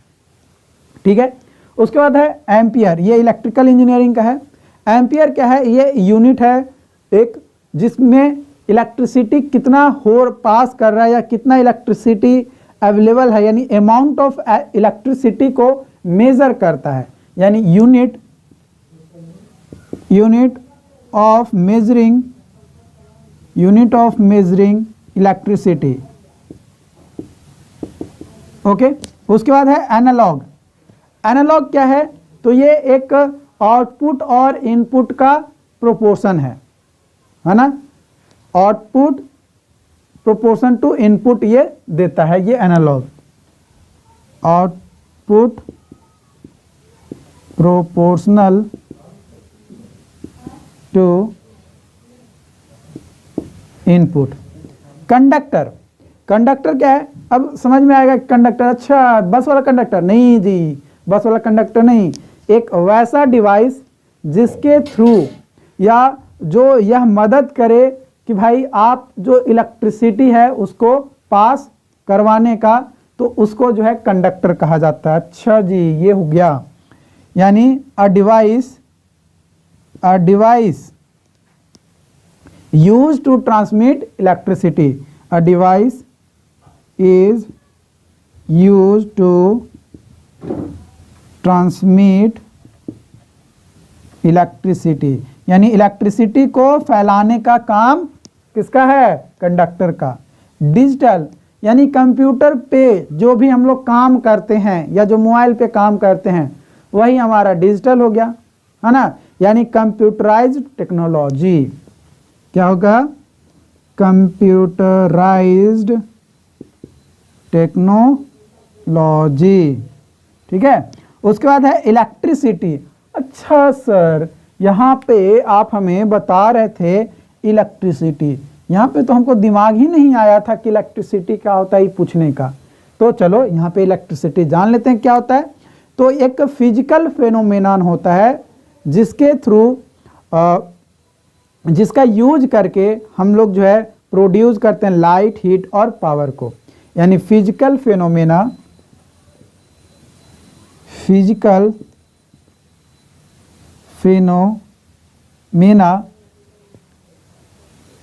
ठीक है। उसके बाद है एम्पियर, ये इलेक्ट्रिकल इंजीनियरिंग का है। एम्पियर क्या है, ये यूनिट है एक जिसमें इलेक्ट्रिसिटी कितना होर पास कर रहा है या कितना इलेक्ट्रिसिटी अवेलेबल है, यानी अमाउंट ऑफ इलेक्ट्रिसिटी को मेजर करता है, यानी unit of measuring electricity. Okay, उसके बाद है एनालॉग। एनालॉग क्या है, तो ये एक आउटपुट और इनपुट का प्रोपोर्शन है ना, आउटपुट प्रोपोर्शन टू इनपुट ये देता है, ये analogue. Output proportional to input. Conductor, conductor क्या है, अब समझ में आएगा कंडक्टर, अच्छा बस वाला कंडक्टर नहीं जी, बस वाला कंडक्टर नहीं, एक वैसा डिवाइस जिसके थ्रू या जो यह मदद करे कि भाई आप जो इलेक्ट्रिसिटी है उसको पास करवाने का, तो उसको जो है कंडक्टर कहा जाता है। अच्छा जी, ये हो गया, यानी a device used to transmit electricity, a device is used to transmit electricity, यानी इलेक्ट्रिसिटी को फैलाने का काम किसका है, कंडक्टर का। डिजिटल, यानी कंप्यूटर पे जो भी हम लोग काम करते हैं या जो मोबाइल पे काम करते हैं वही हमारा डिजिटल हो गया, है ना, यानी कंप्यूटराइज्ड टेक्नोलॉजी। क्या होगा, कंप्यूटराइज्ड टेक्नोलॉजी, ठीक है। उसके बाद है इलेक्ट्रिसिटी। अच्छा सर, यहाँ पे आप हमें बता रहे थे इलेक्ट्रिसिटी, यहाँ पे तो हमको दिमाग ही नहीं आया था कि इलेक्ट्रिसिटी क्या होता है पूछने का, तो चलो यहाँ पे इलेक्ट्रिसिटी जान लेते हैं क्या होता है। तो एक फिजिकल फेनोमेनन होता है जिसके थ्रू जिसका यूज करके हम लोग जो है प्रोड्यूस करते हैं लाइट, हीट और पावर को, यानी physical phenomena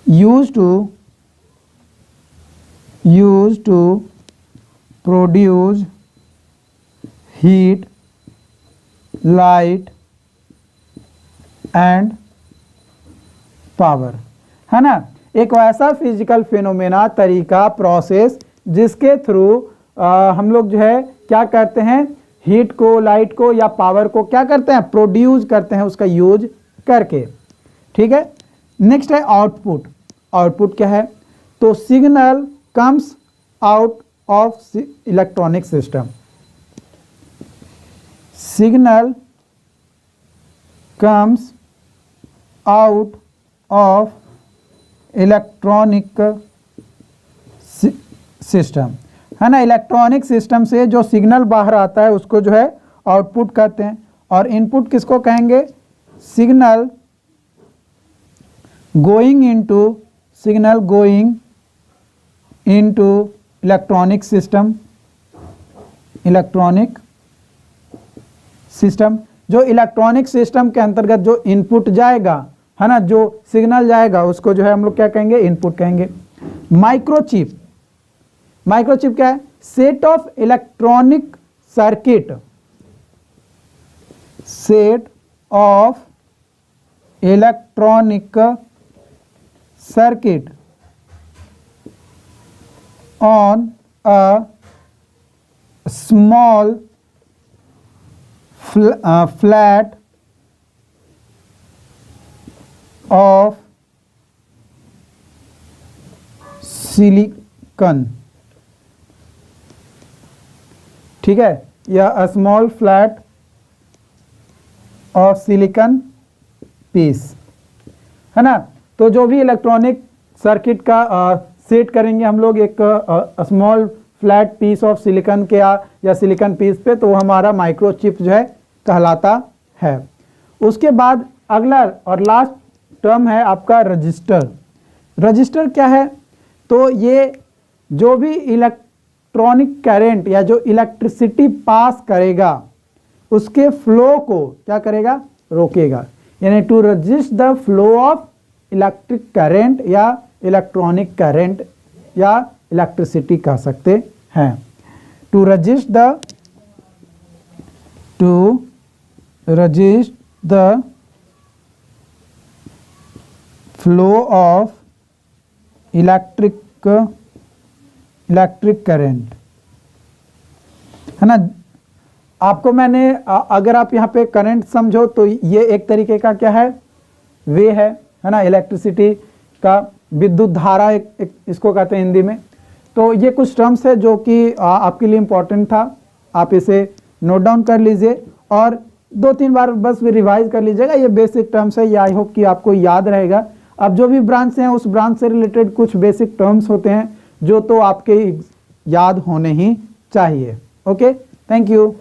use to produce heat, light and power, है ना। एक वैसा फिजिकल फेनोमेना, तरीका, प्रोसेस जिसके थ्रू हम लोग जो है क्या करते हैं, हीट को, लाइट को या पावर को क्या करते हैं, प्रोड्यूस करते हैं उसका यूज करके, ठीक है। नेक्स्ट है आउटपुट। आउटपुट क्या है, तो signal comes out of electronic system, signal comes out of electronic system, है ना, इलेक्ट्रॉनिक सिस्टम से जो सिग्नल बाहर आता है उसको जो है आउटपुट कहते हैं, और इनपुट किसको कहेंगे, signal going into electronic system, जो इलेक्ट्रॉनिक सिस्टम के अंतर्गत जो इनपुट जाएगा, है ना, जो सिग्नल जाएगा उसको जो है हम लोग क्या कहेंगे, इनपुट कहेंगे। माइक्रोचिप क्या है, set of electronic circuit on a small flat of silicon, ठीक है, या a small flat of silicon piece, है ना। तो जो भी इलेक्ट्रॉनिक सर्किट का सेट करेंगे हम लोग एक small flat piece of silicon के या सिलिकॉन पीस पे, तो हमारा माइक्रोचिप जो है कहलाता है। उसके बाद अगला और लास्ट टर्म है आपका रजिस्टर। रजिस्टर क्या है, तो ये जो भी इलेक्ट्रॉनिक करंट या जो इलेक्ट्रिसिटी पास करेगा उसके फ्लो को क्या करेगा, रोकेगा, यानी to resist the flow of electric current या इलेक्ट्रॉनिक करंट या इलेक्ट्रिसिटी कह सकते हैं। To resist the flow of electric current, है ना। आपको मैंने अगर आप यहाँ पे करंट समझो तो ये एक तरीके का क्या है, वे है ना, इलेक्ट्रिसिटी का विद्युत धारा एक इसको कहते हैं हिंदी में। तो ये कुछ टर्म्स है जो कि आपके लिए इम्पोर्टेंट था, आप इसे नोट डाउन कर लीजिए और 2-3 बार बस रिवाइज कर लीजिएगा। ये बेसिक टर्म्स है, ये आई होप कि आपको याद रहेगा। अब जो भी ब्रांच हैं उस ब्रांच से रिलेटेड कुछ बेसिक टर्म्स होते हैं जो तो आपके याद होने ही चाहिए। Okay, thank you.